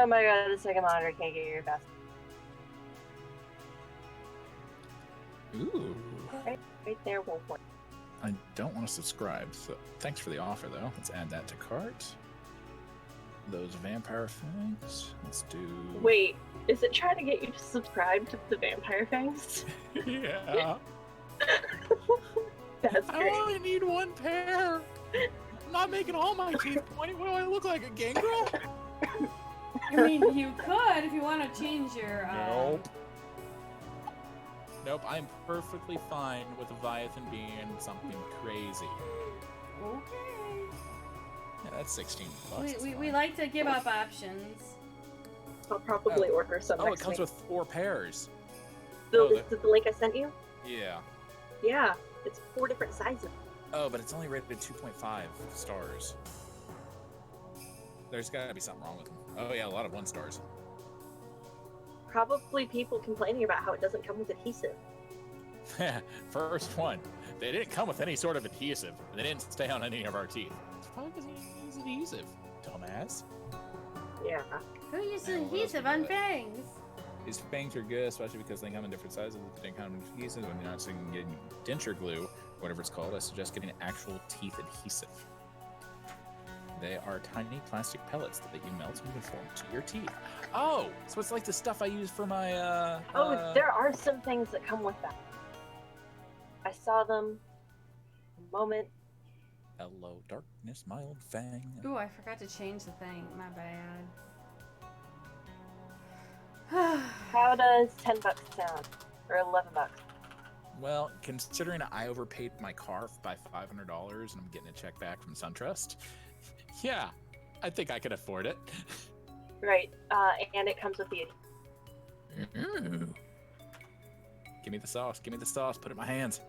Oh my god, the second monitor can't get your best. Ooh. Right there, Wolf. I don't want to subscribe, so thanks for the offer, though. Let's add that to cart. Those vampire fangs. Let's do... Wait, is it trying to get you to subscribe to the vampire fangs? Yeah. That's I great. only need one pair. I'm not making all my teeth pointy. What do I look like, a gangrel? I mean, you could if you want to change your. Nope, I'm perfectly fine with Leviathan being something crazy. Okay. Yeah, that's 16 bucks. We like to give up options. I'll probably order some Oh, next it comes week. with 4 pairs. The link I sent you? Yeah. Yeah, it's 4 different sizes. Oh, but it's only rated 2.5 stars. There's gotta be something wrong with them. Oh yeah, a lot of 1 stars. Probably people complaining about how it doesn't come with adhesive. First one. They didn't come with any sort of adhesive. They didn't stay on any of our teeth. It's probably because he uses adhesive, dumbass. Yeah. Who uses Yeah, what else adhesive we on got? fangs? These fangs are good, especially because they come in different sizes. If they didn't come in adhesive, when you're not getting denture glue, whatever it's called, I suggest getting actual teeth adhesive. They are tiny plastic pellets that you melt and conform to your teeth. Oh, so it's like the stuff I use for my, There are some things that come with that. I saw them a moment. Hello, darkness, my old fang. Ooh, I forgot to change the thing. My bad. How does $10 sound? Or $11? Well, considering I overpaid my car by $500 and I'm getting a check back from SunTrust, yeah, I think I could afford it. Right, and it comes with the... Ooh. Give me the sauce, give me the sauce, put it in my hands.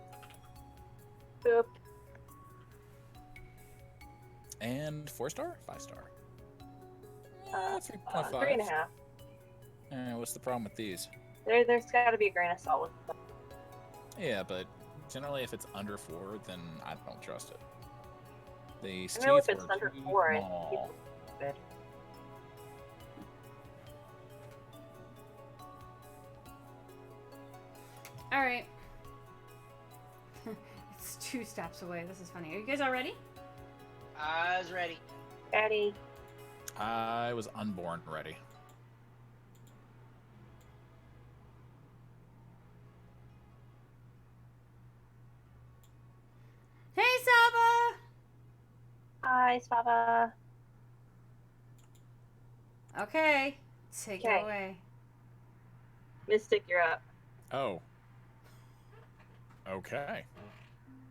Boop. And 4-star? 5-star? 3.5. 3.5. What's the problem with these? There's got to be a grain of salt with them. Yeah, but generally if it's under 4, then I don't trust it. These I know if teeth it's were under too 4, small. it's good. All right. It's 2 stops away. This is funny. Are you guys all ready? I was ready. Daddy. I was unborn ready. Hey, Saba! Hi, Saba. Okay. Take Okay. it away. Mystic, you're up. Oh. Okay.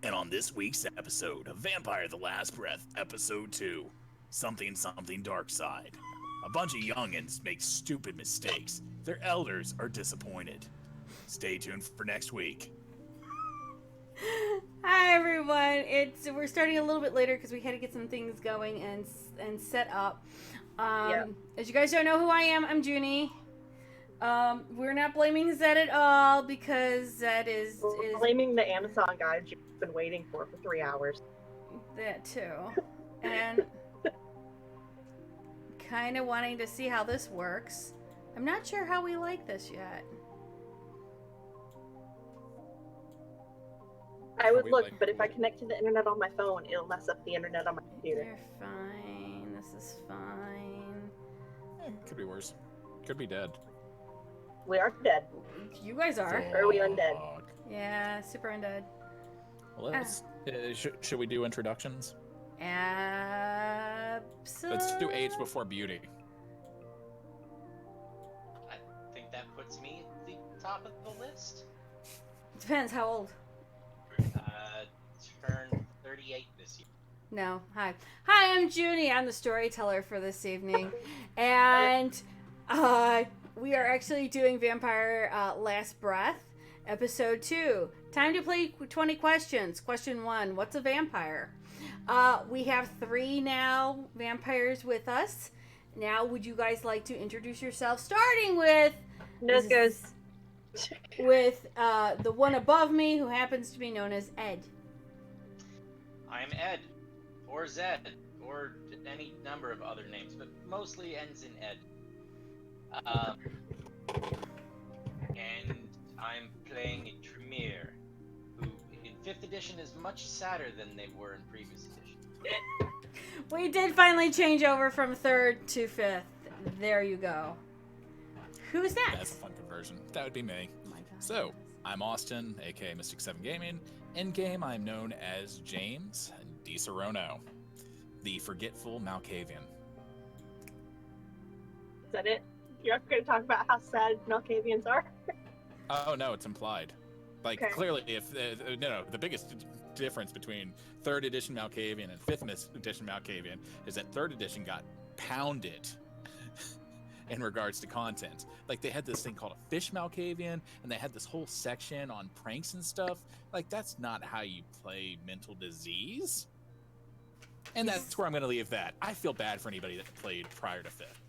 And on this week's episode of Vampire the Last Breath, Episode 2, Something Something Dark Side. A bunch of youngins make stupid mistakes. Their elders are disappointed. Stay tuned for next week. Hi everyone. We're starting a little bit later because we had to get some things going and set up. Yep. As you guys don't know who I am, I'm Junie. We're not blaming Zed at all because Zed is Blaming the Amazon guy you've been waiting for 3 hours. that too, and kind of wanting to see how this works. I'm not sure how we like this yet. I would We look, like- but if I connect to the internet on my phone, it'll mess up the internet on my computer. You're fine. This is fine. Could be worse. Could be dead. We are dead. You guys are. Or are we undead? Fuck. Yeah, super undead. Well, let's, should we do introductions? Let's do age before beauty. I think that puts me at the top of the list. Depends how old. Turned 38 this year. No. Hi, I'm Junie. I'm the storyteller for this evening. And we are actually doing Vampire Last Breath, Episode 2. Time to play 20 questions. Question 1, what's a vampire? We have 3 now vampires with us. Now, would you guys like to introduce yourself? Starting with... Nose goes. With the one above me, who happens to be known as Ed. I'm Ed, or Zed, or any number of other names, but mostly ends in Ed. And I'm playing a Tremere, who in 5th edition is much sadder than they were in previous edition. We did finally change over from 3rd to 5th. There you go. Who's That's a next? fun conversion. That would be me. Oh my God. So, I'm Austin, aka Mystic 7 Gaming. In game, I'm known as James DiSerono, the forgetful Malkavian. Is that it? You're going to talk about how sad Malkavians are? Oh no, it's implied. Like Okay. clearly, if no, the biggest difference between 3rd edition Malkavian and 5th edition Malkavian is that 3rd edition got pounded in regards to content. Like they had this thing called a fish Malkavian, and they had this whole section on pranks and stuff. Like that's not how you play mental disease. And that's where I'm going to leave that. I feel bad for anybody that played prior to 5th.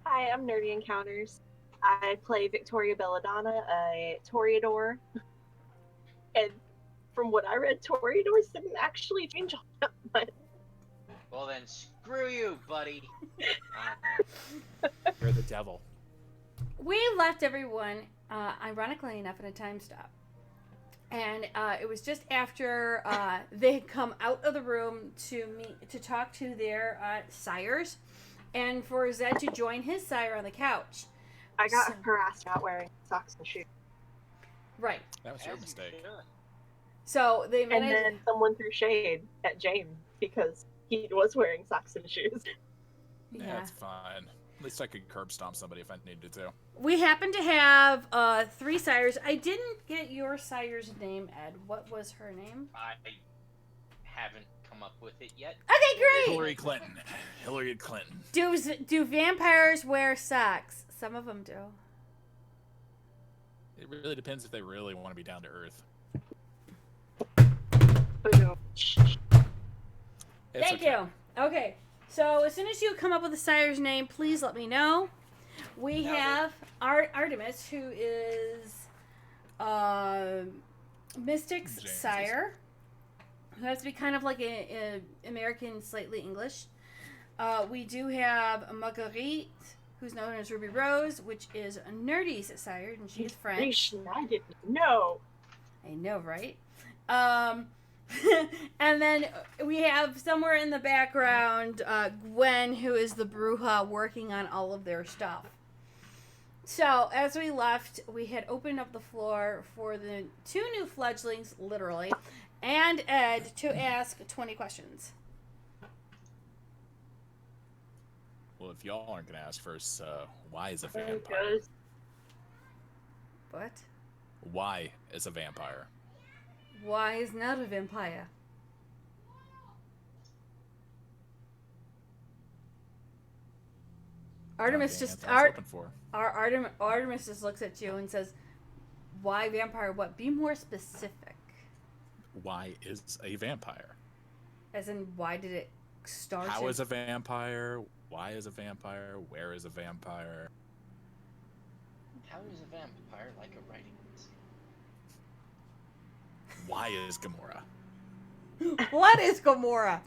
Hi, I'm Nerdy Encounters. I play Victoria Belladonna, a Toreador. And from what I read, Toreadors didn't actually change all that much. Well then, screw you, buddy. You're the devil. We left everyone, ironically enough, at a time stop. And it was just after they had come out of the room to talk to their sires, and for Zed to join his sire on the couch. I got So- harassed about wearing socks and shoes. Right. That was your As you mistake. should. So they And managed. then someone threw shade at James because he was wearing socks and shoes. Yeah, Yeah. it's fine. At least I could curb stomp somebody if I needed to. We happen to have 3 sires. I didn't get your sire's name, Ed. What was her name? I haven't come up with it yet. Okay, great. Hillary Clinton. Hillary Clinton. Do vampires wear socks? Some of them do. It really depends if they really want to be down to earth. Boom. It's Thank okay. you. Okay, so as soon as you come up with the sire's name, please let me know. We Got it. have Artemis, who is Mystic's James's. sire, who has to be kind of like a American, slightly English. We do have Marguerite, who's known as Ruby Rose, which is Nerdy's sire, and she's French. I didn't know. I know, right? And then we have somewhere in the background Gwen, who is the Bruja working on all of their stuff. So, as we left, we had opened up the floor for the 2 new fledglings, literally, and Ed to ask 20 questions. Well, if y'all aren't going to ask first, why is a There it vampire? goes. What? Why is a vampire? Why is not a vampire? Artemis Okay, just that's what I was hoping for. Artemis just looks at you and says, "Why vampire? What? Be more specific. Why is a vampire? As in, why did it start? How as- is a vampire? Why is a vampire? Where is a vampire? How is a vampire like a writing list? Why is Gamora? What is Gamora?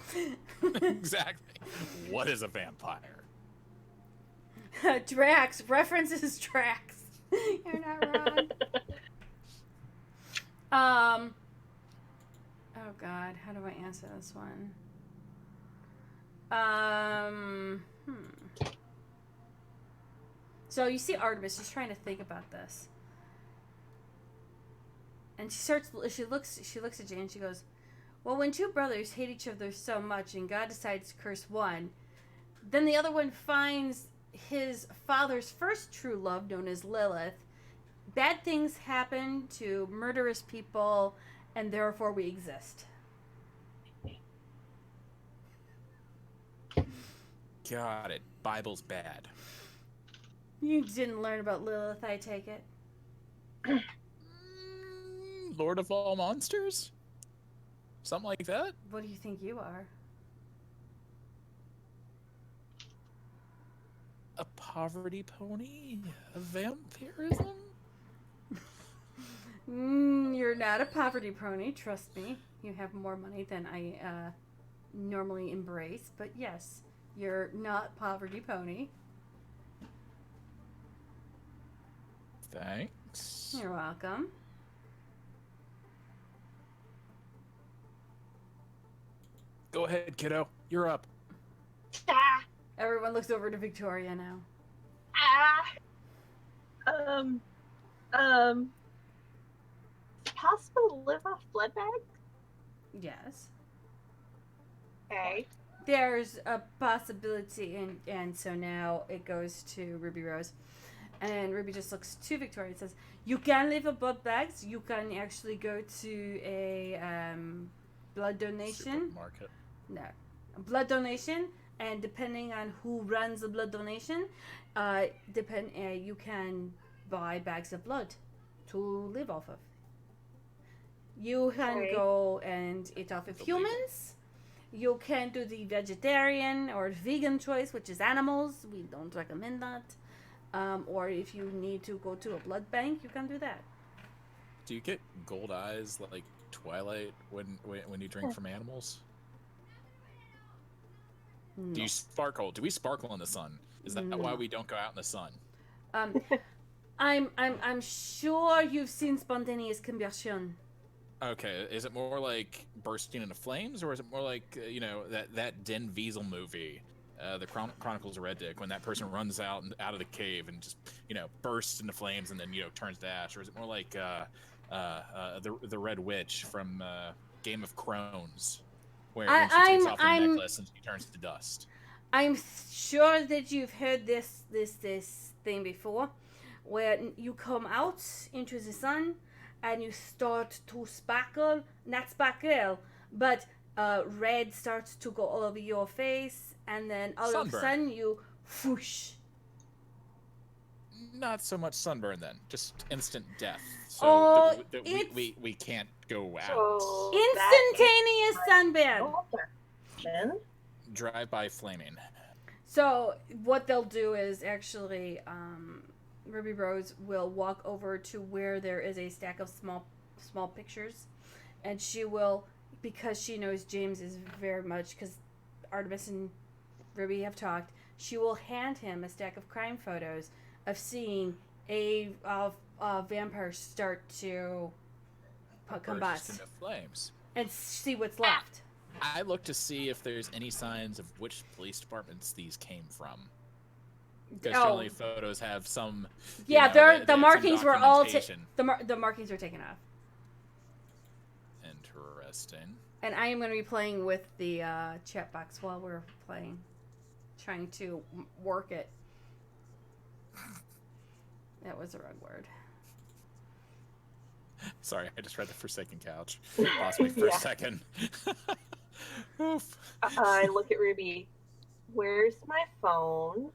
Exactly. What is a vampire? Drax references Drax. You're not wrong. Oh God, how do I answer this one? So you see Artemis, she's trying to think about this. And she looks at Jane and she goes, "Well, when 2 brothers hate each other so much and God decides to curse one, then the other one finds his father's first true love, known as Lilith. Bad things happen to murderous people, and therefore we exist." Got it. Bible's bad. You didn't learn about Lilith, I take it. Lord of all monsters? Something like that? What do you think you are? A poverty pony? A vampirism? You're not a poverty pony, trust me. You have more money than I normally embrace, but yes, you're not poverty pony. Thanks. You're welcome. Go ahead, kiddo. You're up. Ah, Everyone looks over to Victoria now. is it possible to live off blood bags? Yes. Okay. There's a possibility, and so now it goes to Ruby Rose. And Ruby just looks to Victoria and says, you can live off blood bags. You can actually go to a blood donation. Supermarket. No. A blood donation, and depending on who runs the blood donation, you can buy bags of blood to live off of. You can Okay. go and eat off of Illegal. humans. You can do the vegetarian or vegan choice, which is animals. We don't recommend that. Or if you need to go to a blood bank, you can do that. Do you get gold eyes like Twilight when you drink from animals? No. Do you sparkle? Do we sparkle in the sun? Is that No. why we don't go out in the sun? I'm sure you've seen spontaneous combustion. Okay, is it more like bursting into flames, or is it more like that Den Wiesel movie, the Chronicles of Red Dick, when that person runs out of the cave and just bursts into flames and then turns to ash, or is it more like the Red Witch from Game of Thrones, where when she takes off her necklace and she turns to dust? I'm sure that you've heard this thing before, where you come out into the sun and you start to sparkle, not sparkle, but red starts to go all over your face, and then all of a Sunburn. sudden you whoosh. Not so much sunburn then, just instant death. So Oh, we can't go out. So Instantaneous sunburn. Then Drive-by flaming. So what they'll do is actually, Ruby Rose will walk over to where there is a stack of small pictures, and she will, because she knows James is very much, because Artemis and Ruby have talked, she will hand him a stack of crime photos of seeing a vampire start to Burst combust into flames. and see what's left. I look to see if there's any signs of which police departments these came from. Because generally photos have some. Yeah, they have the some markings were all documentation. the markings were taken off. Interesting. And I am going to be playing with the chat box while we're playing, trying to work it. That was the wrong word. Sorry, I just read the Forsaken Couch. Lost me for a Yeah. second. Oof. I look at Ruby. Where's my phone?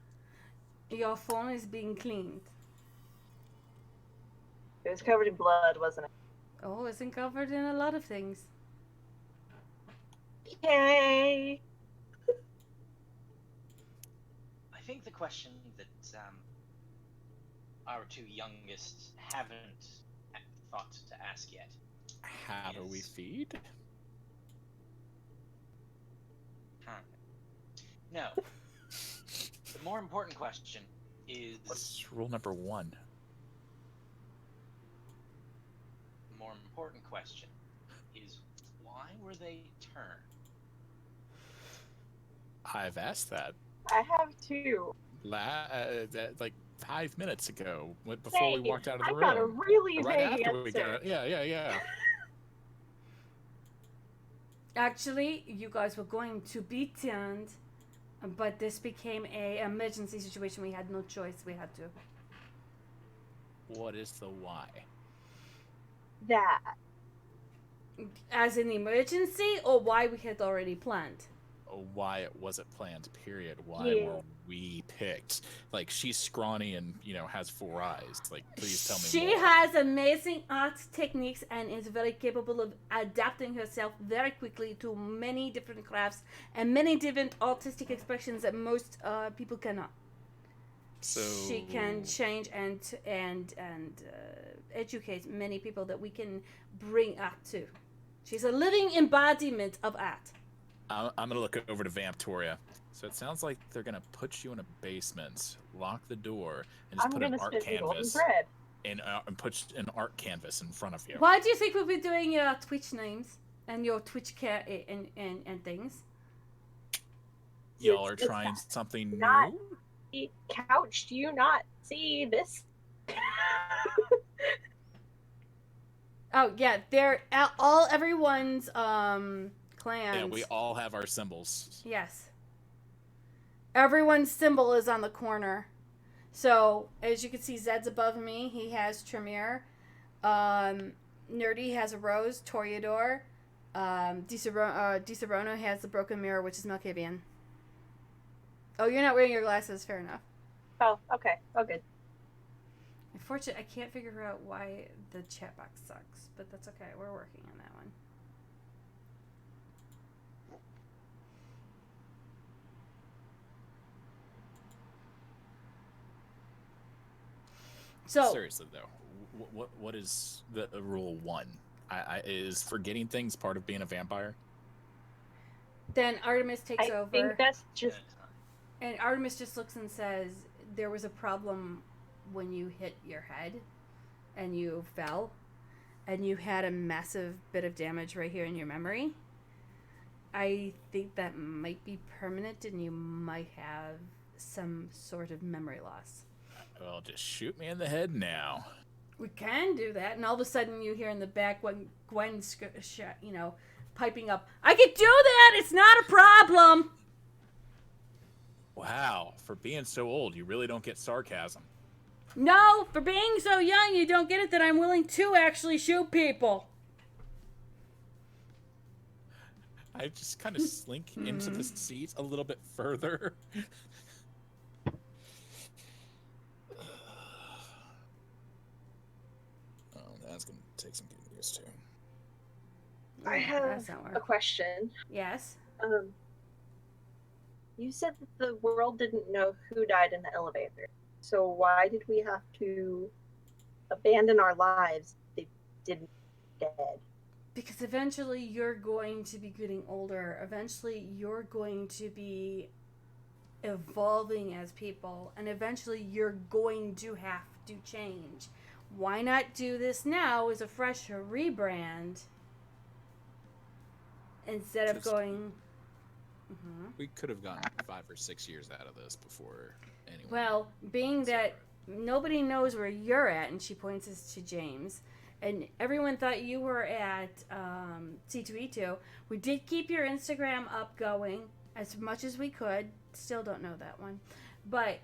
Your phone is being cleaned. It was covered in blood, wasn't it? Oh, it's covered in a lot of things. Yay! I think the question that our two youngest haven't thought to ask yet. How do we feed? Huh. No. The more important question is. What's rule number 1? The more important question is why were they turned? I've asked that I have two. like 5 minutes ago, before we walked out of the I room. got a really Right vague after we got answer. it. Yeah. Actually, you guys were going to be turned, but this became a emergency situation. We had no choice. We had to. What is the why? That. As an emergency, or why we had already planned? Why it wasn't planned, period. Why Yeah. were we picked? Like, she's scrawny and, has 4 eyes. Like, please tell me She more. has amazing art techniques and is very capable of adapting herself very quickly to many different crafts and many different artistic expressions that most people cannot. So She can change and educate many people that we can bring art to. She's a living embodiment of art. I'm gonna look over to Vamptoria. So it sounds like they're gonna put you in a basement, lock the door, and just I'm put gonna an art spit the golden canvas. thread. and puts an art canvas in front of you. Why do you think we'll be doing your Twitch names and your Twitch and things? Y'all are It's trying something not- new? Couch, do you not see this? Oh yeah, they're everyone's clans. Yeah, we all have our symbols. Yes. Everyone's symbol is on the corner. So as you can see, Zed's above me. He has Tremere. Nerdy has a rose. Toreador. DiSerono has the broken mirror, which is Malkavian. Oh, you're not wearing your glasses. Fair enough. Oh, okay. Oh, good. Unfortunately, I can't figure out why the chat box sucks, but that's okay. We're working on that one. So Seriously though, what is the rule 1? Is forgetting things part of being a vampire? then Artemis takes I over. think that's just And Artemis just looks and says, there was a problem when you hit your head and you fell and you had a massive bit of damage right here in your memory. I think that might be permanent and you might have some sort of memory loss. Well, just shoot me in the head now. We can do that, and all of a sudden you hear in the back when Gwen's, piping up, I can do that! It's not a problem! Wow, for being so old, you really don't get sarcasm. No, for being so young, you don't get it that I'm willing to actually shoot people. I just kind of slink into the seat a little bit further. Oh, that's gonna take some getting used to. I have That's not a work. question. Yes. You said that the world didn't know who died in the elevator. So why did we have to abandon our lives if they didn't dead? Because eventually you're going to be getting older. Eventually you're going to be evolving as people. And eventually you're going to have to change. Why not do this now as a fresh rebrand instead of Just- going... We could have gotten 5 or 6 years out of this before anyone. Well, being that nobody knows where you're at, and she points us to James, and everyone thought you were at C2E2, we did keep your Instagram up going as much as we could. Still don't know that one. But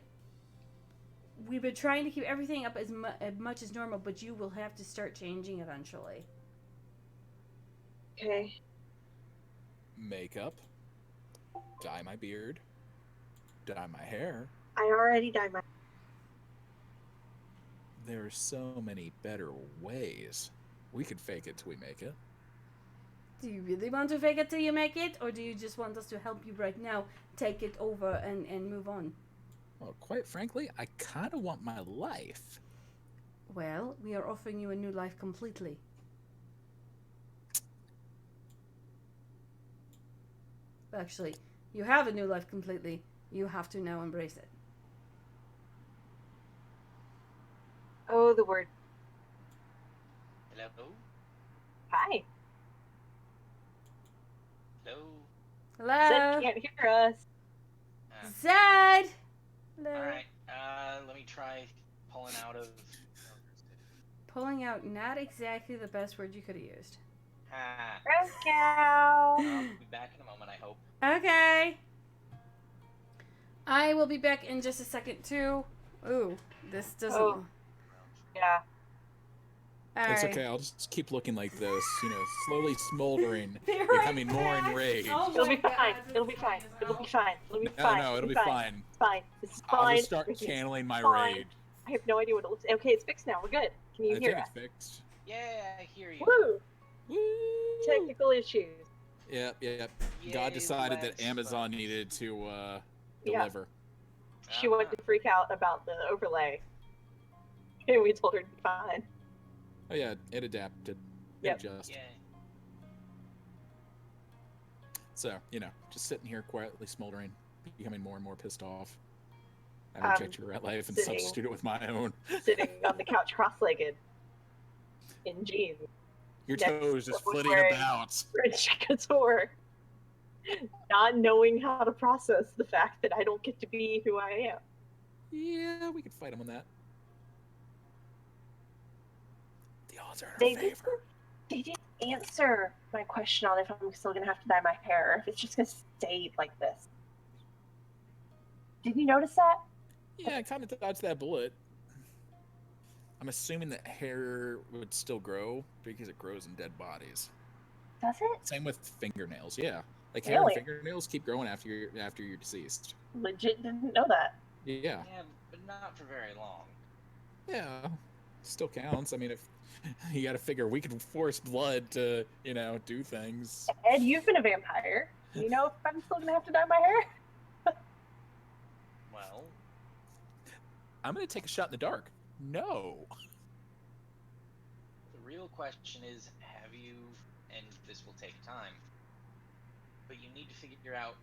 we've been trying to keep everything up as much as normal, but you will have to start changing eventually. Okay. Makeup, dye my beard, dye my hair. I already dyed my. There are so many better ways. We could fake it till we make it. Do you really want to fake it till you make it, or do you just want us to help you right now take it over and move on? Well, quite frankly, I kind of want my life. Well, we are offering you a new life completely. Actually, you have a new life completely. You have to now embrace it. Oh, the word. Hello? Hi. Hello? Hello? Zed can't hear us. Zed! Hello? Alright, let me try pulling out of... Pulling out not exactly the best word you could have used. Ah. Rose cow. I'll be back in a moment, I hope. Okay. I will be back in just a second too. Ooh, this doesn't... Oh. Yeah. It's Alright. okay. I'll just keep looking like this, slowly smoldering, They're becoming right more back. enraged. Oh It'll my be fine. God, It'll be this fine. thing is It'll be out. fine. It'll be No, fine. no, it'll be fine. It's fine. This is I'll fine. just start Everything's channeling my fine. rage. I have no idea what it looks. Okay, it's fixed now. We're good. Can you I hear think us? it's fixed. Yeah, I hear you. Woo! Woo! Technical issues. Yep. Yay, God decided that let's Amazon vote. needed to Yeah. deliver. She wanted to freak out about the overlay. And we told her to be fine. Oh yeah, it adapted. It Yep. adjusted. Yeah. So, just sitting here quietly smoldering, becoming more and more pissed off. I reject your life and sitting- substitute it with my own. sitting on the couch cross-legged in jeans. Your Next toes just to flitting wearing- about. French couture. Not knowing how to process the fact that I don't get to be who I am. Yeah, we could fight him on that. The odds are in They our didn't, favor. they didn't answer my question on if I'm still gonna have to dye my hair, or if it's just gonna stay like this. Did you notice that? Yeah, I kind of dodged that bullet. I'm assuming that hair would still grow because it grows in dead bodies. Does it? Same with fingernails. Yeah, like hair and Really? fingernails keep growing after you're deceased. Legit didn't know that. Yeah, Yeah, but not for very long. yeah, still counts. I mean, if you got to figure, we could force blood to do things. Ed, you've been a vampire. You know if I'm still gonna have to dye my hair? Well, I'm gonna take a shot in the dark. No. the real question is, have you, and this will take time, but you need to figure out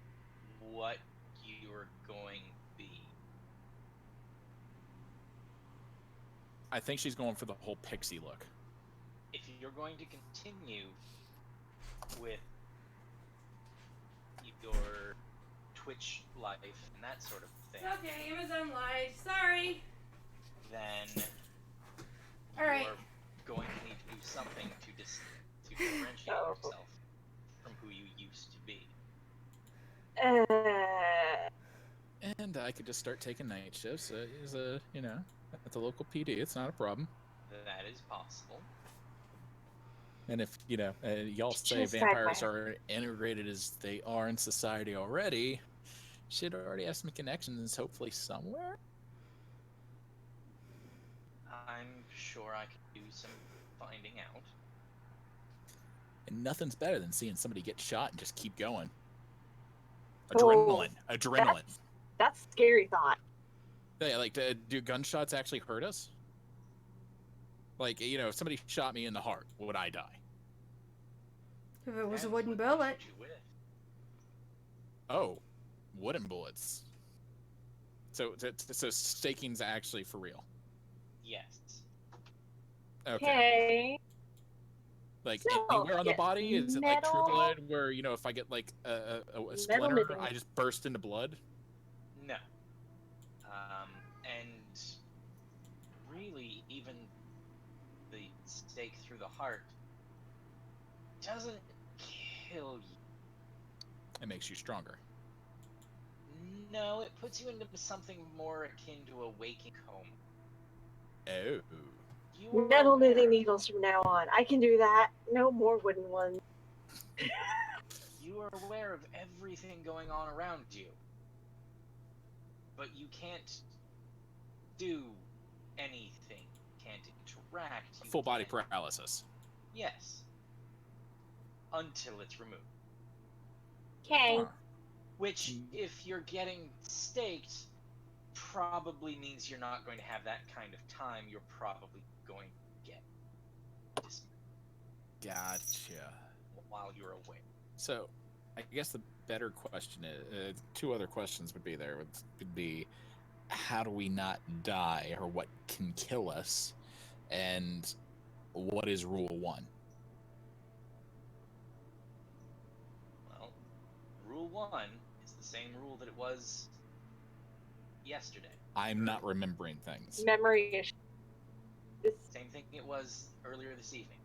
what you're going to be. I think she's going for the whole pixie look. If you're going to continue with your Twitch life and that sort of thing, Okay, Amazon lied. Sorry. then All right. you're going to need to do something to differentiate Oh. yourself from who you used to be. And I could just start taking night shifts as at the local PD. It's not a problem. That is possible. And if y'all say Just vampires sidebar. are integrated as they are in society already, should already have some connections, hopefully somewhere. I'm sure I could do some finding out. And nothing's better than seeing somebody get shot and just keep going. Oh, Adrenaline. That's a scary thought. Yeah, like, do gunshots actually hurt us? Like, if somebody shot me in the heart, would I die? If it was a Depends wooden what they bullet. shoot you with. Oh, wooden bullets. So staking's actually for real. Yes. Okay. Okay. Like So, anywhere on the yeah, body? Is it like True metal- Blood, where if I get like a splinter, living. I just burst into blood? No. And really, even the stake through the heart doesn't kill you. It makes you stronger. No, it puts you into something more akin to a waking coma. Oh. You are Metal aware- knitting needles from now on. I can do that. No more wooden ones. You are aware of everything going on around you. But you can't do anything. Can't interact. You Full body can't- paralysis. Yes. Until it's removed. Okay. Huh. Which, Mm. if you're getting staked, probably means you're not going to have that kind of time. You're probably going to get dismissed Gotcha. while you're away. So, I guess the better question is, two other questions would be there. Would be, how do we not die, or what can kill us, and what is rule 1? Well, rule 1 is the same rule that it was yesterday. I'm not remembering things. Memory issue. This- Same thing it was earlier this evening.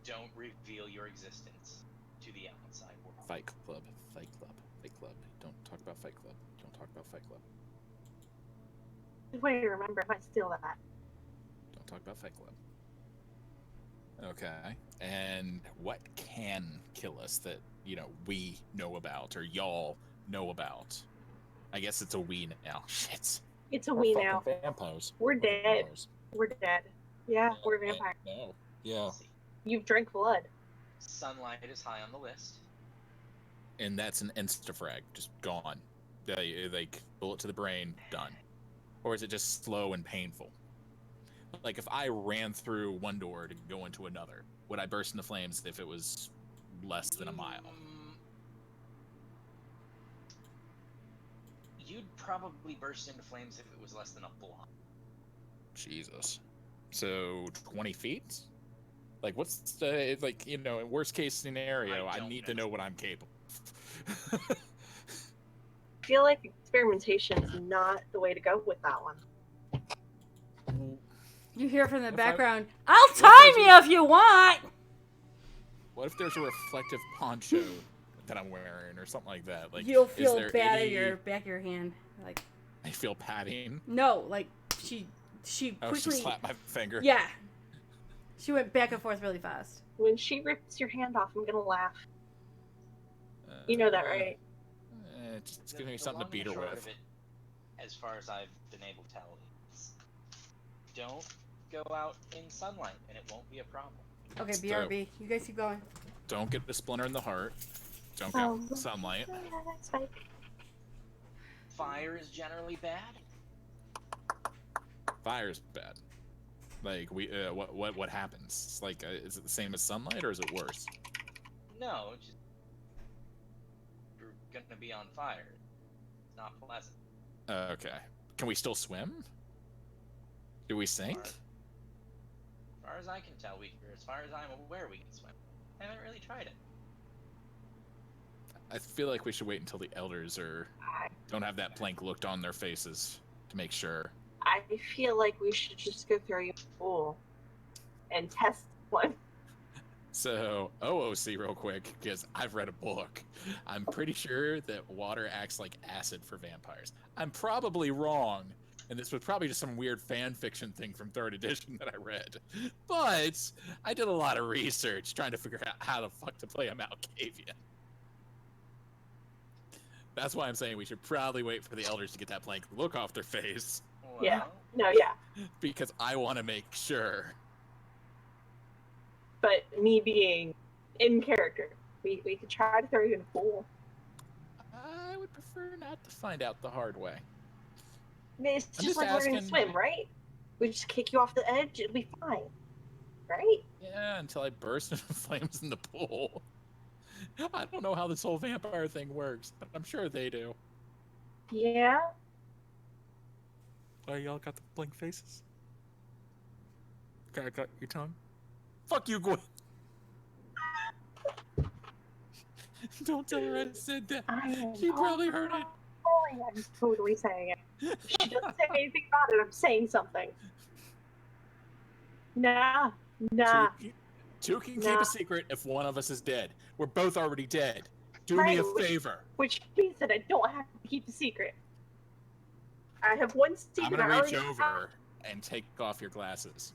Don't reveal your existence to the outside world. Fight Club, Fight Club, Fight Club. Don't talk about Fight Club. Don't talk about Fight Club. Good way to remember if I steal that. Don't talk about Fight Club. Okay. And what can kill us that, we know about, or y'all know about? I guess it's a we now. Shit. It's a We're we fucking now. vampires. We're dead. vampires. We're dead. Yeah, we're vampires. No. Yeah. Let's see. You've drank blood. Sunlight is high on the list. And that's an insta-frag. Just gone. Like, bullet to the brain, done. Or is it just slow and painful? Like, if I ran through one door to go into another, would I burst into flames if it was less than a mile? You you'd probably burst into flames if it was less than a block. Jesus. So 20 feet? Like, what's the, like, you know, in worst case scenario, I don't need to know what I'm capable of. I feel like experimentation is not the way to go with that one. You hear from the If background, I'll if time there's you if you want! What if there's a reflective poncho that I'm wearing or something like that? Like, You'll is feel there bad any... at your back of your hand. Like, I feel padding. no, like, she Oh, she quickly... slapped my finger. Yeah. She went back and forth really fast. When she rips your hand off, I'm gonna laugh. You know that, right? Just give me something to beat her long and short with. of it, as far as I've been able to tell, is don't go out in sunlight, and it won't be a problem. Okay, So- BRB. You guys keep going. Don't get the splinter in the heart. Don't go out in the sunlight. Yeah, that's fine. Fire is generally bad. Fire's bad. Like, what happens? It's like, is it the same as sunlight or is it worse? No, it's just you're gonna be on fire. It's not pleasant. Okay. Can we still swim? Do we sink? As far as I can tell, as far as I'm aware, we can swim. I haven't really tried it. I feel like we should wait until the elders I don't have that blank look on their faces to make sure. I feel like we should just go throw you in the pool and test one. So, OOC real quick, because I've read a book. I'm pretty sure that water acts like acid for vampires. I'm probably wrong, and this was probably just some weird fan fiction thing from 3rd edition that I read. But I did a lot of research trying to figure out how the fuck to play a Malkavian. That's why I'm saying we should probably wait for the elders to get that blank look off their face, Well, Yeah. No, yeah. because I want to make sure. But me being in character, we could try to throw you in the pool. I would prefer not to find out the hard way. I mean, it's I'm just just like learning to asking- swim, right? We just kick you off the edge, it'll be fine. Right? Yeah, until I burst into flames in the pool. I don't know how this whole vampire thing works, but I'm sure they do. Yeah. Oh, y'all got the blank faces? Got your tongue? Fuck you, Gwen! Don't tell her I said that. I am She probably heard it. I'm totally saying it. If she doesn't say anything about it, I'm saying something. Nah. Two can keep Nah. a secret if one of us is dead. We're both already dead. Do Right, me a which- favor. Which means that I don't have to keep a secret. I have one secret. I'm gonna I reach already over and take off your glasses.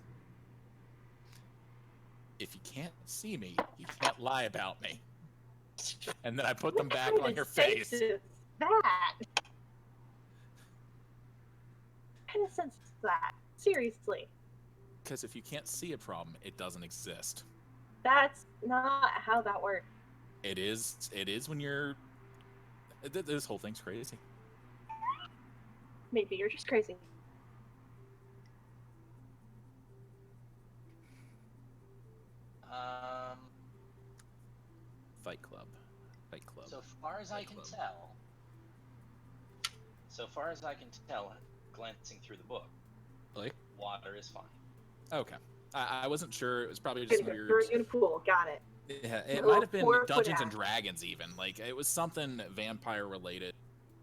If you can't see me, you can't lie about me. And then I put them What back kind on of your sense face. is that? What kind of sense is that? Seriously. Because if you can't see a problem, it doesn't exist. That's not how that works. It is when you're... This whole thing's crazy. Maybe you're just crazy. Fight Club. Fight Club. So far as I can tell, glancing through the book, Really? water is fine. Okay. I wasn't sure. It was probably Gonna just go weird. throw you in a pool. Got it. Yeah, it Little might have been 4-foot Dungeons and ass. Dragons even. Like, it was something vampire related.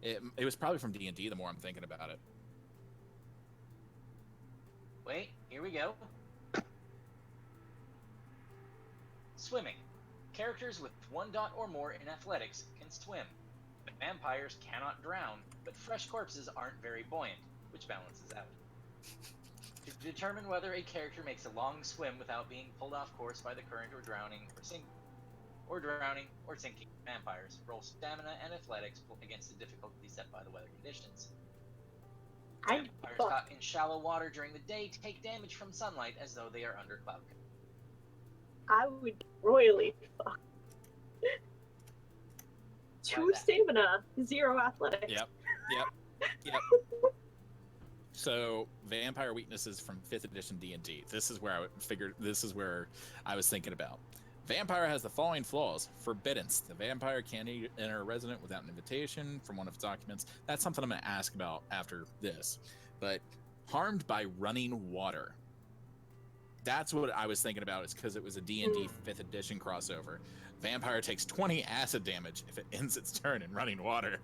It was probably from D&D the more I'm thinking about it. Wait, here we go. Swimming. Characters with 1 dot or more in athletics can swim. Vampires cannot drown, but fresh corpses aren't very buoyant, which balances out. To determine whether a character makes a long swim without being pulled off course by the current or drowning or sinking vampires, roll stamina and athletics against the difficulty set by the weather conditions. I Vampires thought- caught in shallow water during the day take damage from sunlight as though they are under cloud cover. I would royally fuck. 2 that? stamina, 0 athletics. Yep. So, vampire weaknesses from 5th edition D&D. This is where I was thinking about. Vampire has the following flaws. Forbiddance. The vampire can't enter a resident without an invitation from one of its occupants. That's something I'm going to ask about after this. But harmed by running water. That's what I was thinking about, is because it was a D&D 5th edition crossover. Vampire takes 20 acid damage if it ends its turn in running water.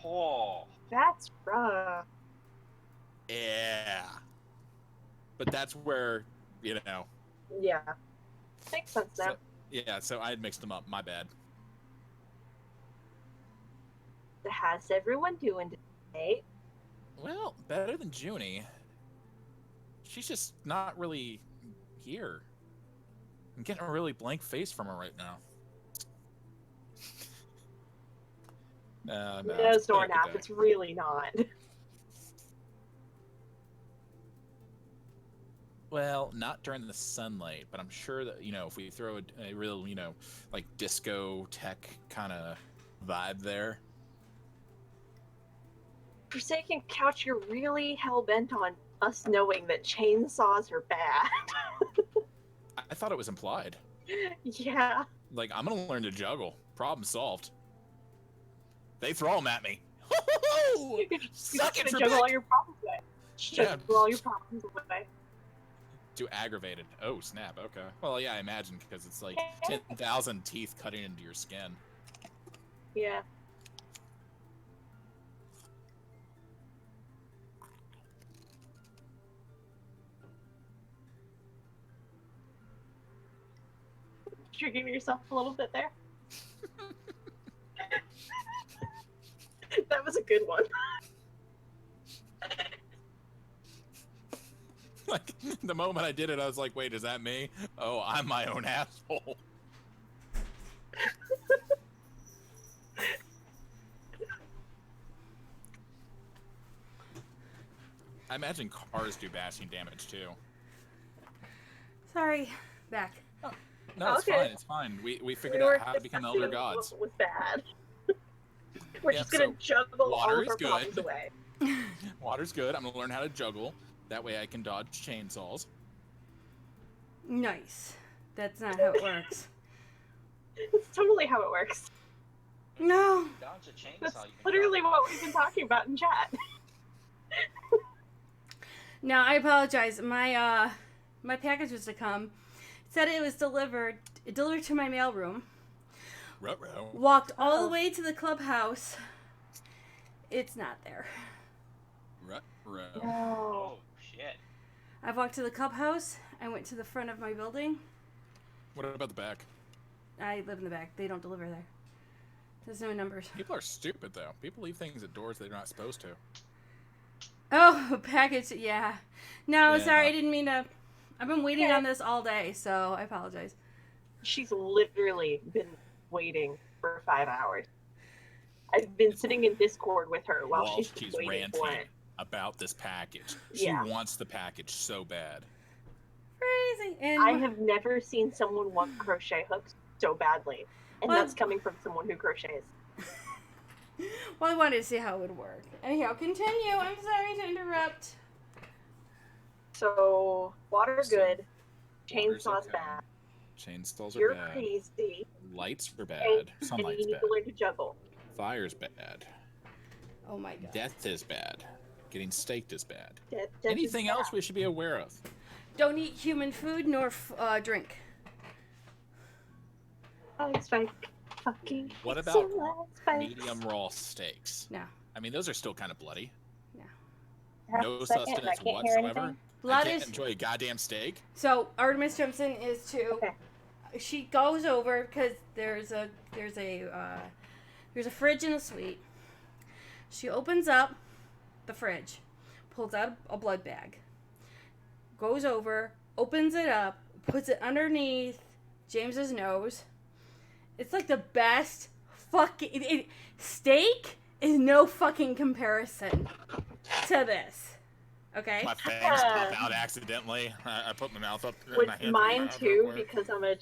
Oh. That's rough. Yeah. But that's where, you know. Yeah. Makes sense now. So I had mixed them up. My bad. How's everyone doing today? Well, better than Junie. She's just not really here. I'm getting a really blank face from her right now. No, No, it's been a good Zornap, day. it's really not. Well, not during the sunlight, but I'm sure that, you know, if we throw a real, you know, like disco tech kind of vibe there. Forsaken Couch, you're really hell-bent on us knowing that chainsaws are bad. I thought it was implied. Yeah. Like, I'm going to learn to juggle. Problem solved. They throw them at me. You're Suck just it, gonna juggle Trebek! all your problems away. Juggle all your problems away. Too aggravated. Oh, snap. Okay. Well, yeah, I imagine, because it's like 10,000 teeth cutting into your skin. Yeah. Triggering yourself a little bit there. That was a good one. Like, the moment I did it, I was like, wait, is that me? Oh, I'm my own asshole. I imagine cars do bashing damage, too. Sorry, back. No, it's Okay. fine, it's fine. We figured We were out how to become discussing elder gods. What was bad. We're Yeah, just gonna so juggle all water of is our good. problems away. Water's good. I'm gonna learn how to juggle. That way I can dodge chainsaws. Nice. That's not how it works. It's totally how it works. No. Dodge a chainsaw. That's you can literally drop what we've been talking about in chat. No, I apologize. My my package was to come. It said it was delivered to my mailroom. Ruh-roh. Walked all Oh. the way to the clubhouse. It's not there. Ruh-roh. it. No. Oh shit. I walked to the clubhouse. I went to the front of my building. What about the back? I live in the back. They don't deliver there. There's no numbers. People are stupid, though. People leave things at doors they're not supposed to. Oh, package. Yeah. No, Yeah. sorry. I didn't mean to. I've been waiting Okay. on this all day, so I apologize. She's literally been waiting for 5 hours. I've been sitting in Discord with her while she's been waiting ranting for it. about this package. She Yeah. wants the package so bad. Crazy. And I have never seen someone want crochet hooks so badly. And Well- that's coming from someone who crochets. well, I wanted to see how it would work. Anyhow, continue. I'm sorry to interrupt. So, water So, good. water's Chainsaws okay. bad. Chainsaws are You're bad. crazy. Lights are And, bad. and Sunlight's you need bad. to learn to juggle. Fire's bad. Oh my god. Death is bad. Getting staked is bad. Death Anything is else bad. we should be aware of? Don't eat human food nor drink. Oh, it's like fucking. What it's about a lot of medium raw steaks? No. I mean, those are still kind of bloody. Half No a second, and I sustenance can't hear whatsoever. anything. I Blood can't is enjoy a goddamn steak. so Artemis Johnson is to. Okay. She goes over because there's a fridge in the suite. She opens up the fridge, pulls out a blood bag, goes over, opens it up, puts it underneath James's nose. It's like the best fucking steak is no fucking comparison to this. Okay? My fangs pop out accidentally. I put my mouth up. With my hand mine my mouth too, up. because I'm a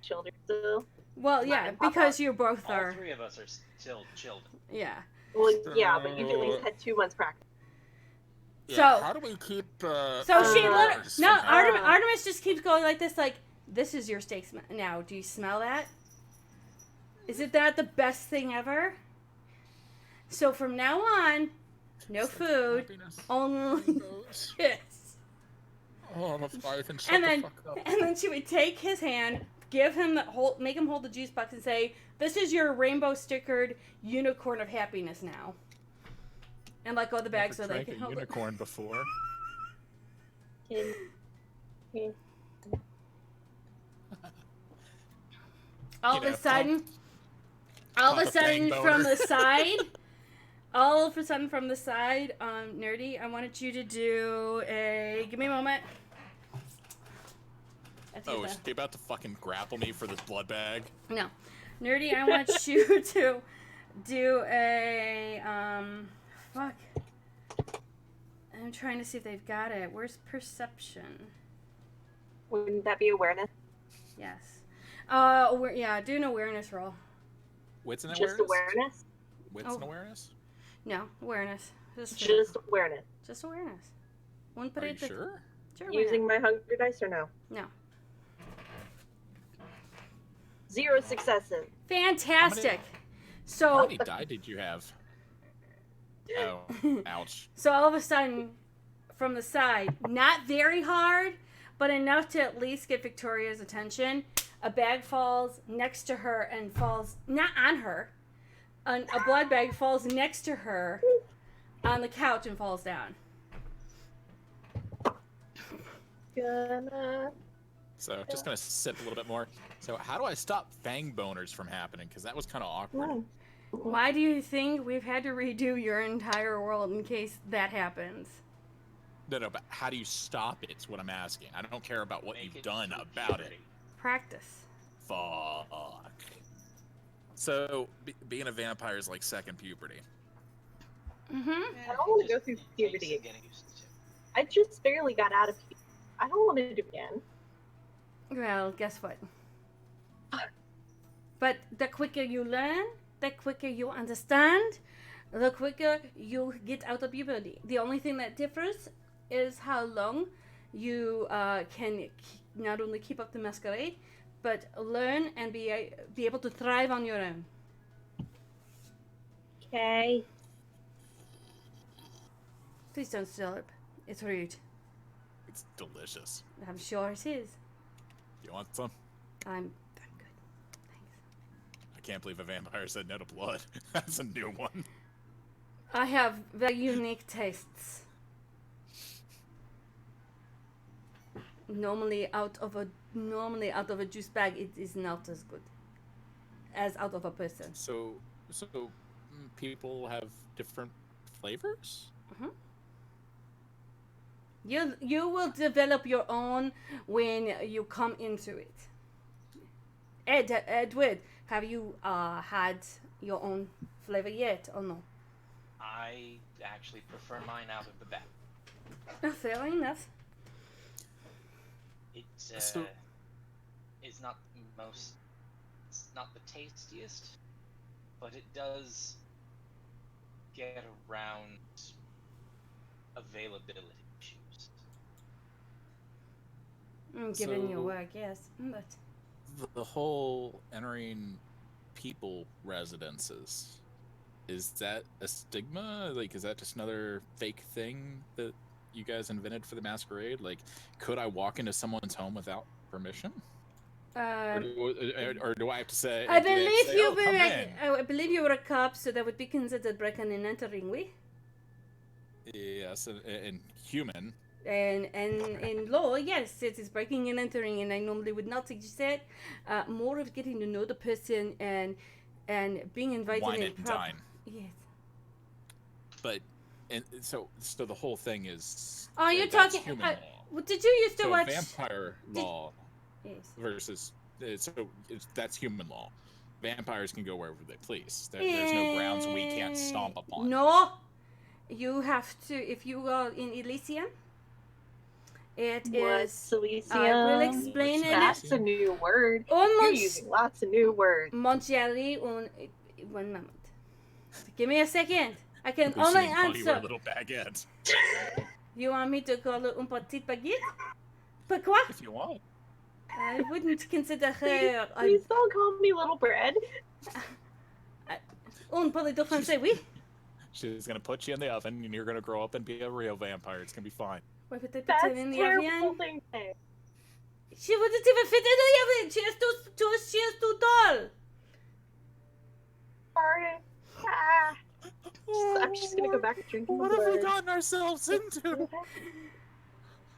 children still. Well, yeah, Mine pop because out. you both All are. three of us are still chilled. Yeah. Well, yeah, but you've at least had 2 months practice. Yeah, So- how do we keep? So she Uh, literally no somehow? Artemis just keeps going like this, like This is your steak now. Do you smell that? Isn't that the best thing ever? So from now on, no food, only kiss. Oh, the fire can shut And the then, fuck up. and then she would take his hand, give him make him hold the juice box, and say, "This is your rainbow stickered unicorn of happiness now." And let go of the bag so they Drank can a help. unicorn before. All You of a know, sudden, pop a bang from boner. the side, all of a sudden from the side, Nerdy, I wanted you to do a. Give me a moment. That's Oh, it, is he about to fucking grapple me for this blood bag? No. Nerdy, I want you to do a, fuck. I'm trying to see if they've got it. Where's perception? Wouldn't that be awareness? Yes. Yeah, do an awareness roll. Wits and Just awareness? awareness? Wits and awareness? No, awareness. Just Awareness. Just awareness. Wouldn't put Are it you sure? Sure, Using my hunger dice or no? No. 0 successes. Fantastic. How So, many die did you have? Oh, ouch. so all of a sudden, from the side, not very hard, but enough to at least get Victoria's attention. A bag falls next to her and falls not on her. A blood bag falls next to her on the couch and falls down. So, just gonna sip a little bit more. So, how do I stop fang boners from happening? Because that was kind of awkward. Why do you think we've had to redo your entire world in case that happens? No, but how do you stop it? Is what I'm asking. I don't care about what Make you've it done through about it. puberty. Practice. Fuck. So, being a vampire is like second puberty. Mm-hmm. I don't wanna Just go through takes puberty some getting used to. I just barely got out of puberty. I don't want to do it again. Well, guess what? But the quicker you learn, the quicker you understand, the quicker you get out of puberty. The only thing that differs is how long you can not only keep up the masquerade, but learn and be able to thrive on your own. Okay. Please don't slurp. It's rude. It's delicious. I'm sure it is. You want some? I'm good. Thanks. I can't believe a vampire said no to blood. That's a new one. I have very unique tastes. Normally out of a juice bag, it is not as good as out of a person. So people have different flavors? You will develop your own when you come into it. Edward, have you had your own flavor yet or no? I actually prefer mine out of the bag. Oh, fair enough. It So- is not most. It's not the tastiest, but it does get around availability issues. Given your So- work, yes, but The whole entering people residences, is that a stigma? Like, is that just another fake thing that you guys invented for the masquerade? Like, could I walk into someone's home without permission? Or do I have to say? I do they have to believe say, you "Oh, come in"? I believe you were a cop, so that would be considered breaking and entering, we. Yes, and human. And in law, yes, it is breaking and entering, and I normally would not suggest it. More of getting to know the person and being invited Wine in. it and dine. Yes. But and so the whole thing is. Oh, you're that's talking. human law. Well, did you used to So watch? vampire law Yes. versus that's human law. Vampires can go wherever they please. There's no grounds we can't stomp upon. No, you have to. If you are in Elysium, it is. What's Elysium? I will explain it. That's a new word. You're Almost using lots of new words. Montieri one moment. Give me a second. I can We only shouldn't call you a answer. little baguette You want me to call it un petit baguette? Pourquoi? if you want. I wouldn't consider her. Please don't call me Little Bread. On parle de français, oui. She's gonna put you in the oven, and you're gonna grow up and be a real vampire. It's gonna be fine. Ouais, peut-être That's peut-être in the terrible avian. thing to say. She wouldn't even fit in the oven. She is too tall. Sorry. I'm just gonna go back to drinking What the have we blood. gotten ourselves into?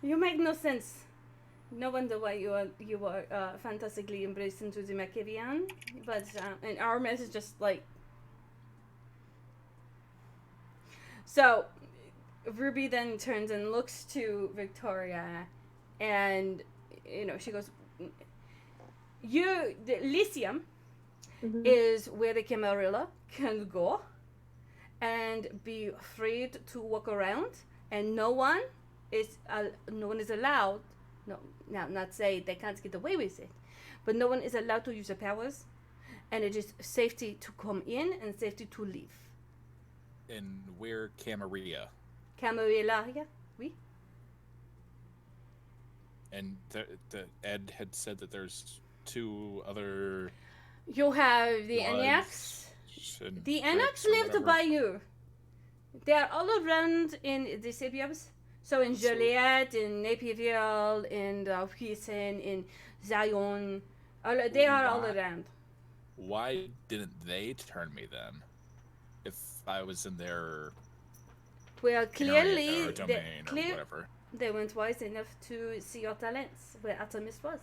You make no sense. No wonder why you are fantastically embraced into the Machiavellian. But and our mess is just like. So, Ruby then turns and looks to Victoria, and she goes, the Lyceum Mhm. is where the Camarilla can go and be free to walk around, and no one is allowed. No, now not say they can't get away with it, but no one is allowed to use their powers, and it is safety to come in and safety to leave. And we're Camarilla. Camarilla, yeah, oui. And the Ed had said that there's 2 other. You have the Bloods Anax. and The Crips Anax or lived whatever. by you. They are all around in the suburbs. So in Joliet, in Naperville, in Houston, in Zion. They are all Why? around. Why didn't they turn me then? If I was in their Well, area clearly, or domain or whatever. they weren't wise enough to see your talents where Artemis was.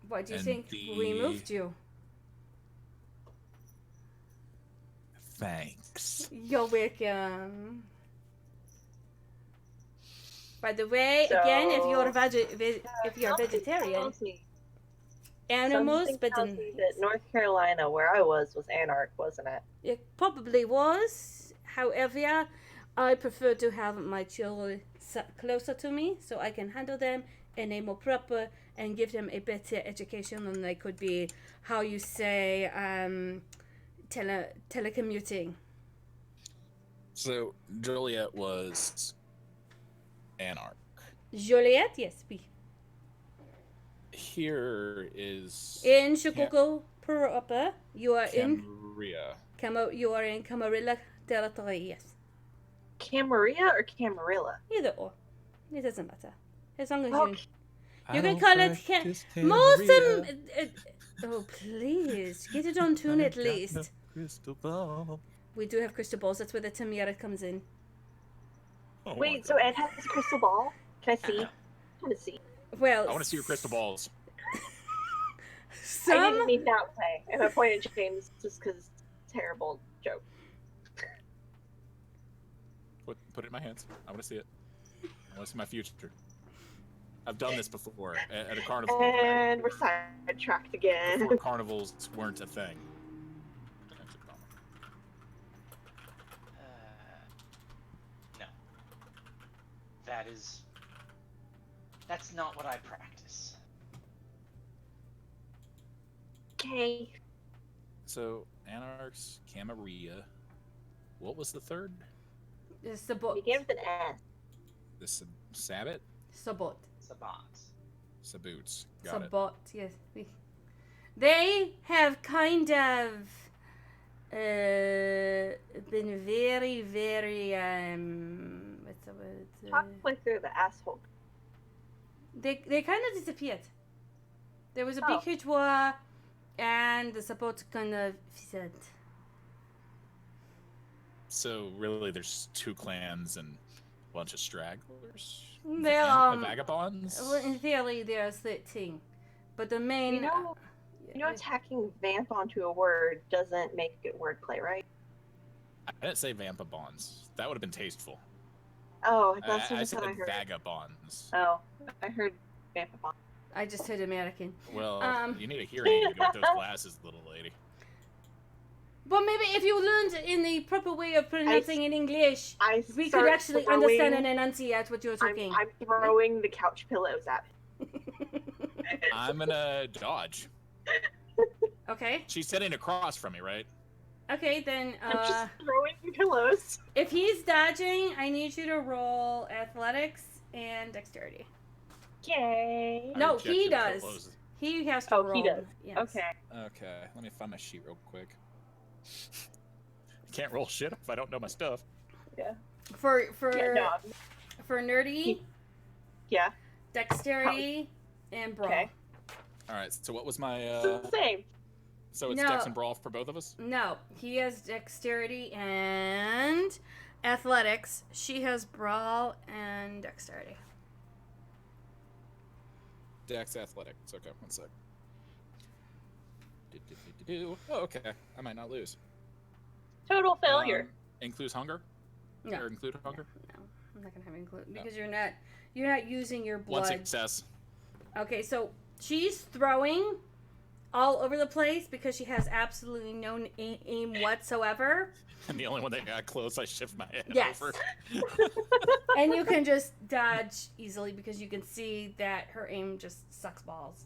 Why do you And think we moved you? Thanks. You're welcome. By the way, again, if you're if you're Something vegetarian, tells me- animals, something but tells me that North Carolina, where I was Anarch, wasn't it? it probably was. However, I prefer to have my children closer to me so I can handle them in a more proper and give them a better education than they could be, how you say, telecommuting. So Joliet was Anarch. Joliet, yes, we. Here is In Chicago proper, you are in Camarilla. You are in Camarilla territory, yes. Camarilla or Camarilla? Either or, it doesn't matter as long as Okay. you can call it most oh please get it on tune at least. Crystal ball. We do have crystal balls. That's where the Tamara comes in. Oh my Wait, so God. Ed has his crystal ball? Can I see? I want to see. Well, I want to see your crystal balls. I Some didn't mean that way. And I pointed to James just because terrible joke. Put it in my hands. I want to see it. I want to see my future. I've done this before at a carnival. And we're sidetracked again. Before carnivals weren't a thing. No. That's not what I practice. Okay. So Anarchs, Camarilla. What was the third? Sabot. Begin with an S. The Sabbat? Sabot. Sabats. Saboots. Got it. Sabot. Yes. They have kind of been very, very what's the word? Halfway through the asshole. They kind of disappeared. There was a Oh. big huge war, and the support kind of said. So really, there's 2 clans and a bunch of stragglers. They're Vagabonds. well, in theory, there's 13, but the main. You know, tacking vamp onto a word doesn't make it wordplay, right? I didn't say Vampabonds. That would have been tasteful. Oh, that's I what said I heard. Vagabonds. Oh, I heard vampabond. I just heard American. Well, you need a hearing aid to go with those glasses, little lady. But maybe if you learned in the proper way of pronouncing in English, we could start actually throwing- understand and enunciate what you're talking. I'm throwing the couch pillows at him. I'm gonna dodge. Okay. She's sitting across from me, right? Okay, then I'm just throwing pillows. if he's dodging, I need you to roll athletics and dexterity. Okay. No, Objection he to does. close. He has to Oh, roll. he does. Yes. Okay. Okay, let me find my sheet real quick. Can't roll shit if I don't know my stuff. For Yeah, no. for nerdy, Yeah. dexterity, and brawl. Okay. All right, so what was my? It's the same. So it's No. Dex and Brawl for both of us. No, he has dexterity and athletics. She has brawl and dexterity. Dex Athletics. Okay, one sec. Oh, okay. I might not lose. Total failure. Includes hunger? No, Or include hunger? no, I'm not gonna have include because you're not using your blood. One success. Okay, so she's throwing all over the place because she has absolutely no aim whatsoever. And the only one that got close, I shift my head Yes. over. And you can just dodge easily because you can see that her aim just sucks balls.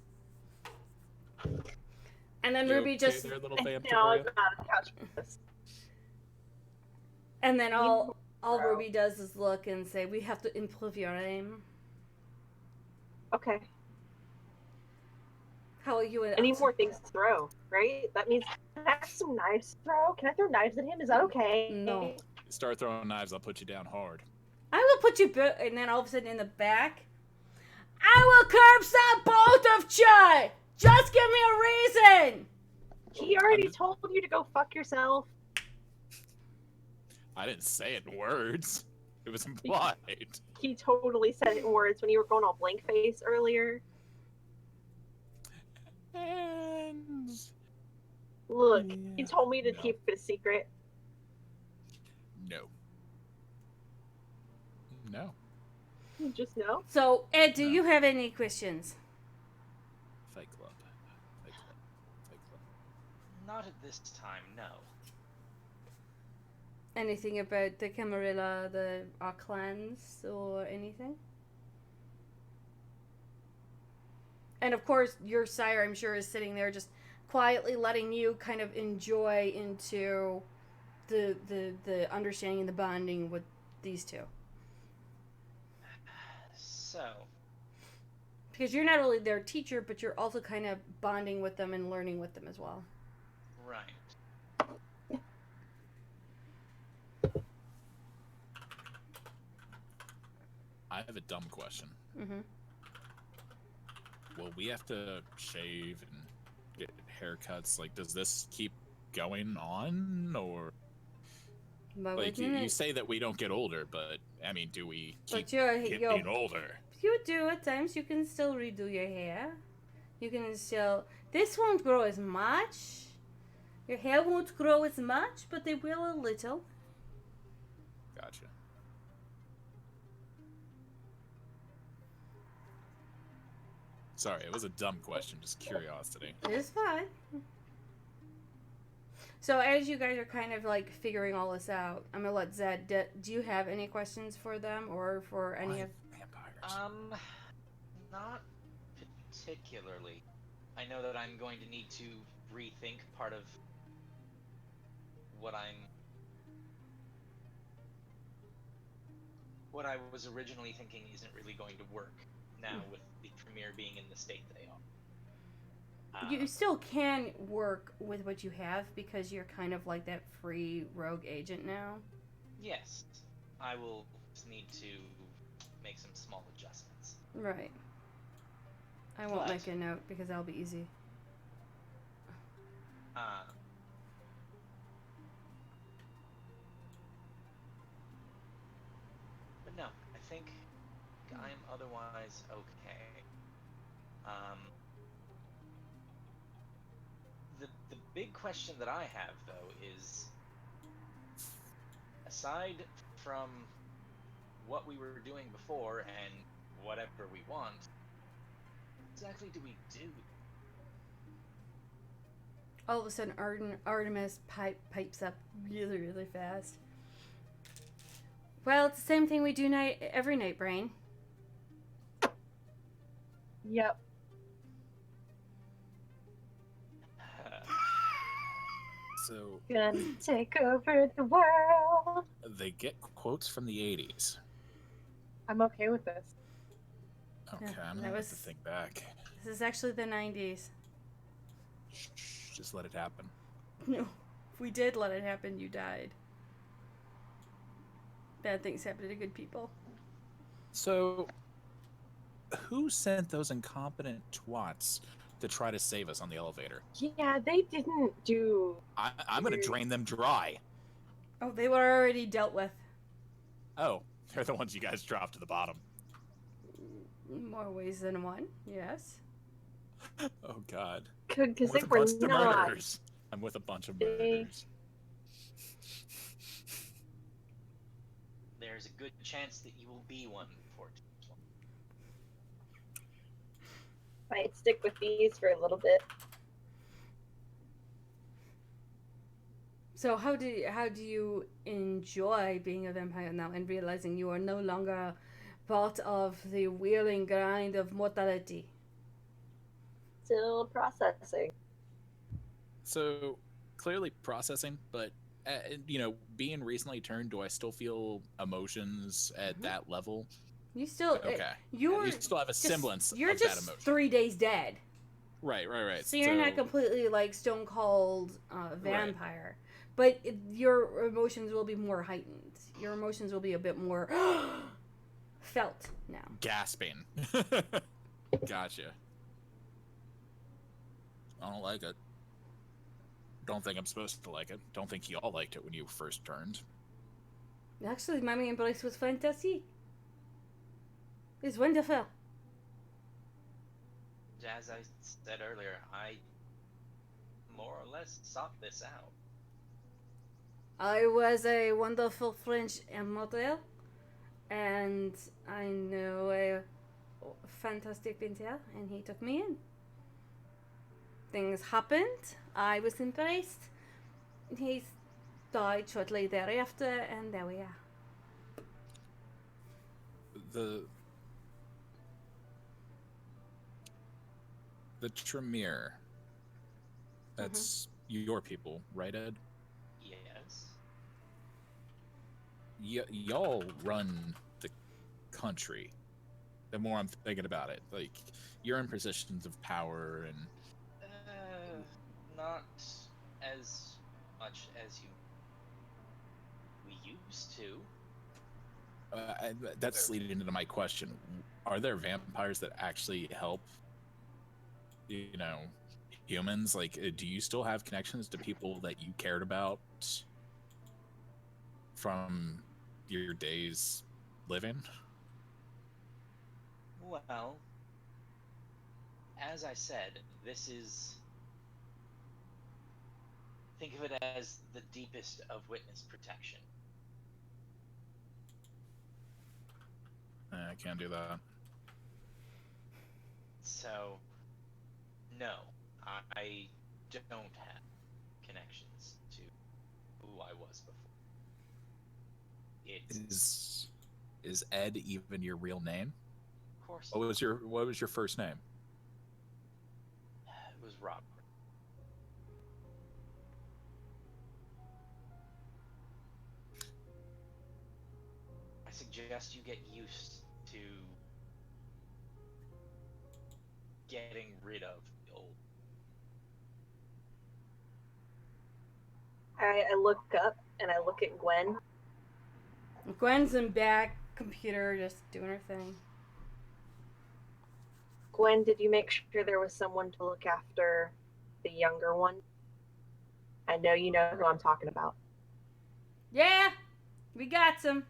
And then You Ruby okay just there, little No, Vampire? it's not a couch. and then all Bro. Ruby does is look and say, "We have to improve your aim." Okay. How are you? I need more things to throw, right? That means can I have some knives to throw? Can I throw knives at him? Is that okay? No. Start throwing knives, I'll put you down hard. I will put you, and then all of a sudden in the back, I will curb stomp both of you. Just give me a reason. He already told you to go fuck yourself. I didn't say it in words. It was implied. He totally said it in words when you were going all blank face earlier. And Look, Yeah, he told me to no. keep it a secret. no. No. You just know. So, Ed, do No. you have any questions? Fight Club. Fight Club. Fight Club. Not at this time, no. Anything about the Camarilla, our clans, or anything? And of course, your sire, I'm sure, is sitting there just quietly letting you kind of enjoy into the understanding and the bonding with these two. So, Because you're not only their teacher, but you're also kind of bonding with them and learning with them as well. right. I have a dumb question. Mm-hmm. Will we have to shave and get haircuts? Like, does this keep going on? Or, But like, within you it- say that we don't get older, but, I mean, do we keep but you're getting older? you do at times. You can still redo your hair. You can still. This won't grow as much. Your hair won't grow as much, but they will a little. Gotcha. Sorry, it was a dumb question, just curiosity. It's fine. So as you guys are kind of like figuring all this out, I'm gonna let Zed. Do you have any questions for them or for any Why of? vampires? Not particularly. I know that I'm going to need to rethink part of what I was originally thinking isn't really going to work now with the premiere being in the state they are. You still can work with what you have because you're kind of like that free rogue agent now. Yes, I will just need to make some small adjustments. Right. I won't But- make a note because that'll be easy. But no, I think I'm otherwise okay. The big question that I have though is, aside from what we were doing before and whatever we want, what exactly do we do? All of a sudden, Artemis pipes up really, really fast. Well, it's the same thing we do every night, Brain. Yep. So, Gonna take over the world. they get quotes from the 80s. I'm okay with this. Okay, Yeah, I'm that gonna have was- to think back. This is actually the 90s. Shh, just let it happen. No, if we did let it happen, you died. Bad things happen to good people. So, who sent those incompetent twats to try to save us on the elevator? Yeah, they didn't do. I'm gonna drain them dry. Oh, they were already dealt with. Oh, they're the ones you guys dropped to the bottom. More ways than one, yes. Oh God. Because I'm they with a were bunch of not. murderers. I'm with a bunch of They- murderers. There's a good chance that you will be one before too long. Might stick with these for a little bit. So how do you enjoy being a vampire now and realizing you are no longer part of the wheeling grind of mortality? Still processing. So clearly processing, but being recently turned, do I still feel emotions at Mhm. that level? You still Okay. you're You still have a semblance You're of just that emotion. 3 days dead. Right. So you're not completely like stone cold vampire, but your emotions will be more heightened. Your emotions will be a bit more felt now. gasping. Gotcha. I don't like it. Don't think I'm supposed to like it. Don't think y'all liked it when you first turned. Actually, my embrace was fantastic. It's wonderful. As I said earlier, I more or less sought this out. I was a wonderful French model, and I know a fantastic painter, and he took me in. Things happened. I was embraced. He died shortly thereafter, and there we are. The Tremere. That's your people, right, Ed? Yes. Y'all run the country. The more I'm thinking about it, like you're in positions of power, and Not as much as we used to. that's leading into my question: are there vampires that actually help? Humans. Like, do you still have connections to people that you cared about from your days living? Well, as I said, this is. Think of it as the deepest of witness protection. I can't do that. So, no, I don't have connections to who I was before. It's, Is Ed even your real name? of course, What was your first name? it was Robert. I suggest you get used to getting rid of the old. I look up and I look at Gwen. Gwen's in back computer, just doing her thing. Gwen, did you make sure there was someone to look after the younger one? I know you know who I'm talking about. Yeah, we got some.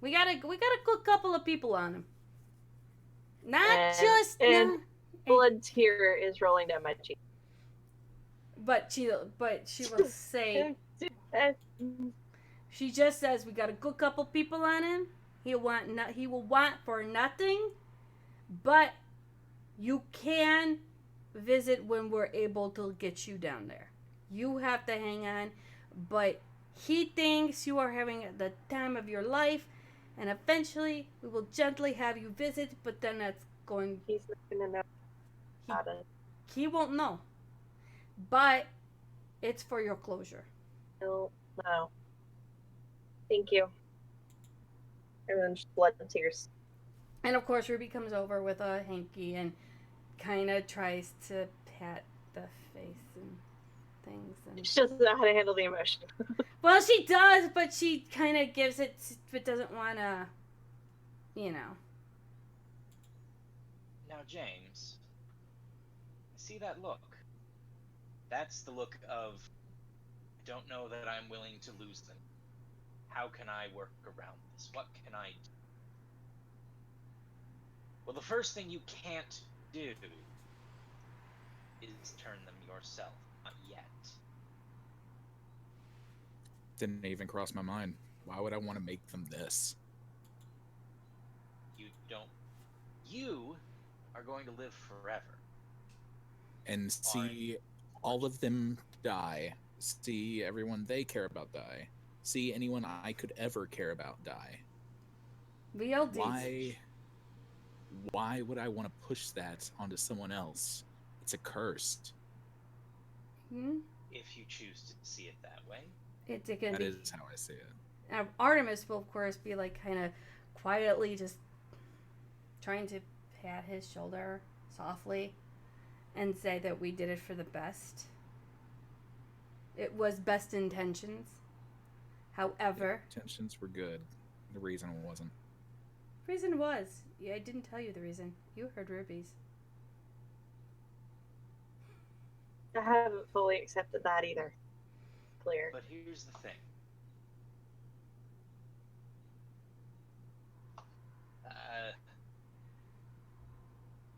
We got a good couple of people on him. Not And- just and- no, Blood tear is rolling down my cheek. but she will say she just says we got a good couple people on him. He will want for nothing, but you can visit when we're able to get you down there. You have to hang on, but he thinks you are having the time of your life, and eventually we will gently have you visit, but then that's going He's not gonna know about it. he won't know. But it's for your closure. No. Thank you. And then just blood and tears. And of course, Ruby comes over with a hanky and kind of tries to pat the face and things. And... She doesn't know how to handle the emotion. Well, she does, but she kind of gives it, but doesn't want to, you know. Now, James, see that look? That's the look of, I don't know that I'm willing to lose them. How can I work around this? What can I do? Well, the first thing you can't do is turn them yourself. Not yet. Didn't even cross my mind. Why would I want to make them this? You don't. You are going to live forever. And see all of them die. See everyone they care about die. See anyone I could ever care about die. We all do. Why would I want to push that onto someone else? It's a curse. Hmm? If you choose to see it that way. It's again. That is how I see it. Artemis will, of course, be like kind of quietly just trying to pat his shoulder softly and say that we did it for the best. It was best intentions. However, The intentions were good. The reason wasn't. reason was, yeah, I didn't tell you the reason. You heard Ruby's. I haven't fully accepted that either. Clear. But here's the thing.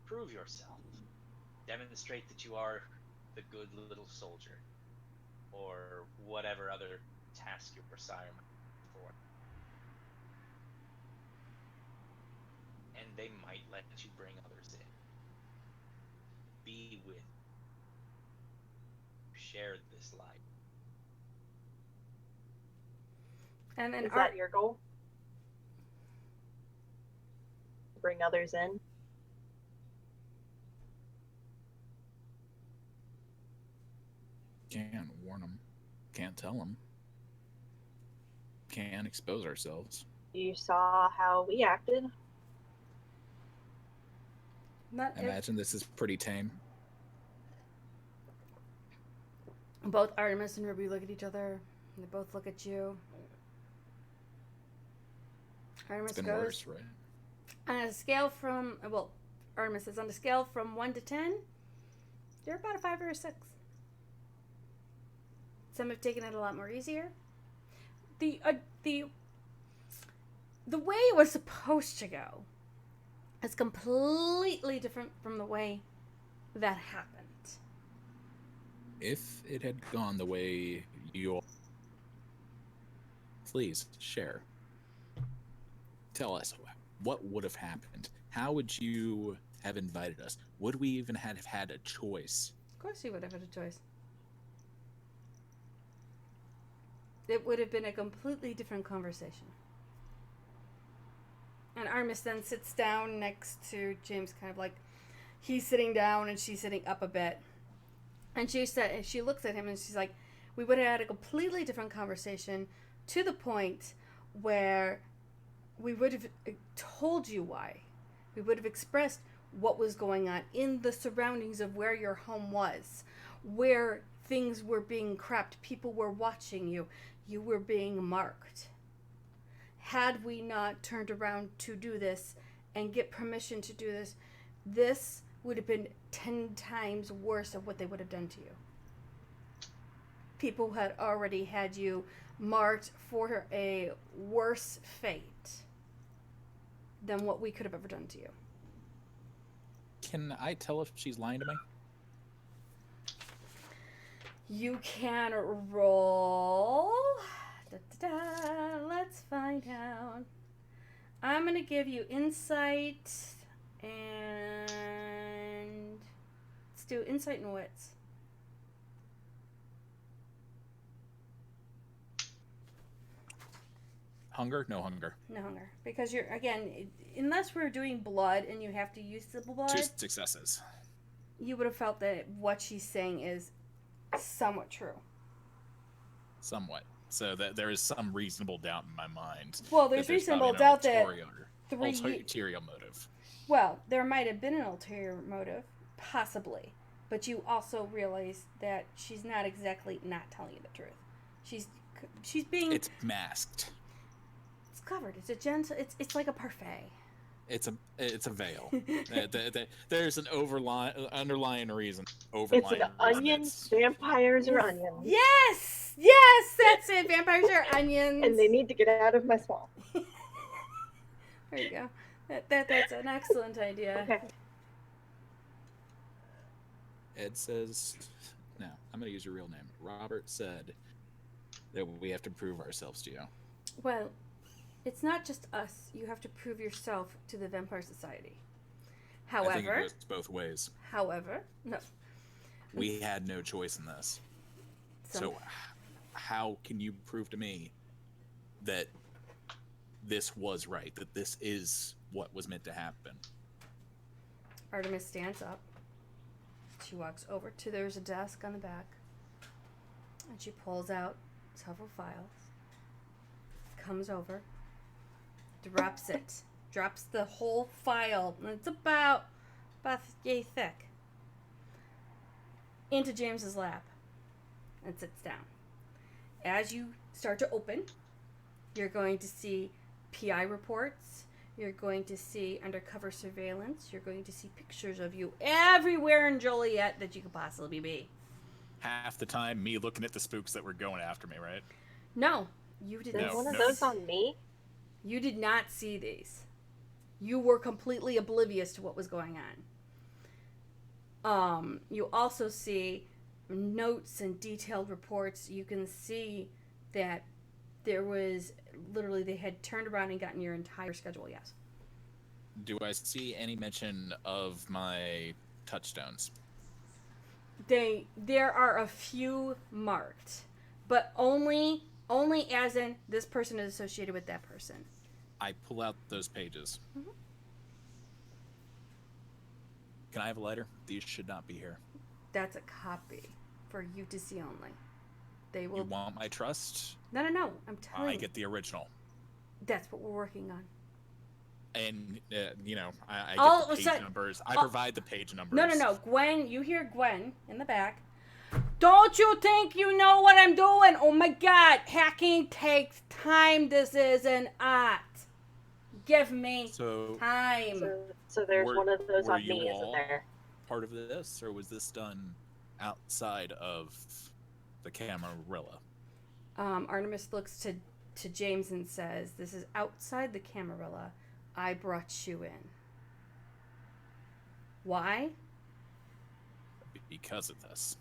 Prove yourself. Demonstrate that you are the good little soldier. Or whatever other task your sire might for. And they might let you bring others in. Be with. Share this life. And then Is that your goal? Bring others in? Can't warn them. Can't tell them. Can't expose ourselves. You saw how we acted. not I imagine this is pretty tame. both Artemis and Ruby look at each other. And they both look at you. Artemis It's been goes worse, right? on a scale from Artemis is on a scale from 1 to 10. You're about a 5 or a 6. Some have taken it a lot more easier. The way it was supposed to go is completely different from the way that happened. If it had gone the way you... Please, share. Tell us, what would have happened? How would you have invited us? Would we even have had a choice? Of course you would have had a choice. It would have been a completely different conversation. And Artemis then sits down next to James, kind of like he's sitting down and she's sitting up a bit. And she looks at him and she's like, we would have had a completely different conversation to the point where we would have told you why. We would have expressed what was going on in the surroundings of where your home was, where things were being crept, people were watching you, you were being marked. Had we not turned around to do this and get permission to do this, this would have been 10 times worse of what they would have done to you. People had already had you marked for a worse fate than what we could have ever done to you. Can I tell if she's lying to me? You can roll. Let's find out. I'm going to give you insight and let's do insight and wits. Hunger? No hunger. No hunger. Because you're, again, unless we're doing blood and you have to use the blood, 2 successes. you would have felt that what she's saying is somewhat true. Somewhat. So that there is some reasonable doubt in my mind. Well, there's that reasonable probably doubt no that story order. 3 ulterior motive. Well, there might have been an ulterior motive, possibly, but you also realize that she's not exactly not telling you the truth. She's being. It's masked. It's covered. It's a gentle. It's like a parfait. It's a veil. There's an underlying reason. It's an onion. Vampires are onions. Yes, that's it. Vampires are onions, And they need to get out of my swamp. There you go. That's an excellent idea. Okay. Ed says, no, I'm going to use your real name. Robert said that we have to prove ourselves to you. Well, it's not just us. You have to prove yourself to the Vampire Society. I think it However, goes both ways. no. We had no choice in this. So how can you prove to me that this was right, that this is what was meant to happen? Artemis stands up. She walks over to, there's a desk on the back, and she pulls out several files, comes over, drops the whole file, and it's about yay thick, into James's lap, and sits down. As you start to open, you're going to see PI reports. You're going to see undercover surveillance. You're going to see pictures of you everywhere in Joliet that you could possibly be. Half the time, me looking at the spooks that were going after me, right? No, you did There's not. one of no. those on me. You did not see these. You were completely oblivious to what was going on. You also see notes and detailed reports. You can see that there was literally, they had turned around and gotten your entire schedule. Yes. Do I see any mention of my touchstones? There are a few marked, but only as in this person is associated with that person. I pull out those pages. Mhm. Can I have a lighter? These should not be here. That's a copy for you to see only. They will. You want my trust? No. I'm telling I you. get the original. That's what we're working on. And, I All get of the a page sudden- numbers. I provide the page numbers. No. Gwen, you hear Gwen in the back. Don't you think you know what I'm doing? Oh my God, hacking takes time. This is an art. Give me So, time. So there's Were- one of those were on you me, isn't all- there? part of this, or was this done outside of the Camarilla? Artemis looks to James and says, "This is outside the Camarilla. I brought you in. Why?" Because of this.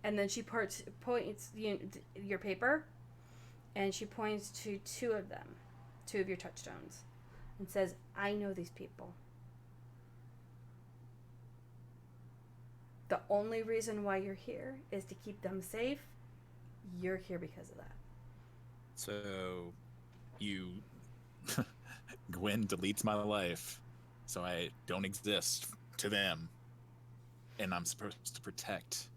And then she points your paper, and she points to two of your touchstones, and says, "I know these people. The only reason why you're here is to keep them safe. You're here because of that." So, Gwen deletes my life, so I don't exist to them, and I'm supposed to protect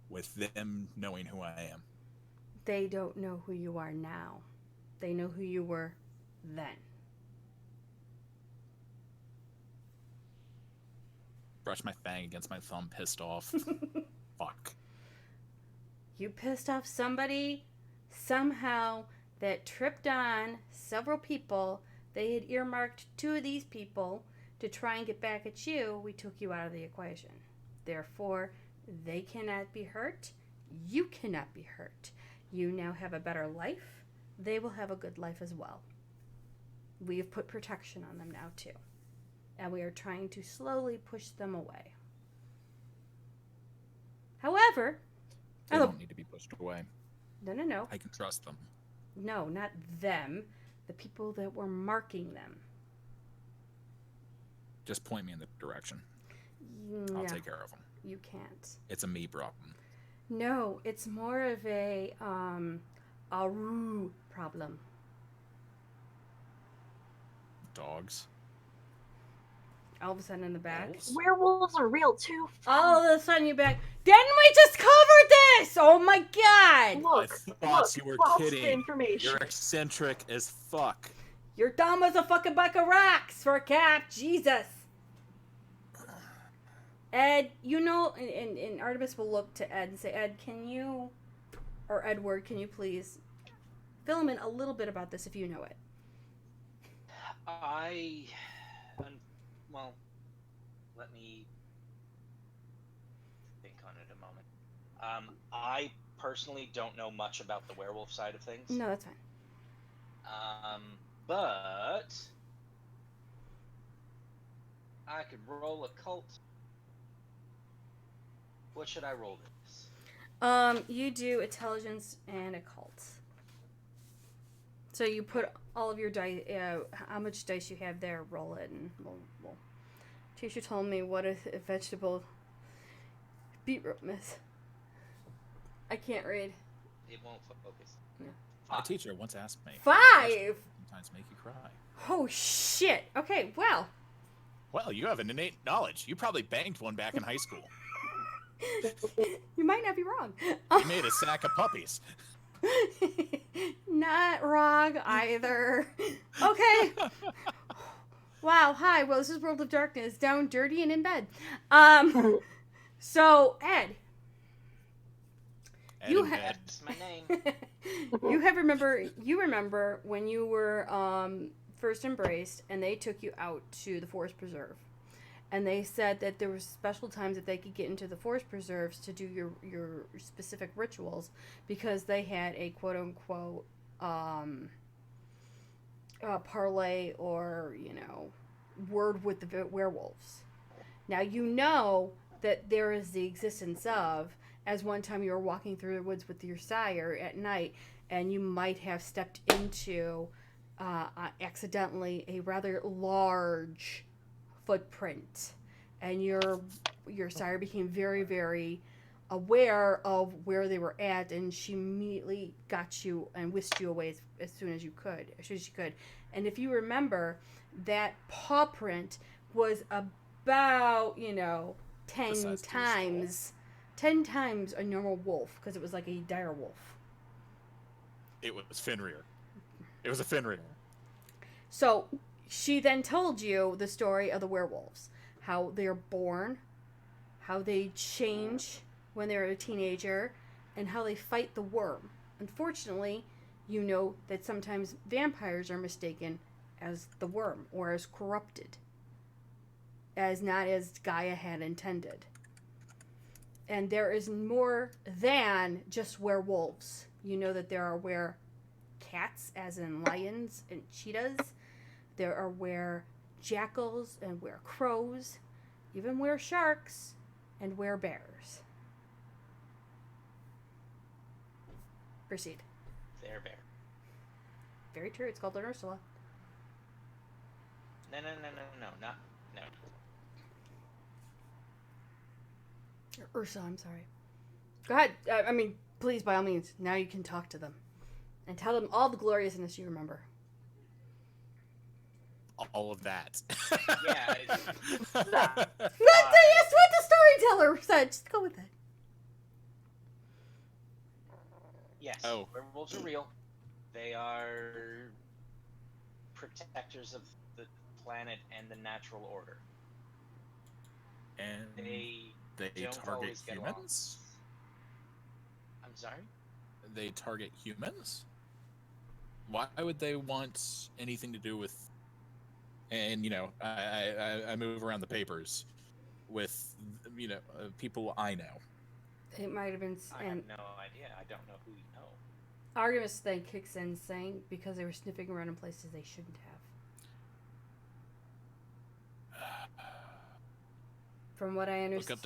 with them knowing who I am. They don't know who you are now. They know who you were then. Brush my fang against my thumb, pissed off. Fuck. You pissed off somebody somehow that tripped on several people. They had earmarked two of these people to try and get back at you. We took you out of the equation. Therefore, they cannot be hurt. You cannot be hurt. You now have a better life. They will have a good life as well. We have put protection on them now too. And we are trying to slowly push them away. However, They don't need to be pushed away. no. I can trust them. No, not them. The people that were marking them. Just point me in the direction. I'll No, take care of them. you can't. It's a me problem. No, it's more of a Aru problem. Dogs. All of a sudden in the back. Wolves? Werewolves are real too. All of a sudden you back. Didn't we just cover this? Oh my God! Look, I thought you were false kidding. information. You're eccentric as fuck. You're dumb as a fucking bucket of rocks for a cat. Jesus. Ed, you know, and Artemis will look to Ed and say, Ed, can you, or Edward, can you please fill him in a little bit about this if you know it? Well, let me think on it a moment. I personally don't know much about the werewolf side of things. No, that's fine. But I could roll a cult. What should I roll this? You do intelligence and occult. So you put all of your dice, how much dice you have there, roll it, and we'll. Teacher told me what a vegetable beetroot is. I can't read. It won't focus. Yeah. My teacher once asked me. 5! Sometimes make you cry. Oh, shit. Okay, well. Well, you have an innate knowledge. You probably banged one back in high school. You might not be wrong. You made a sack of puppies. Not wrong either. Okay. Wow, hi. Well, this is World of Darkness, down dirty and in bed. So, Ed. Ed You in ha- bed. That's my name. You remember when you were first embraced and they took you out to the Forest Preserve. And they said that there were special times that they could get into the Forest Preserves to do your specific rituals because they had a quote-unquote parlay or, word with the werewolves. Now, you know that there is the existence of, as one time you were walking through the woods with your sire at night, and you might have stepped into, accidentally, a rather large footprint, and your sire became very, very aware of where they were at, and she immediately got you and whisked you away as soon as she could. And if you remember, that paw print was about 10 times a normal wolf, because it was like a dire wolf. It was Fenrir. It was a Fenrir. So she then told you the story of the werewolves, how they're born, how they change when they're a teenager, and how they fight the worm. Unfortunately, you know that sometimes vampires are mistaken as the worm, or as corrupted, as not as Gaia had intended. And there is more than just werewolves. You know that there are were-cats, as in lions and cheetahs. There are were-jackals and were-crows, even were-sharks and were-bears. Proceed. There, bear. Very true. It's called an Ursula. No, no. Ursa, I'm sorry. Go ahead. Please, by all means. Now you can talk to them. And tell them all the gloriousness you remember. All of that. Yeah. That's what the storyteller said. Just go with it. Yes. Oh. Werewolves are real. They are protectors of the planet and the natural order. And They don't target always get along. humans? I'm sorry? They target humans? Why would they want anything to do with... And, I move around the papers with, people I know. It might have been... I have no idea. I don't know who you know. Artemis then kicks in saying because they were sniffing around in places they shouldn't have. From what I understand...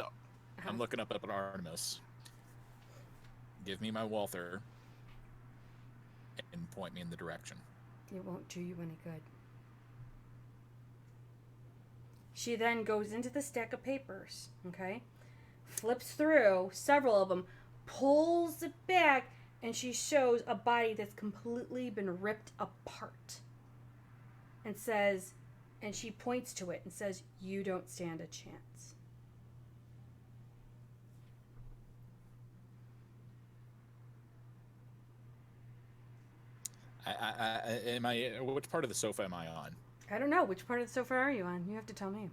I'm looking up at Artemis. Give me my Walther and point me in the direction. It won't do you any good. She then goes into the stack of papers, okay? Flips through several of them, pulls it back, and she shows a body that's completely been ripped apart. And says, and she points to it and says, "You don't stand a chance." Which part of the sofa am I on? I don't know. Which part of the sofa are you on? You have to tell me.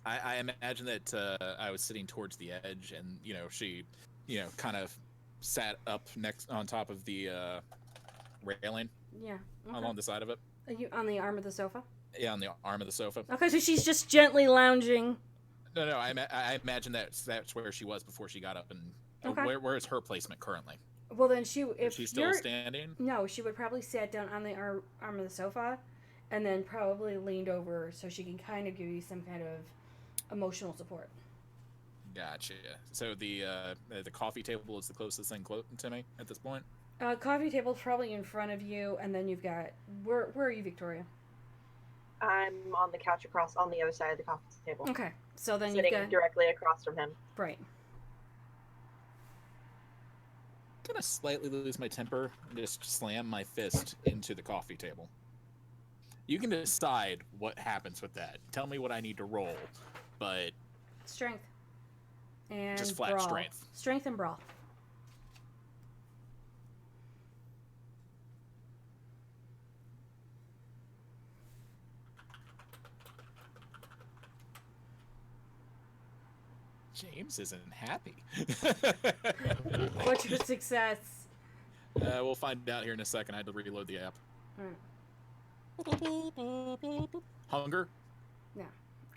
I imagine that I was sitting towards the edge, and she, kind of sat up next on top of the railing Yeah. Okay. along the side of it. Are you on the arm of the sofa? Yeah, on the arm of the sofa. Okay, so she's just gently lounging. No. I imagine that's where she was before she got up, and Okay. where is her placement currently? Well, then Is she still standing? No, she would probably sat down on the arm of the sofa, and then probably leaned over so she can kind of give you some kind of emotional support. Gotcha. So the coffee table is the closest thing to me at this point. Coffee table's probably in front of you, and then you've got where are you, Victoria? I'm on the couch on the other side of the coffee table. Okay, so then sitting you've got directly across from him. right. I'm gonna slightly lose my temper and just slam my fist into the coffee table. You can decide what happens with that. Tell me what I need to roll, but Strength. And just flat brawl. strength. Strength and brawl. James isn't happy. What's your success? We'll find out here in a second. I had to reload the app. Hunger?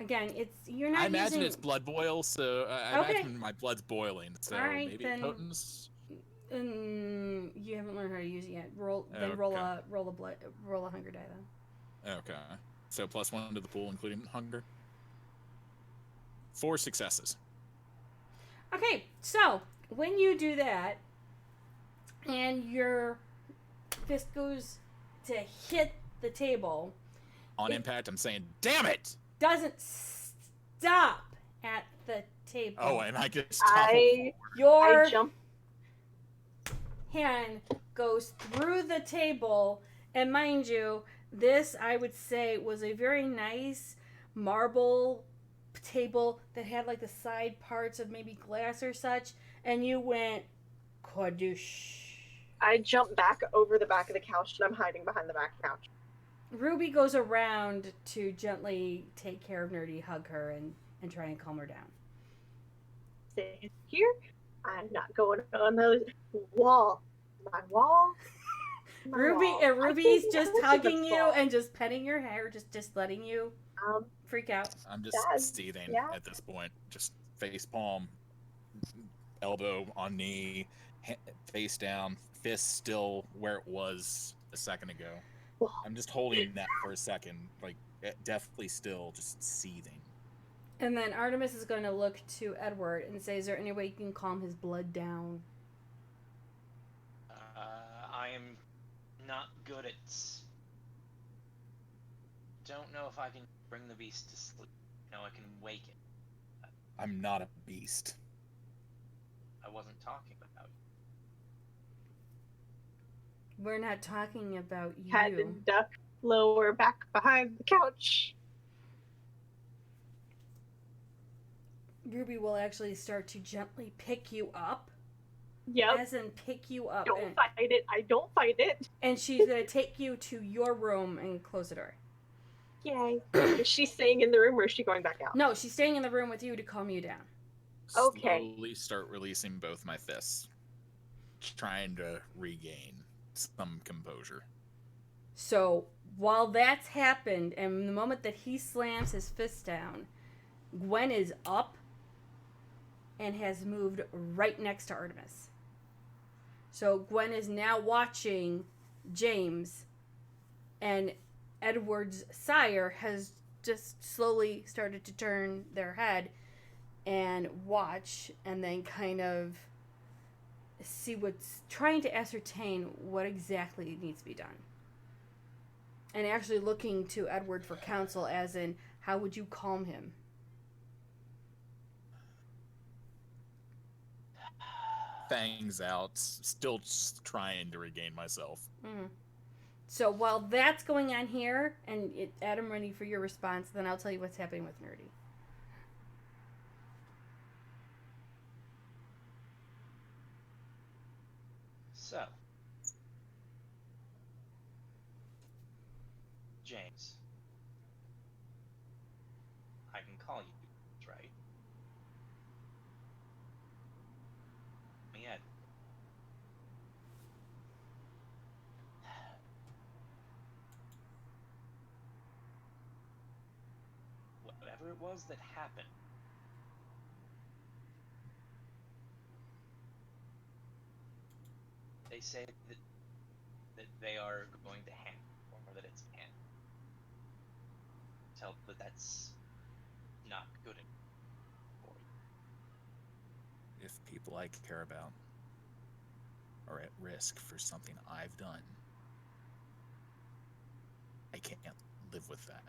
Again, you're not I imagine using... it's blood boil, so I Okay. imagine my blood's boiling. So Alright, maybe then- potence. You haven't learned how to use it yet. Roll a hunger die then. Okay. So +1 to the pool, including hunger. 4 successes. Okay, so when you do that, and your fist goes to hit the table, On impact, I'm saying, damn it! doesn't stop at the table. Oh, and I just I Your jump. hand goes through the table, and mind you, this I would say was a very nice marble table that had like the side parts of maybe glass or such, and you went kadoosh. I jump back over the back of the couch, and I'm hiding behind the back couch. Ruby goes around to gently take care of Nerdy, hug her, and try and calm her down. Stay here. I'm not going on those wall. My wall. My wall. I Ruby's think just those are the hugging you wall. and just petting your hair, just letting you freak out. I'm just Dad, seething yeah. at this point. Just face palm, elbow on knee, face down, fist still where it was a second ago. Wall. I'm just holding that for a second, like definitely still just seething. And then Artemis is going to look to Edward and say, is there any way you can calm his blood down? I am not good at. Don't know if I can bring the beast to sleep. No, I can wake it. I'm not a beast. I wasn't talking about you. We're not talking about you. Head and duck lower back behind the couch. Ruby will actually start to gently pick you up. Yep. As in pick you up. Don't fight it. I don't fight it. And she's going to take you to your room and close the door. Yay. Is she staying in the room or is she going back out? No, she's staying in the room with you to calm you down. Okay. Slowly start releasing both my fists, trying to regain some composure. So while that's happened, and the moment that he slams his fist down, Gwen is up and has moved right next to Artemis. So Gwen is now watching James, and Edward's sire has just slowly started to turn their head and watch, and then kind of see what's trying to ascertain what exactly needs to be done. And actually looking to Edward for counsel, as in, how would you calm him? Fangs out, still just trying to regain myself. Mm-hmm. So while that's going on here, and Adam, ready for your response, then I'll tell you what's happening with Nerdy. So, James. I can call you, right? Me Ed. Whatever it was that happened, they say that they are going to hand, or that it's hand. Tell that that's not good enough for you. If people I care about are at risk for something I've done, I can't live with that.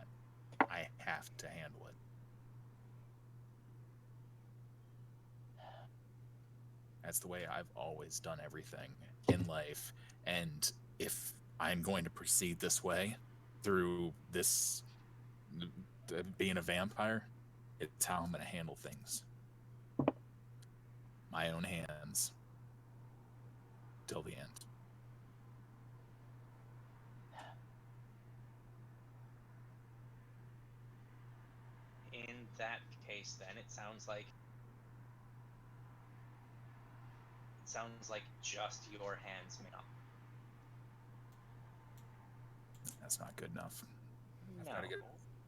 I have to handle it. That's the way I've always done everything in life. And if I'm going to proceed this way through this being a vampire, it's how I'm going to handle things. My own hands. Till the end. In that case, then it sounds like just your hands may not. That's not good enough. No.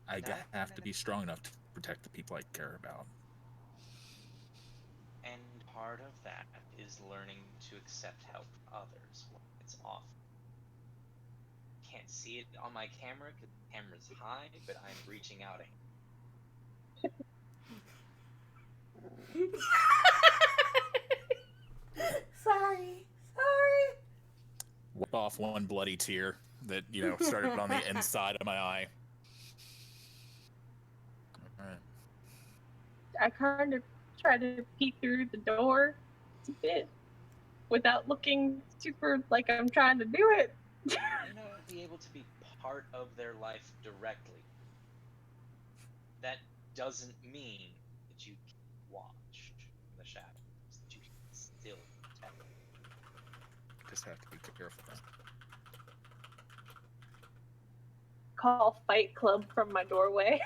I That- have to be strong enough to protect the people I care about. And part of that is learning to accept help from others when it's off. Can't see it on my camera because the camera's high, but I'm reaching out a hand. Sorry. Wipe off one bloody tear that, started on the inside of my eye. Alright. I kind of try to peek through the door a bit without looking super like I'm trying to do it. Be able to be part of their life directly. That doesn't mean that you can watch the shadows, that you can still protect them. Just have to be careful. Call Fight Club from my doorway.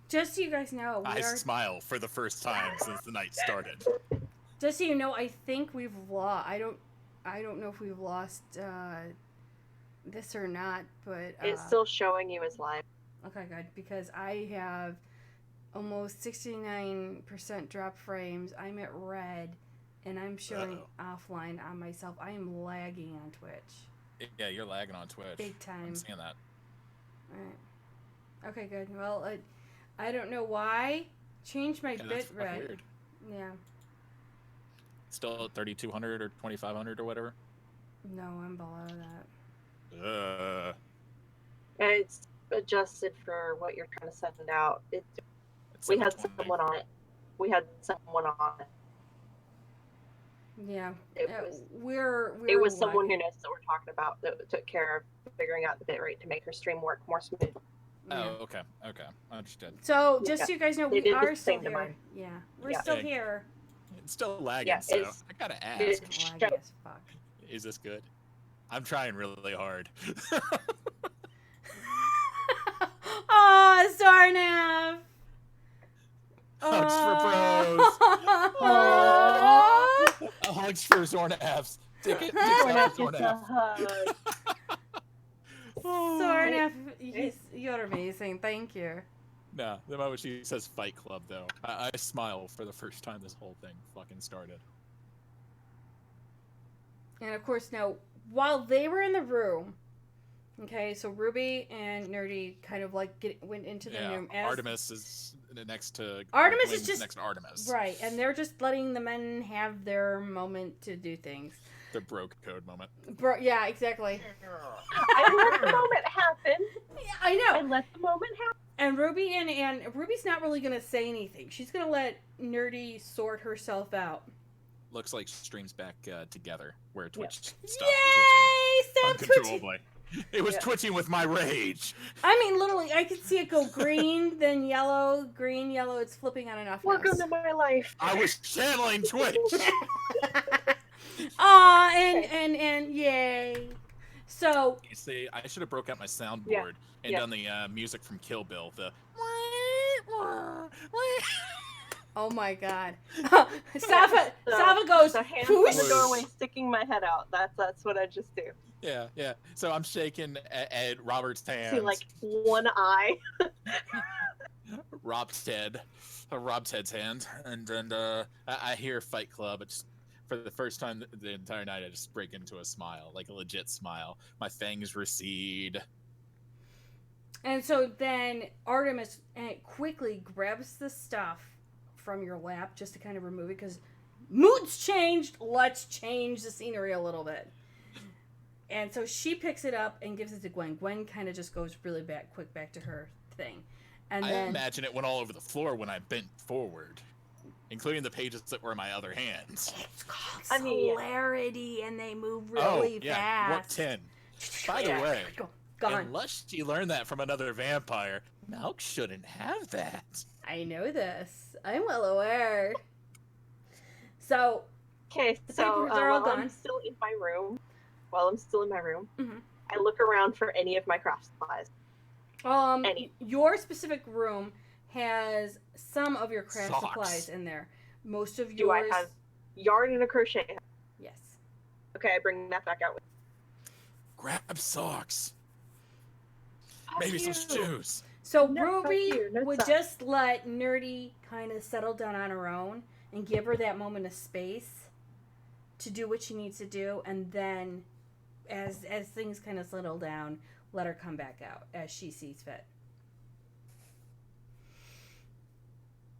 Just so you guys know, I smile for the first time since the night started. just so you know, I think we've lost. I don't know if we've lost this or not, but It's still showing you as live. okay, good, because I have almost 69% drop frames. I'm at red, and I'm showing offline on myself. I am lagging on Twitch. Yeah, you're lagging on Twitch. Big time. I'm seeing that. Alright. Okay, good. Well, I don't know why. Change my Yeah, that's bit fucking rate. weird. Yeah. Still at 3200 or 2500 or whatever? No, I'm below that. It's adjusted for what you're trying to send out. It's We had 720. someone on it. We had someone on it. Yeah. It was We're it was someone who lagging. knows that we're talking about that took care of figuring out the bitrate to make her stream work more smooth. Yeah. Oh, okay. Understood. So, just Yeah. so you guys know, They we did the are still same to here. mine. Yeah. We're Yeah. still Yeah. here. It's still lagging, Yeah, so it's- I gotta ask. it- Laggy as fuck. Is this good? I'm trying really hard. Oh, Zarnav! Hugs for bros. Hugs for Zornavs. Take it. Zornav Zornav. gets a hug. Zarnav, you're amazing. Thank you. Nah, the moment she says Fight Club, though, I smile for the first time this whole thing fucking started. And of course, now, while they were in the room, okay, so Ruby and Nerdy kind of like went into the room. As, Artemis is next to. Artemis is Wings just- next to Artemis. right, and they're just letting the men have their moment to do things. The broke code moment. Yeah, exactly. I let the moment happen. Yeah, I I know. let the moment happen. And Ruby and Ruby's not really gonna say anything. She's gonna let Nerdy sort herself out. Looks like streams back together where Twitch stopped Yay! Stop twitching twitching. uncontrollably. It was Yeah. twitching with my rage. I mean, literally, I could see it go green, then yellow, green, yellow. It's flipping on and off. Welcome now. to my life. I was channeling Twitch. Aw, and yay. So You see, I should have broke out my soundboard and yeah. done the music from Kill Bill. The oh my god. Sava goes, So hands whoosh. in the doorway, sticking my head out. That's what I just do. yeah. So I'm shaking at Robert's hand. See like one eye. Rob's head's hand, and I hear Fight Club. It's for the first time the entire night. I just break into a smile, like a legit smile. My fangs recede. And so then Artemis quickly grabs the stuff from your lap just to kind of remove it because mood's changed. Let's change the scenery a little bit. And so she picks it up and gives it to Gwen. Gwen kind of just goes really quick back to her thing. And I then imagine it went all over the floor when I bent forward, including the pages that were in my other hands. it's called I mean, celerity, and they move really fast. Warp 10. By the way, Gone. unless she learned that from another vampire, Malk shouldn't have that. I know this. I'm well aware. So, Okay, The so papers are all while gone. I'm still in my room, Mhm. I look around for any of my craft supplies. Any. your specific room has some of your craft Socks. supplies in there. Most of Do yours, I have yarn and a crochet hook? yes. Okay, I bring that back out with Grab socks. Fuck Maybe some you. shoes. So No, fuck Ruby you. No would socks. just let Nerdy kind of settle down on her own and give her that moment of space to do what she needs to do, and then as things kind of settle down, let her come back out as she sees fit.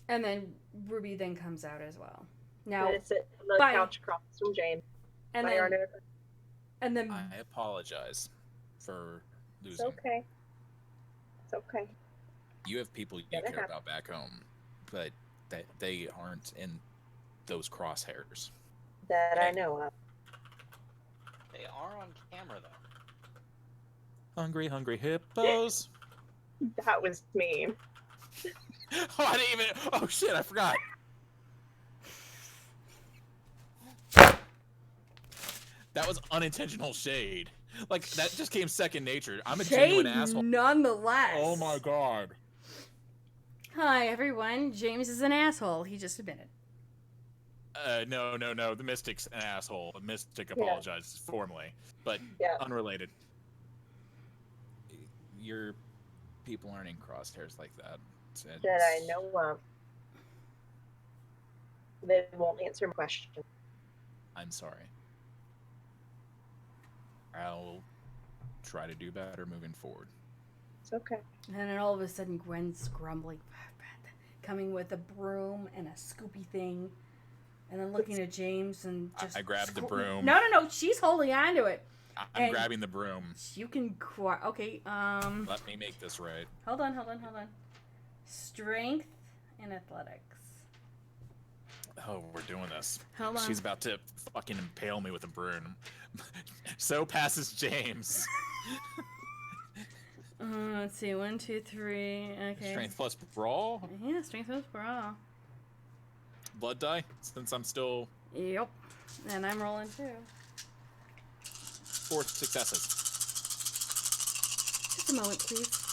And then Ruby then comes out as well. I'm Now, gonna sit on the Bye. couch across from James. and My then, yarn and a- and then I apologize for It's losing. okay. It's okay. You have people you Yeah, that care happens. about back home, but that they aren't in those crosshairs. That I Okay. know of. They are on camera, though. Hungry hippos. That was mean. Oh, I didn't even. Oh shit! I forgot. That was unintentional shade. Like that just came second nature. I'm a genuine shade asshole. nonetheless. Oh my god. Hi everyone. James is an asshole. He just admitted. No. The Mystic's an asshole. The Mystic apologizes formally, but Yeah. unrelated. Your people aren't in crosshairs like that. That I know of. They won't answer my question. I'm sorry. I'll try to do better moving forward. It's okay. And then all of a sudden, Gwen's grumbling, coming with a broom and a scoopy thing, and then looking at James and just. I grabbed the broom. No, she's holding on to it. I'm And- grabbing the broom. You can. Okay. Let me make this right. Hold on. Strength and athletics. Oh, we're doing this. Hold on. She's about to fucking impale me with a broom. So passes James. Let's see. 1, 2, 3. Okay. Strength plus brawl. Yeah, strength plus brawl. Blood die. Since I'm still Yep. And I'm rolling too. 4 successes. Just a moment, please.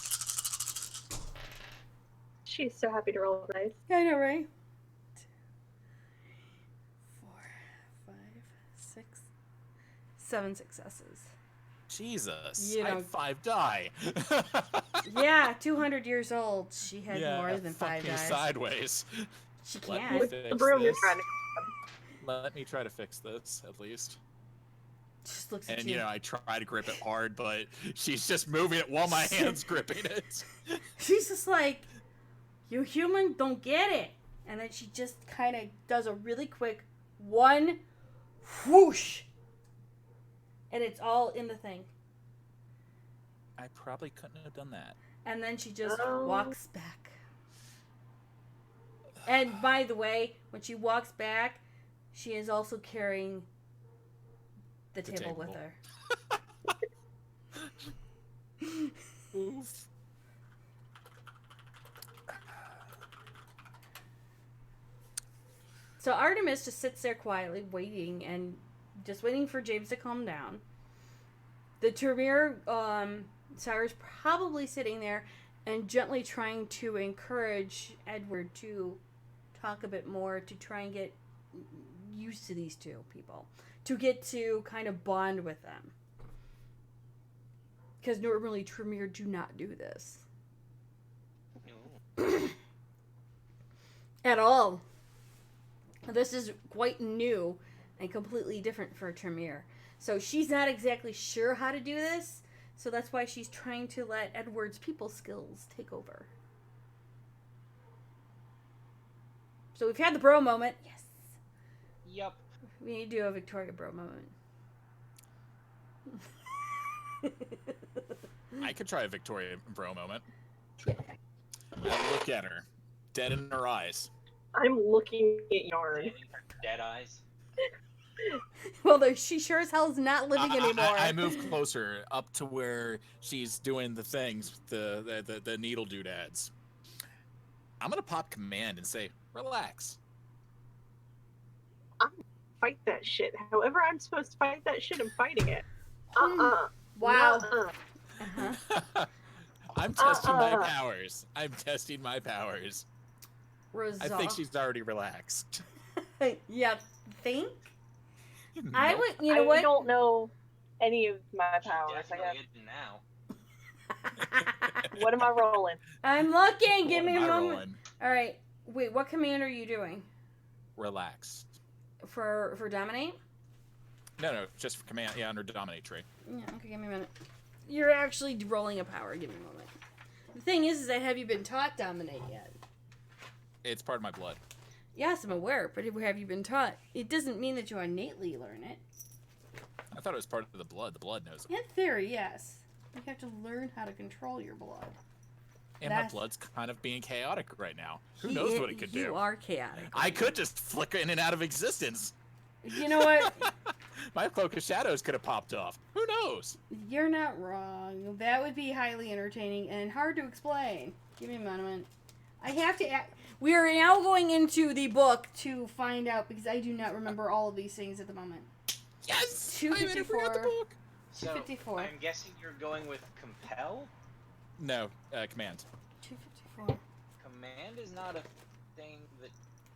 She's so happy to roll dice. Yeah, I know, right? 2, 4, 5, 6, 7 successes. Jesus. You I know- had 5 die. Yeah, 200 years old. She had yeah, more than fuck 5 me dice. sideways. She Let me can't. With fix the broom you're this. trying to. Let me try to fix this at least. Just looks at And you. I try to grip it hard, but she's just moving it while my hand's gripping it. She's just like, you human don't get it. And then she just kind of does a really quick one whoosh. And it's all in the thing. I probably couldn't have done that. And then she just Oh. walks back. And by the way, when she walks back, she is also carrying the table with table. her. Oof. So Artemis just sits there quietly, waiting for James to calm down. the Tremere, Cyrus probably sitting there and gently trying to encourage Edward to talk a bit more, to try and get used to these two people, to get to kind of bond with them. Because normally Tremere do not do this. No. At all. This is quite new and completely different for Tremere. So she's not exactly sure how to do this, so that's why she's trying to let Edward's people skills take over. So we've had the bro moment. Yes. Yup. We need to do a Victoria bro moment. I could try a Victoria Bro moment. I look at her, dead in her eyes. I'm looking at Yarn. Dead eyes. Well, she sure as hell is not living anymore. I move closer up to where she's doing the things, the needle doodads. I'm gonna pop command and say, relax. Fight that shit. However I'm supposed to fight that shit, I'm fighting it. Wow. Nuh-uh. Uh-huh. I'm testing my powers. I'm testing my powers. I think she's already relaxed. Yeah, think? Nope. I would, you know what? I don't know any of my She powers. I definitely got. is now. What am I rolling? I'm looking. Give What me a am I moment. rolling? All right. Wait, what command are you doing Relaxed. for dominate? No, just for command. Yeah, under dominate tree. Yeah. Okay, give me a minute. You're actually rolling a power. Give me a moment. The thing is that have you been taught dominate yet? It's part of my blood. Yes, I'm aware, but have you been taught? It doesn't mean that you innately learn it. I thought it was part of the blood. The blood knows it. In theory, yes. You have to learn how to control your blood. And That's- my blood's kind of being chaotic right now. Who knows what it could do? You are chaotic. I could just flicker in and out of existence. You know what? My cloak of shadows could have popped off. Who knows? You're not wrong. That would be highly entertaining and hard to explain. Give me a moment. I have to. We are now going into the book to find out because I do not remember all of these things at the moment. Yes! 254. I forgot the book. So 254. I'm guessing you're going with compel. No, command. 254. Command is not a thing that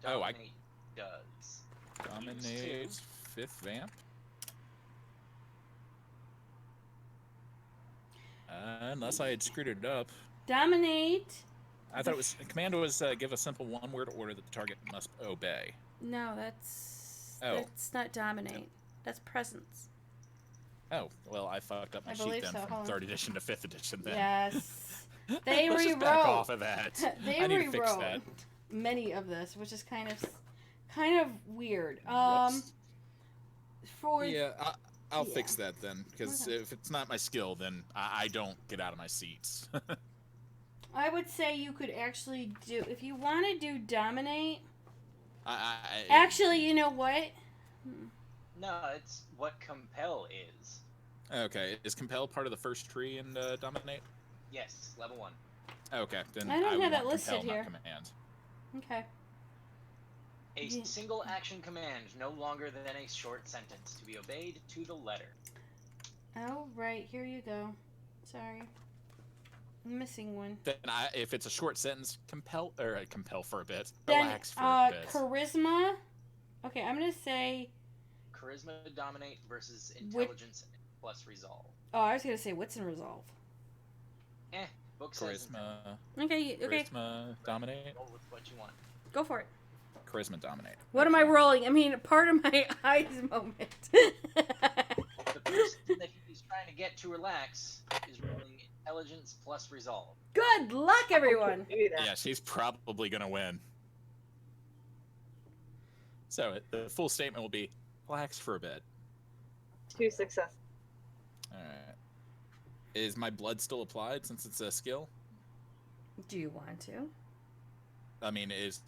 Oh, dominate does. Dominates fifth vamp. Unless I had screwed it up. Dominate. I thought it was command was give a simple one-word order that the target must obey. No, that's Oh. that's not dominate. That's presence. Oh, well, I fucked up my I sheet believe then so, from hold on. 3rd edition to 5th edition then. Yes. They Let's just back rewrote. off of that. They I need to fix rewrote that. many of this, which is kind of weird. Whoops. For Yeah, I'll yeah. fix that then, because Okay. if it's not my skill, then I don't get out of my seats. I would say you could actually do if you want to do dominate. Actually, you know what? No, it's what compel is. Okay, is compel part of the first tree in dominate? Yes, level 1. Okay, then I don't have want that listed compel, here. not command. Okay. A Yeah. single action command, no longer than a short sentence, to be obeyed to the letter. Oh right, here you go. Sorry, I'm missing one. Then if it's a short sentence, compel for a bit. Then Relax for a bit. charisma. Okay, I'm gonna say. Charisma dominate versus intelligence plus resolve. Oh, I was gonna say wits and resolve. Book says Charisma, Okay, okay, charisma dominate. roll with what you want. go for it. Charisma dominate. What am I rolling? I mean, part of my eyes moment. The person that he's trying to get to relax is rolling intelligence plus resolve. Good luck, everyone. Do that. Yeah, she's probably gonna win. So the full statement will be, relax for a bit. 2 success. Alright. Is my blood still applied since it's a skill? Do you want to? I mean, is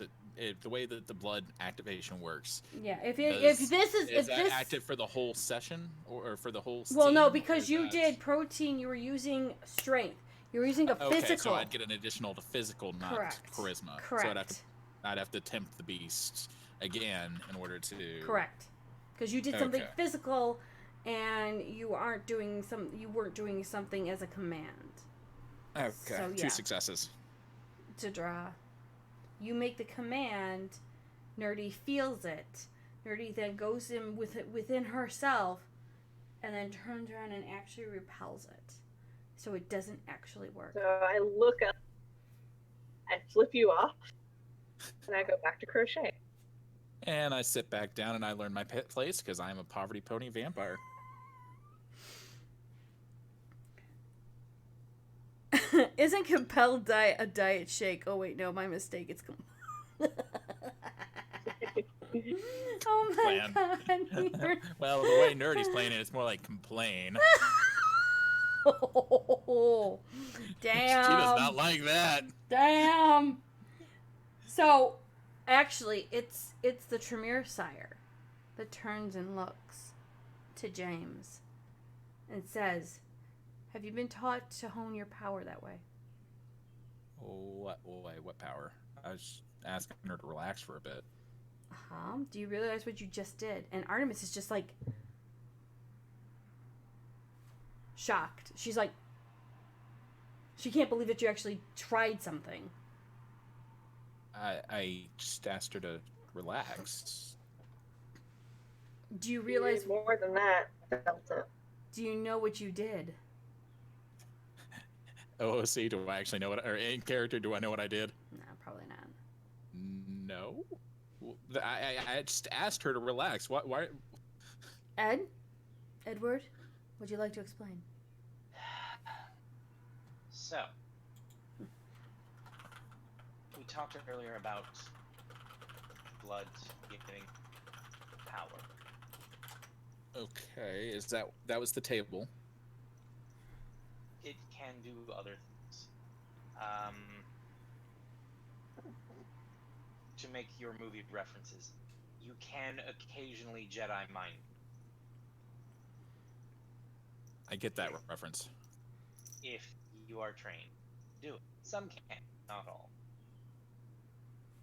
the way that the blood activation works, Yeah. If Does- this is is if that this active for the whole session or for the whole well no scene, or because is you that- did protein. You were using strength. You were using a Okay, physical. so I'd get an additional to physical, not Correct. charisma. Correct. So I'd have to tempt the beast again in order to. Correct. Because you did something Okay. physical and you weren't doing something as a command. Okay, So, yeah. 2 successes. To draw. You make the command, Nerdy feels it. Nerdy then goes in within herself and then turns around and actually repels it. So it doesn't actually work. So I look up, I flip you off, and I go back to crochet. And I sit back down and I learn my pet place because I'm a poverty pony vampire. Isn't compelled diet a diet shake? Oh wait, no, my mistake. It's oh my god. Well, the way Nerdy's playing it, it's more like complain. Oh, damn. She does not like that. Damn. So, actually, it's the Tremere Sire that turns and looks to James and says, "Have you been taught to hone your power that way?" What power? I was asking her to relax for a bit. Do you realize what you just did? And Artemis is just like shocked. She's like, she can't believe that you actually tried something. I just asked her to relax. Do you realize More than that, I felt it. Do you know what you did? OOC, do I actually know what, or in character, do I know what I did? No, probably not. No. I just asked her to relax. Why? Edward, would you like to explain? So, we talked earlier about blood giving power. Okay, is that was the table? It can do other things. To make your movie references, you can occasionally Jedi mind. I get that reference. If you are trained, do it. Some can, not all.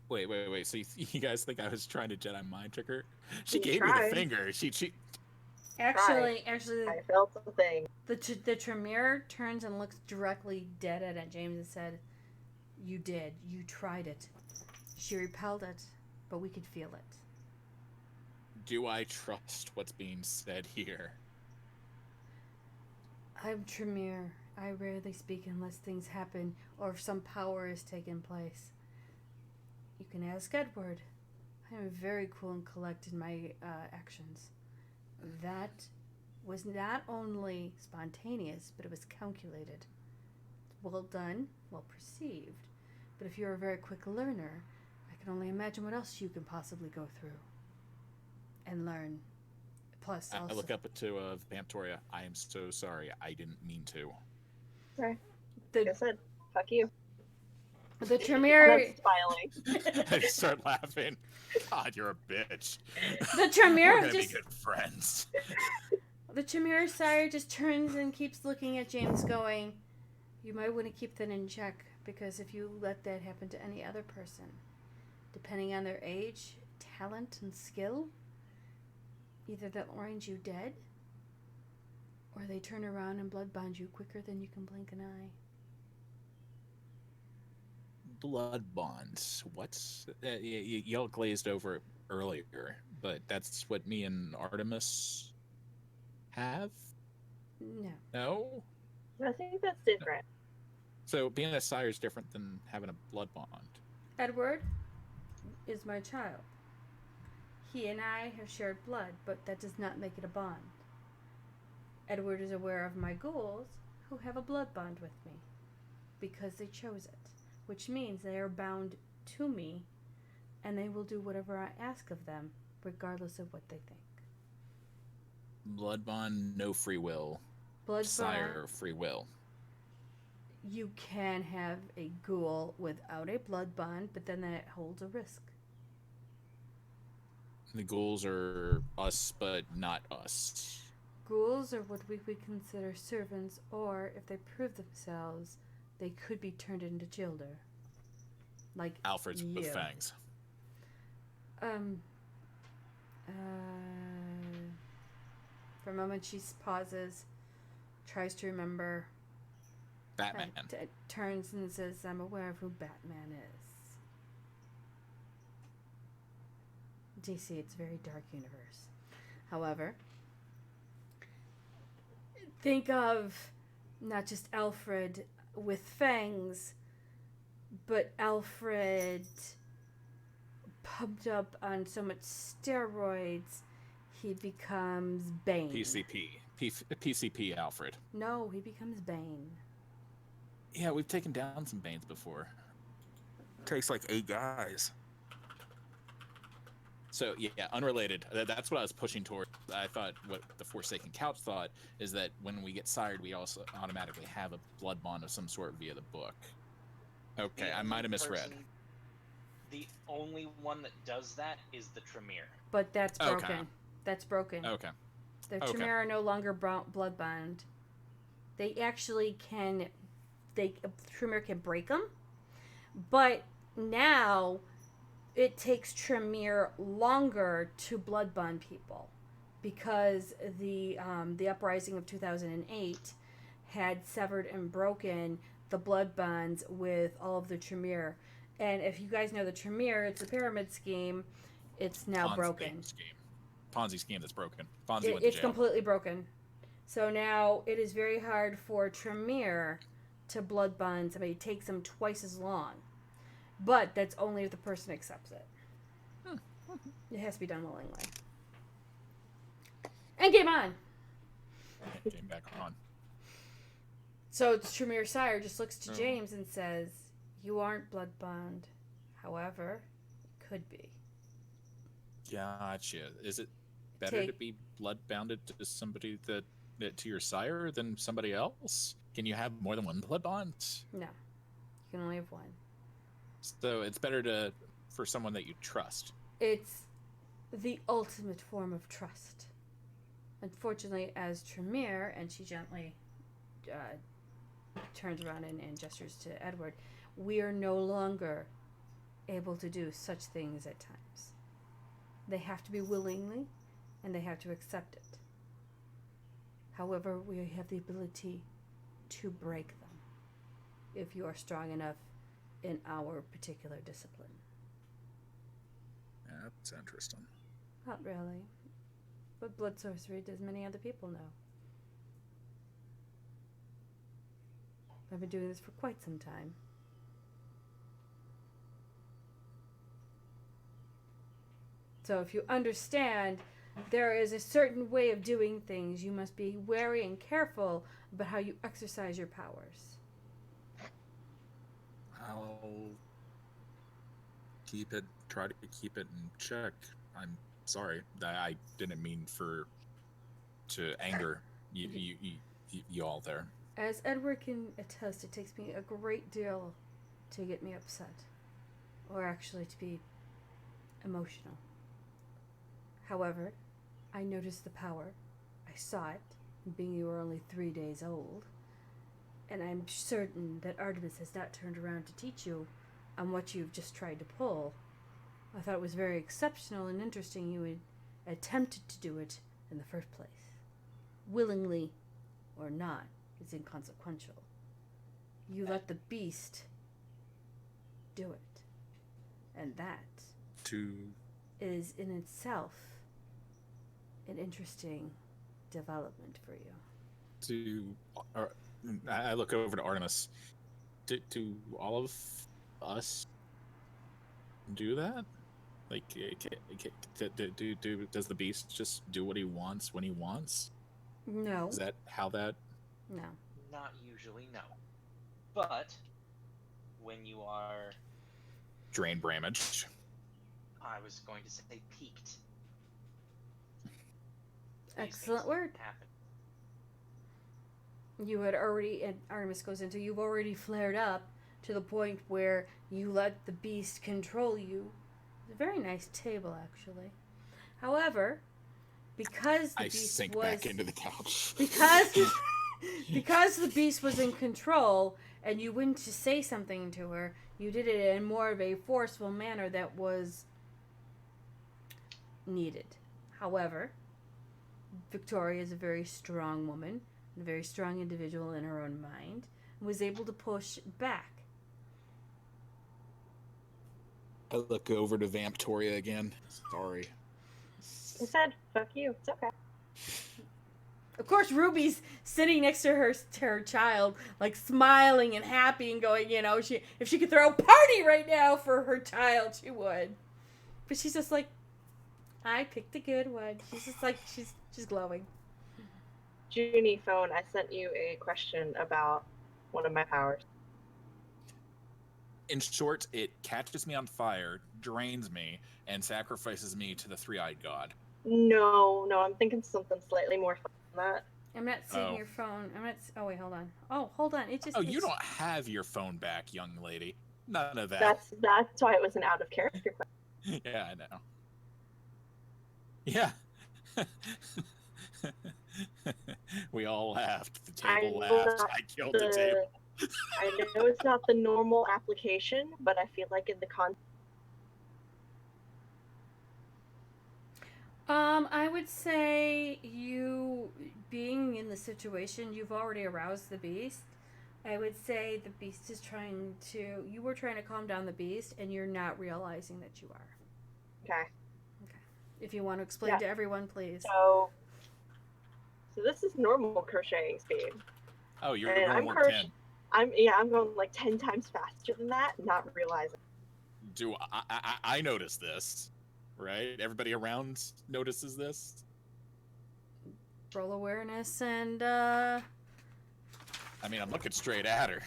Wait. So you guys think I was trying to Jedi mind trick her? She You gave me tried. the finger. She. Actually, I felt the thing. the Tremere turns and looks directly dead at James and said, "You did. You tried it. She repelled it, but we could feel it." Do I trust what's being said here? I'm Tremere. I rarely speak unless things happen or if some power has taken place. You can ask Edward. I am very cool and collected in my actions. That was not only spontaneous, but it was calculated. Well done, well perceived. But if you're a very quick learner, I can only imagine what else you can possibly go through and learn. Plus, I also, look up to Vamptoria. I am so sorry. I didn't mean to. Like I the said, fuck you. Tremere. That's smiling. I just start laughing. God, you're a bitch. The Tremere We're gonna just be good friends. The Tremere Sire just turns and keeps looking at James going, "You might want to keep that in check, because if you let that happen to any other person, depending on their age, talent, and skill, either they'll orange you dead, or they turn around and blood bond you quicker than you can blink an eye." Blood bonds. What's y'all glazed over it earlier, but that's what me and Artemis have. No. No. I think that's different. So being a sire is different than having a blood bond. Edward is my child. He and I have shared blood, but that does not make it a bond. Edward is aware of my ghouls, who have a blood bond with me, because they chose it, which means they are bound to me, and they will do whatever I ask of them, regardless of what they think. Blood bond, no free will. Blood Sire, bond, free will. you can have a ghoul without a blood bond, but then that holds a risk. The ghouls are us, but not us. Ghouls are what we would consider servants, or if they prove themselves, they could be turned into children. Like Alfred's with you. fangs. For a moment, she pauses, tries to remember. Batman. Turns and says, I'm aware of who Batman is. DC, it's a very dark universe. However, think of not just Alfred with fangs, but Alfred pumped up on so much steroids, he becomes Bane. PCP Alfred. No, he becomes Bane. Yeah, we've taken down some Banes before. Takes like 8 guys. So, yeah, unrelated. That's what I was pushing toward. I thought what the Forsaken Couch thought is that when we get sired, we also automatically have a blood bond of some sort via the book. Okay, I might have misread. The only one that does that is the Tremere. But that's broken. Okay. That's broken. Okay. The Okay. Tremere are no longer blood bond. They actually can. Tremere can break them, but now it takes Tremere longer to blood bond people because the uprising of 2008 had severed and broken the blood bonds with all of the Tremere. And if you guys know the Tremere, it's a pyramid scheme. It's now broken. Ponzi scheme that's broken. Fonzie went to It's jail. completely broken. So now it is very hard for Tremere to blood bond somebody. It takes them twice as long. But that's only if the person accepts it. It has to be done willingly. And game on! Came back on. So Tremere Sire just looks to James and says, you aren't blood bond. However, it could be. Gotcha. Is it better to be blood bounded to somebody to your sire than somebody else? Can you have more than one blood bond? No. You can only have one. So it's better for someone that you trust. It's the ultimate form of trust. Unfortunately, as Tremere, and she gently turns around and gestures to Edward, we are no longer able to do such things at times. They have to be willingly, and they have to accept it. However, we have the ability to break them if you are strong enough in our particular discipline. Yeah, that's interesting. Not really. But blood sorcery does many other people know. I've been doing this for quite some time. So if you understand, there is a certain way of doing things. You must be wary and careful about how you exercise your powers. I'll try to keep it in check. I'm sorry. I didn't mean to anger you all there. As Edward can attest, it takes me a great deal to get me upset. Or actually to be emotional. However, I noticed the power. I saw it, being you were only 3 days old. And I'm certain that Artemis has not turned around to teach you on what you've just tried to pull. I thought it was very exceptional and interesting you had attempted to do it in the first place. Willingly or not is inconsequential. You let the beast do it. And that is in itself an interesting development for you. I look over to Artemis. Do all of us do that? Like, does the beast just do what he wants when he wants? No. Is that how that? No. Not usually, no. But when you are, Drain Bramage. I was going to say peaked. Excellent word. Happen. You had already, and Artemis goes into, you've already flared up to the point where you let the beast control you. It's a very nice table, actually. However, because the beast sink back into the couch. Because the beast was in control, and you went to say something to her, you did it in more of a forceful manner that was needed. However, Victoria is a very strong woman, a very strong individual in her own mind, and was able to push back. I look over to Vamptoria again. Sorry. I said, fuck you. It's okay. Of course, Ruby's sitting next to her child, like smiling and happy and going, you know, if she could throw a party right now for her child, she would. But she's just like, I picked a good one. She's just like, she's glowing. Junie phone, I sent you a question about one of my powers. In short, it catches me on fire, drains me, and sacrifices me to the three-eyed god. No, I'm thinking something slightly more fun than that. I'm not seeing Oh. your phone. Oh, wait, hold on. Oh, hold on. It just. Oh, you don't have your phone back, young lady. None of that. That's why it was an out of character question. Yeah, I know. Yeah. We all laughed. The table I know laughed. not I killed the table. I know it's not the normal application, but I feel like in the I would say you being in the situation, you've already aroused the beast. I would say the beast is you were trying to calm down the beast, and you're not realizing that you are. Okay. If you want to explain to everyone, please. So this is normal crocheting speed. Oh, you're And going more 10. I'm going like 10 times faster than that, not realizing. Do I notice this? Right? Everybody around notices this? Roll awareness and I mean, I'm looking straight at her.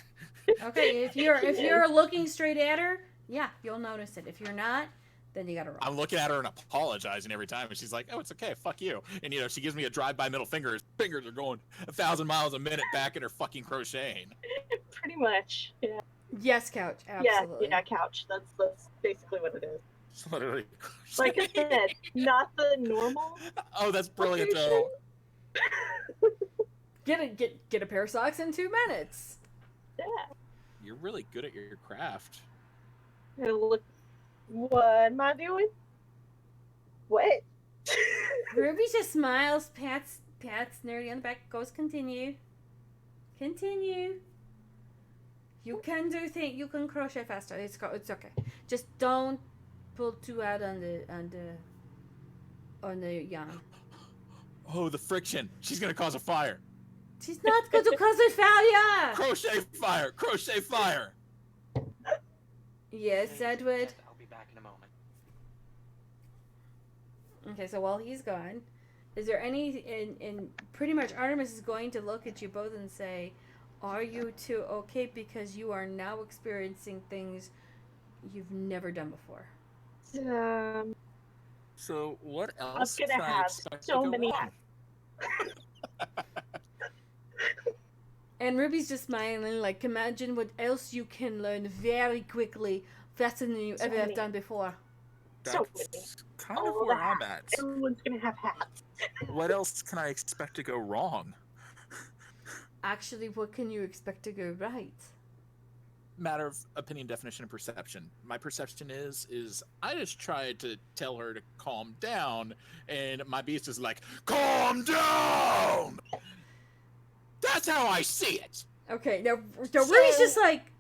okay. If you're looking straight at her, yeah, you'll notice it. If you're not, then you gotta roll. I'm looking at her and apologizing every time, and she's like, "Oh, it's okay, fuck you." And she gives me a drive-by middle finger. Her fingers are going 1,000 miles a minute back in her fucking crocheting. Pretty much. Yeah. Yes, couch. Absolutely. Yeah, couch. That's basically what it is. It's literally. Like I said, not the normal. Oh, that's brilliant, though. Get a pair of socks in 2 minutes. Yeah. You're really good at your craft. Look, what am I doing? What? Ruby just smiles, pats Nerdy on the back, goes continue. You can do things. You can crochet faster. It's okay. Just don't pull too out on the yarn. Oh, the friction. She's gonna cause a fire. She's not going to cause a failure. Crochet fire. Crochet fire. Yes, Edward. I'll be back in a moment. Okay, so while he's gone, is there any in pretty much Artemis is going to look at you both and say, "Are you two okay? Because you are now experiencing things you've never done before." So what else gonna can I have expect so to go many wrong? And Ruby's just smiling, like, imagine what else you can learn very quickly, faster than you So ever have many. done before. So That's kind All of the where I'm at. Everyone's gonna have hats. What else can I expect to go wrong? Actually, what can you expect to go right? Matter of opinion, definition, and perception. My perception is I just tried to tell her to calm down, and my beast is like, calm down! That's how I see it! Okay, now Ruby's just like,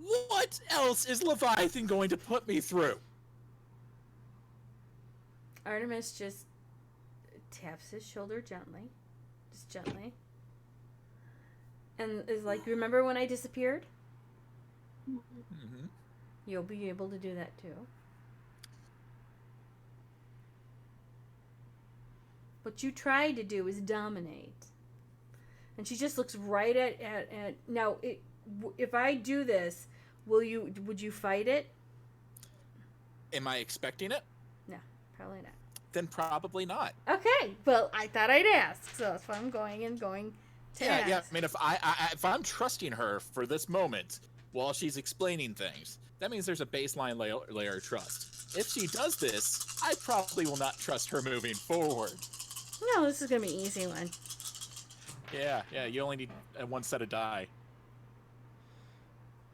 What else is Leviathan going to put me through? Artemis just taps his shoulder gently, just gently, and is like, remember when I disappeared? Mm-hmm. You'll be able to do that too. What you tried to do is dominate. And she just looks right at now, if I do this, would you fight it? Am I expecting it? No, probably not. Then probably not. Okay, well, I thought I'd ask, so that's why I'm going to ask. Yeah. I mean, if I'm trusting her for this moment while she's explaining things, that means there's a baseline layer of trust. If she does this, I probably will not trust her moving forward. No, this is gonna be an easy one. Yeah. You only need one set of die.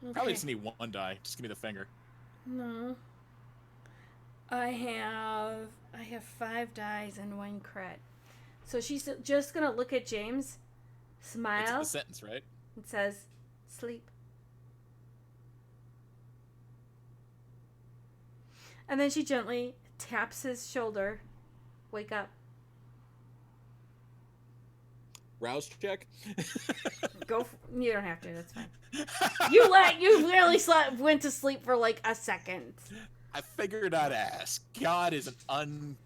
Okay. Probably just need one die. Just give me the finger. No. I have I have 5 dies and 1 crit. So she's just gonna look at James, It's smile, the sentence, right? and says, "Sleep." And then she gently taps his shoulder. "Wake up. Rouse check. Go. You don't have to. That's fine. You really went to sleep for like a second. I figured I'd ask. God is an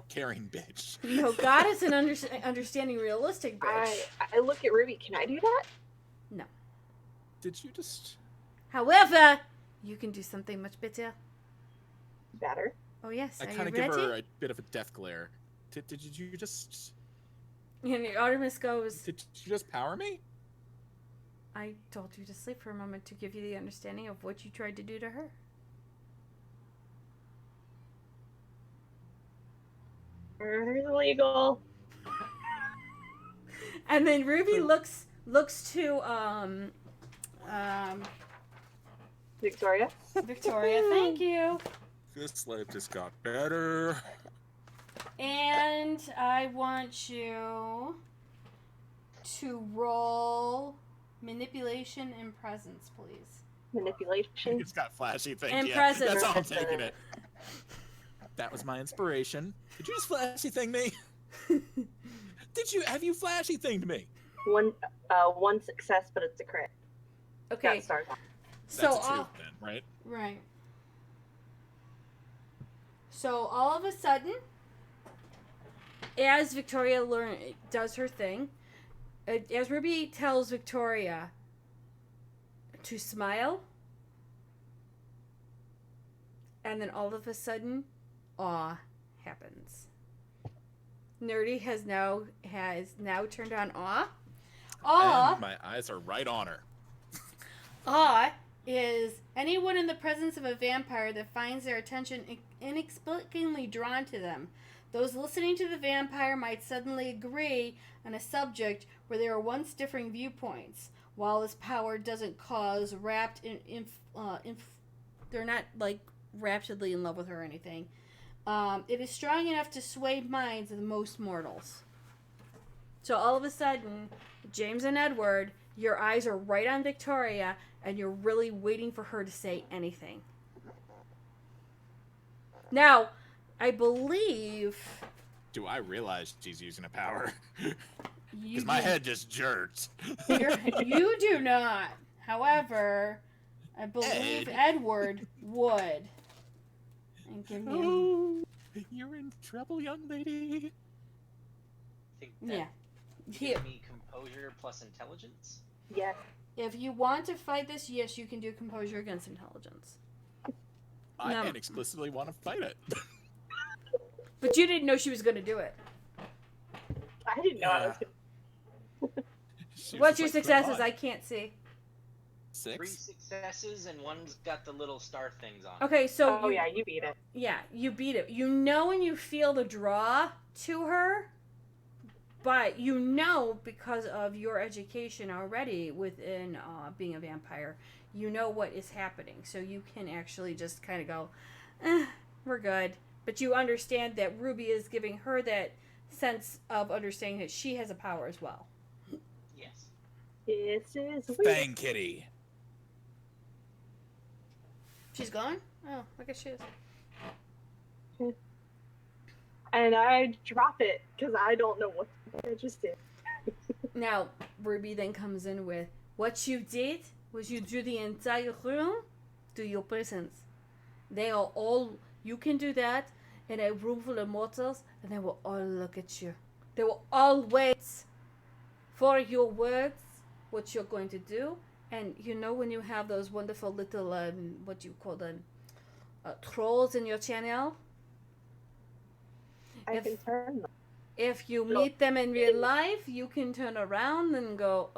caring bitch. No, God is an understanding, realistic bitch. I look at Ruby. Can I do that? Did you just? However, you can do something much better. Better. Oh yes, I are kind you of give ready? her a bit of a death glare. Did you just? And Artemis goes, Did you just power me? "I told you to sleep for a moment to give you the understanding of what you tried to do to her." Murder's illegal. And then Ruby looks to Victoria. Victoria. Thank you. This life just got better. And I want you to roll manipulation and presence, please. Manipulation. It's got flashy things. And Yeah, presence. that's all I'm taking it. That was my inspiration. Did you just flashy thing me? Have you flashy thinged me? One success, but it's a crit. Okay, That starts off. so That's a 2 then, right? right. So all of a sudden, as Victoria does her thing, as Ruby tells Victoria to smile, and then all of a sudden, awe happens. Nerdy has now turned on awe. Awe. And my eyes are right on her. Awe is anyone in the presence of a vampire that finds their attention inexplicably drawn to them. Those listening to the vampire might suddenly agree on a subject where there are once differing viewpoints. While this power doesn't cause they're not like rapidly in love with her or anything. It is strong enough to sway minds of most mortals. So all of a sudden, James and Edward, your eyes are right on Victoria, and you're really waiting for her to say anything. Now, I believe... Do I realize she's using a power? You Because my head just jerks. You do not. However, I believe Edward would. And give me Oh, you're in trouble, young lady. Think yeah. that Here. give me composure plus intelligence. Yes. If you want to fight this, yes, you can do composure against intelligence. I No. inexplicably want to fight it. But you didn't know she was going to do it. I didn't know I was gonna. She was What's your just like, successes? "Come on." I can't see. 3 6? successes and one's got the little star things on. Okay, so Oh yeah, you beat it. Yeah, you beat it. You know and you feel the draw to her, but you know because of your education already within being a vampire, you know what is happening. So you can actually just kind of go, we're good. But you understand that Ruby is giving her that sense of understanding that she has a power as well. Yes. This is weird. Fang Kitty. She's gone? Oh, I guess she is. And I drop it because I don't know what I just did. Now, Ruby then comes in with, what you did was you drew the entire room to your presence. They are all, you can do that in a room full of mortals, and they will all look at you. They will all wait for your words, what you're going to do. And you know when you have those wonderful little, what do you call them, trolls in your channel? I If- can turn them. If you meet them in real life, you can turn around and go,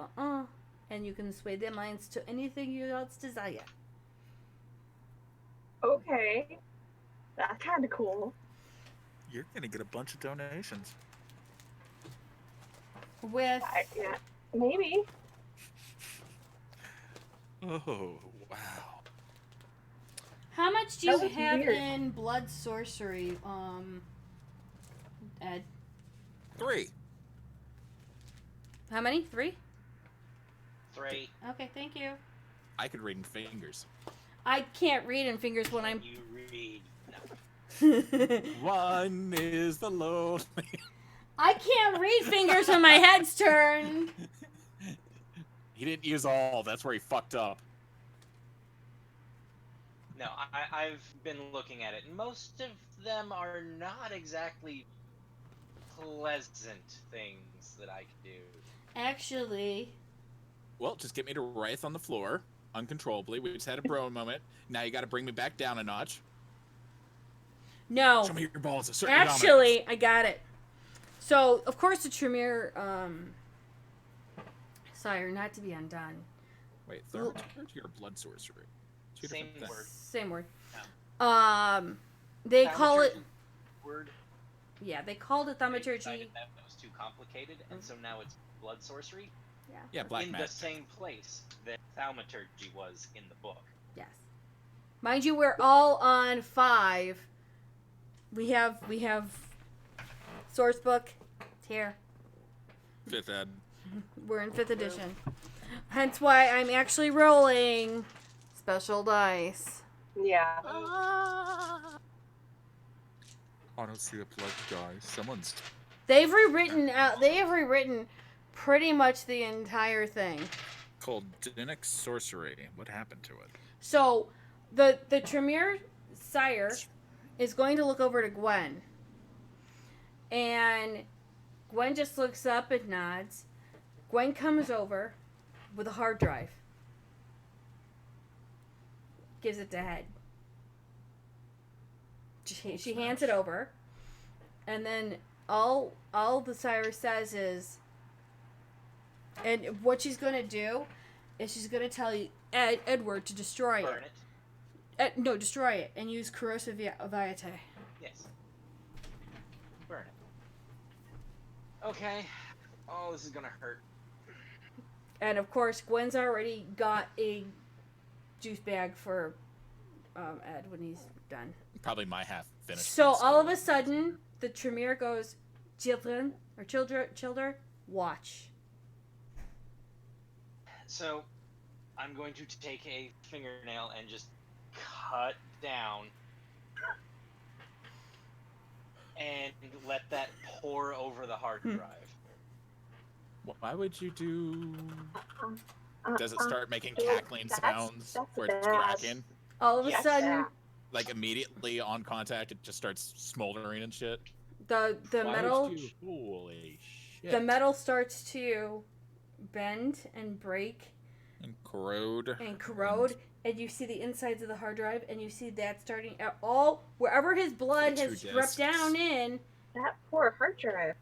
and you can sway their minds to anything you else desire. Okay. That's kind of cool. You're gonna get a bunch of donations. With Yeah, maybe. Oh, wow. how much do That you was have weird. in blood sorcery? Ed. 3. How many? 3? 3. Okay, thank you. I could read in fingers. I can't read in fingers when I'm. You read. No. One is the lonely. I can't read fingers when my head's turned. He didn't use all. That's where he fucked up. No, I've been looking at it, and most of them are not exactly pleasant things that I can do. Actually, Well, just get me to writhe on the floor uncontrollably. We just had a bro moment. Now you got to bring me back down a notch. no. Show me your balls. Assert your dominance. Actually, I got it. So, of course, the Tremere, sire, not to be undone. Wait, thaumaturgy or blood sorcery? Two Same different things. word. Same word. Yeah. They call it. Thaumaturgy word. Yeah, they called it They thaumaturgy. decided that was too complicated, and so now it's blood sorcery Yeah, black in magic. the same place that thaumaturgy was in the book. Yes. Mind you, we're all on 5. We have source book. It's here. 5th ed. We're in 5th edition. Hence why I'm actually rolling special dice. Yeah. I don't see a blood guy. Someone's They have rewritten pretty much the entire thing. called Dinic sorcery. What happened to it? So the Tremere sire is going to look over to Gwen. And Gwen just looks up and nods. Gwen comes over with a hard drive. Gives it to Head. She hands it over. And then all the sire says is, and what she's going to do is she's going to tell you Edward to destroy it. Burn it. No, destroy it and use corrosive vitae. Yes. Burn it. Okay. Oh, this is gonna hurt. And of course, Gwen's already got a juice bag for Ed when he's done. Probably my half finished. So one, all of a sudden, the Tremere goes, children, watch. So, I'm going to take a fingernail and just cut down and let that pour over the hard drive. Why would you do? Does it Uh-uh. start making Dude, cackling sounds that's where it's bad. cracking? All of a Yes. sudden, Like immediately on contact, it just starts smoldering and shit. the Why metal would you? Holy shit! the metal starts to bend and break and corrode. and corrode, and you see the insides of the hard drive, and you see that starting at all wherever his blood The has two dripped discs. down in. That poor hard drive.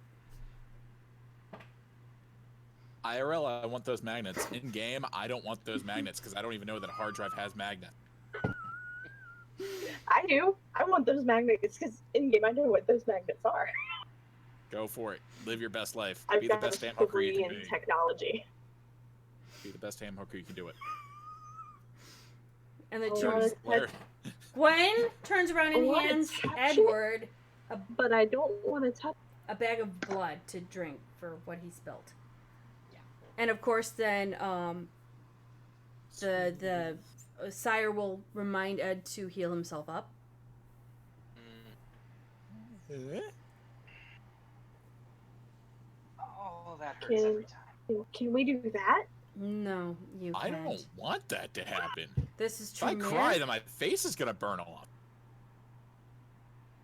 IRL, I want those magnets. In game, I don't want those magnets because I don't even know that a hard drive has magnet. I do. I want those magnets because in game I know what those magnets are. Go for it. Live your best life. I've Be the got best a ham hooker you degree can in be. technology. Be the best ham hooker you can do it. And the Oh, Tremere- that's- Where- Gwen turns around and wanna hands touch it. Edward But I don't want to touch. a bag of blood to drink for what he spilled. Yeah. And of course, then the sire will remind Ed to heal himself up. Oh, that hurts Can- every time. Can we do that? No, you I can't. don't want that to happen. This is If I Tremere. cry, then my face is gonna burn off.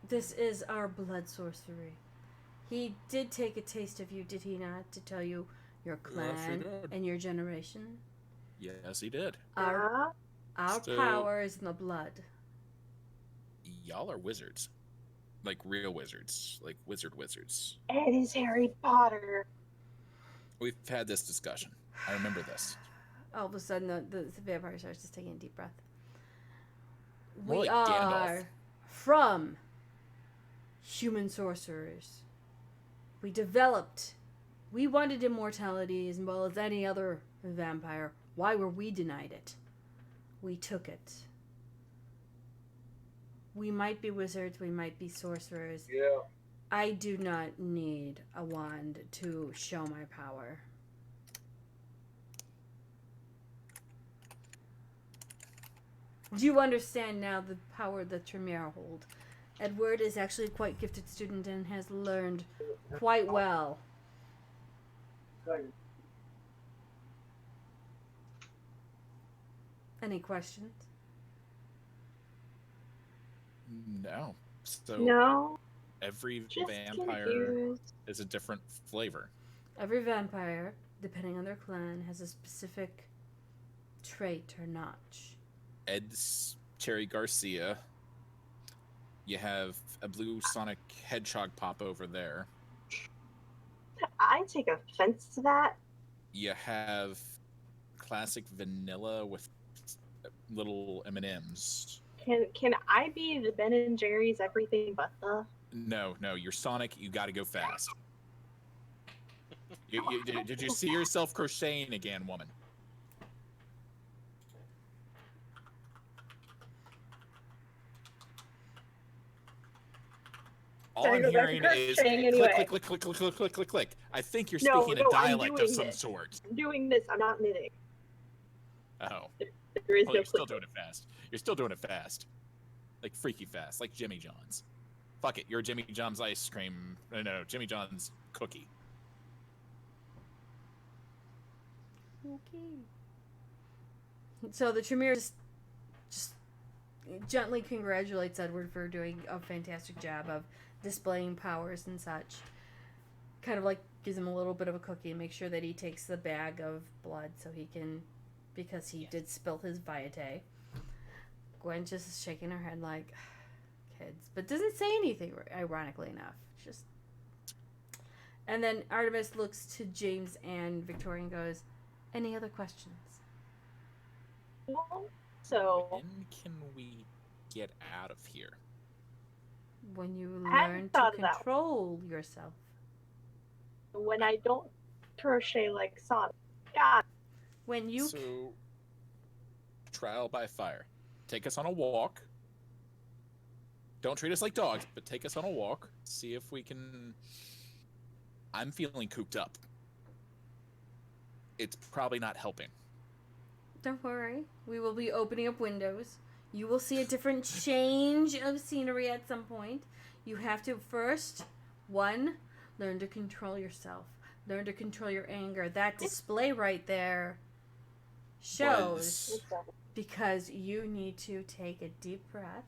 This is our blood sorcery. He did take a taste of you, did he not, to tell you your Yes, he clan did. and your generation? Yes, he did. Our So- power is in the blood. Y'all are wizards. Like real wizards. Like wizards. Yeah. It is Harry Potter. We've had this discussion. I remember this. All of a sudden, the vampire starts just taking a deep breath. More We like Gandalf. are from human sorcerers. We wanted immortality as well as any other vampire. Why were we denied it? We took it. We might be wizards, we might be sorcerers. Yeah. I do not need a wand to show my power. Do you understand now the power that Tremere hold? Edward is actually a quite gifted student and has learned quite well. Any questions? No. So No, every just vampire confused. is a different flavor. Every vampire, depending on their clan, has a specific trait or notch. Ed's Cherry Garcia. You have a blue Sonic Hedgehog pop over there. I take offense to that. You have classic vanilla with little M&Ms. Can I be the Ben and Jerry's everything but the? No, you're Sonic. You got to go fast. Did you see yourself crocheting again, woman? All Gotta I'm go back to hearing is crocheting anyway. click, click, click, click, click, click, click, click. I think you're No, speaking no, a I'm dialect of doing some it. sort. I'm doing this. I'm not knitting. Oh, There is well, no you're still click. doing it fast. You're still doing it fast. Like freaky fast, like Jimmy John's. Fuck it, you're Jimmy John's ice cream. No, Jimmy John's cookie. Okay. So the Tremere just gently congratulates Edward for doing a fantastic job of displaying powers and such. Kind of like gives him a little bit of a cookie and makes sure that he takes the bag of blood so he can, because he did spill his Vitae. Gwen just is shaking her head like, kids, but doesn't say anything, ironically enough. Just. And then Artemis looks to James and Victoria and goes, any other questions? So When can we get out of here? When you I hadn't learn to thought of that. control yourself. when I don't crochet like Sonic, God, When you So, trial by fire. Take us on a walk. Don't treat us like dogs, but take us on a walk. See if we can. I'm feeling cooped up. It's probably not helping. don't worry, we will be opening up windows. You will see a different change of scenery at some point. You have to first, one, learn to control yourself. Learn to control your anger. That display right there shows because you need to take a deep breath.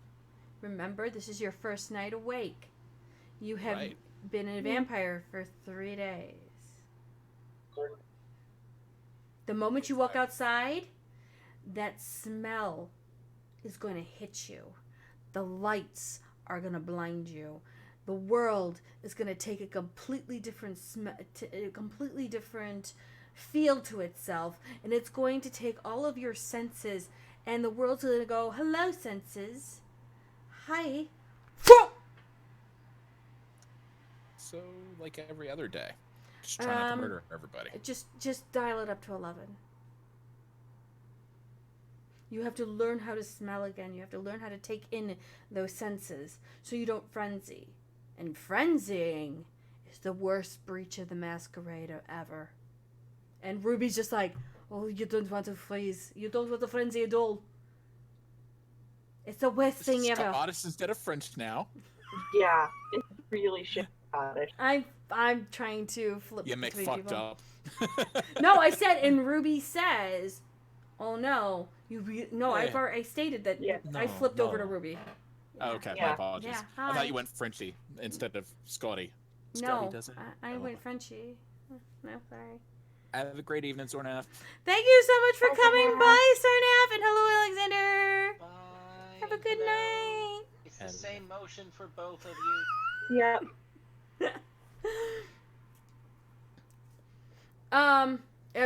Remember, this is your first night awake. You have Right. been a vampire for 3 days. The moment you walk outside, that smell is going to hit you. The lights are going to blind you. The world is going to take a completely different a completely different feel to itself, and it's going to take all of your senses, and the world's going to go, "Hello, senses. Hi." So, like every other day. Just try not to murder everybody. Just dial it up to 11. You have to learn how to smell again. You have to learn how to take in those senses so you don't frenzy. And frenzying is the worst breach of the masquerade ever. And Ruby's just like, oh, you don't want to freeze. You don't want to frenzy at all. It's the worst thing ever. Scottish instead of French now. yeah, it's really shit Scottish. I'm trying to flip You make between fucked people. up. No, I said, and Ruby says, "Oh no, I stated that Yeah. I No, flipped over to no. Ruby." Oh, okay, my Yeah. apologies. Yeah, I hi. thought you went Frenchy instead of Scotty. No, Scotty doesn't. I Oh. went Frenchy. No, sorry. Have a great evening, Zornath. Thank you so much for Bye, coming Sarnath. by, Sarnath, and hello, Alexander. Bye. Have a good Hello. night. It's the Hello. same motion for both of you. Yep.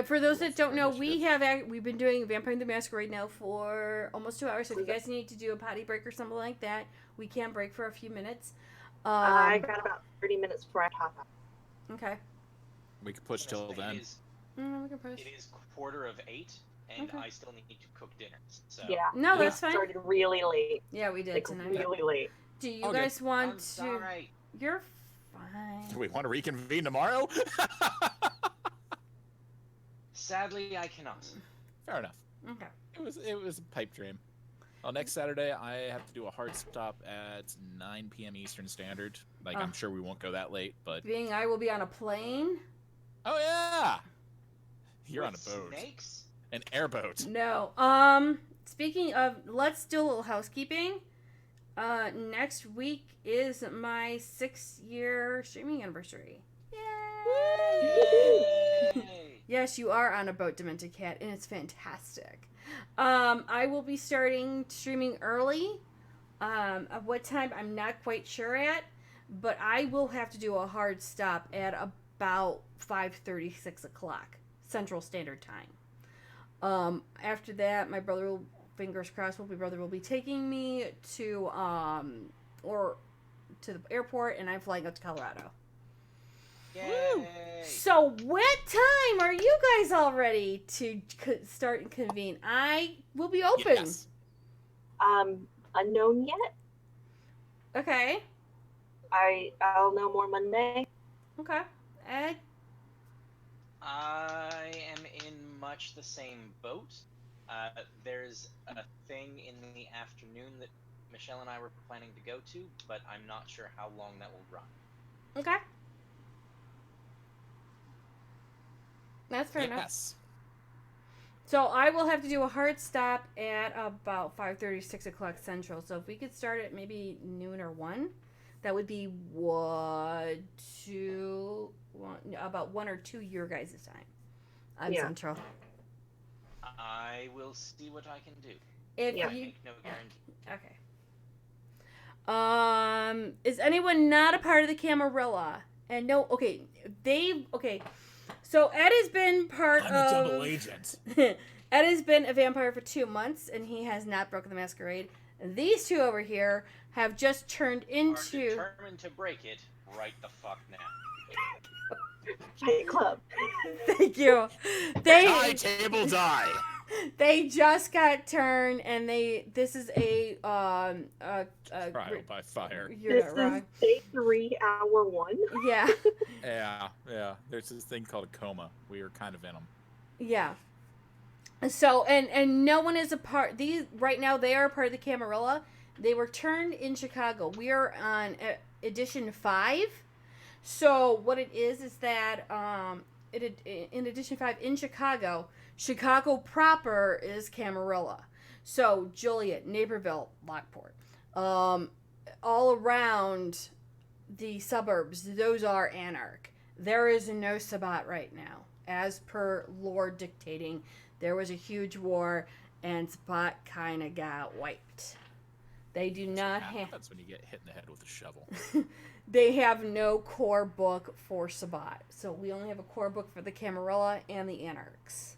For those that don't know, we've been doing Vampire the Masquerade now for almost 2 hours. So if you guys need to do a potty break or something like that, we can break for a few minutes. I got about 30 minutes before I hop out. Okay. We could push till then. It is, We can push. it is 7:45, and Okay. I still need to cook dinner. So Yeah. No, we that's fine. started really late. Yeah, we did Like, tonight. really late. Do you Okay. guys want to? Alright. You're fine. Do we want to reconvene tomorrow? Sadly, I cannot. Fair enough. Okay. It was a pipe dream. Well, next Saturday I have to do a hard stop at 9 p.m. Eastern Standard. Like I'm sure we won't go that late, but Being I will be on a plane. oh yeah, you're With on a boat, Snakes? an airboat. No. Speaking of, let's do a little housekeeping. Next week is my 6-year streaming anniversary. Yay! Yay! Yes, you are on a boat, Demented Cat, and it's fantastic. I will be starting streaming early. At what time, I'm not quite sure at, but I will have to do a hard stop at about 5:30, 6 o'clock Central Standard Time. After that, my brother will, fingers crossed, my brother will be taking me to the airport, and I'm flying up to Colorado. Yay! So, what time are you guys all ready to start and convene? I will be open. Yes. Unknown yet. Okay. I'll know more Monday. Okay. Ed? I am in much the same boat. There's a thing in the afternoon that Michelle and I were planning to go to, but I'm not sure how long that will run. Okay. That's fair enough. Yes. So I will have to do a hard stop at about 5:30, 6 o'clock Central. So if we could start at maybe noon or 1, that would be about 1 or 2 your guys' time on Yeah. Central. I will see what I can do. If Yeah. you Make no guarantee. okay. Is anyone not a part of the Camarilla? And no, okay, so Ed has been part I'm of. a double agent. Ed has been a vampire for 2 months, and he has not broken the masquerade. And these two over here have just turned Are into. determined to break it right the fuck now. Fight Club. Thank you. Die, table, die. They just got turned, and this is a Trial by fire. You're This not is wrong. day 3, hour 1. Yeah, Yeah. There's this thing called a coma. We are kind of in them. yeah. So and no one is a part. These right now they are a part of the Camarilla. They were turned in Chicago. We are on edition 5. So what it is that in edition 5 in Chicago proper is Camarilla. So Joliet, Naperville, Lockport, all around the suburbs, those are Anarch. There is no Sabbat right now, as per lore dictating. There was a huge war, and Sabbat kind of got wiped. They do not have. That's when you get hit in the head with a shovel. They have no core book for Sabbat. So we only have a core book for the Camarilla and the Anarchs,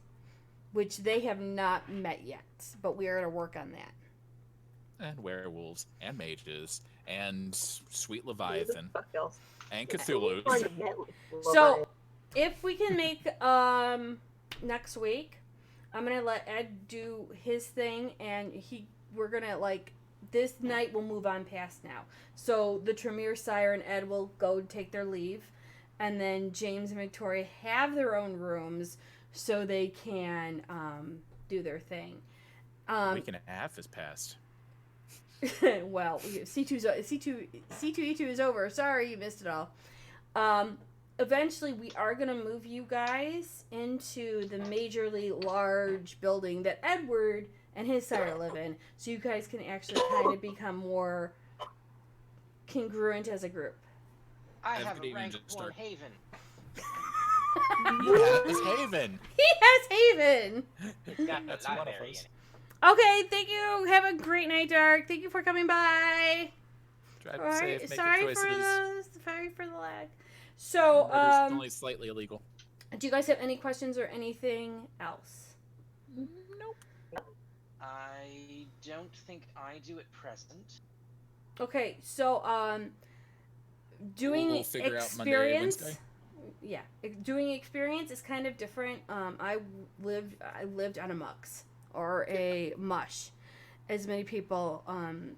which they have not met yet. But we are going to work on that. And werewolves, and mages, and sweet Who the Leviathan, fuck else? and Who Cthulhu. already met So if we can make next week, I'm going to let Ed do his thing, and we're going to this night we'll move on past now. So the Tremere Sire and Ed will go take their leave, and then James and Victoria have their own rooms so they can do their thing. Week and a half has passed. Well, C2E2 is over. Sorry you missed it all. Eventually we are going to move you guys into the majorly large building that Edward and his sire live in, so you guys can actually kind of become more congruent as a group. I Have have good a evening, rank just 1 start. Haven. It's Haven. He has Haven! It's got That's a one of library us. in it. Okay, thank you. Have a great night, Dark. Thank you for coming by. Drive All safe, right, make sorry good choices. for the lag. So, Murder's only slightly illegal. do you guys have any questions or anything else? Nope. I don't think I do at present. Okay, so doing We'll figure out Monday, experience. Wednesday. Yeah, doing experience is kind of different. I lived on a mux or a mush, as many people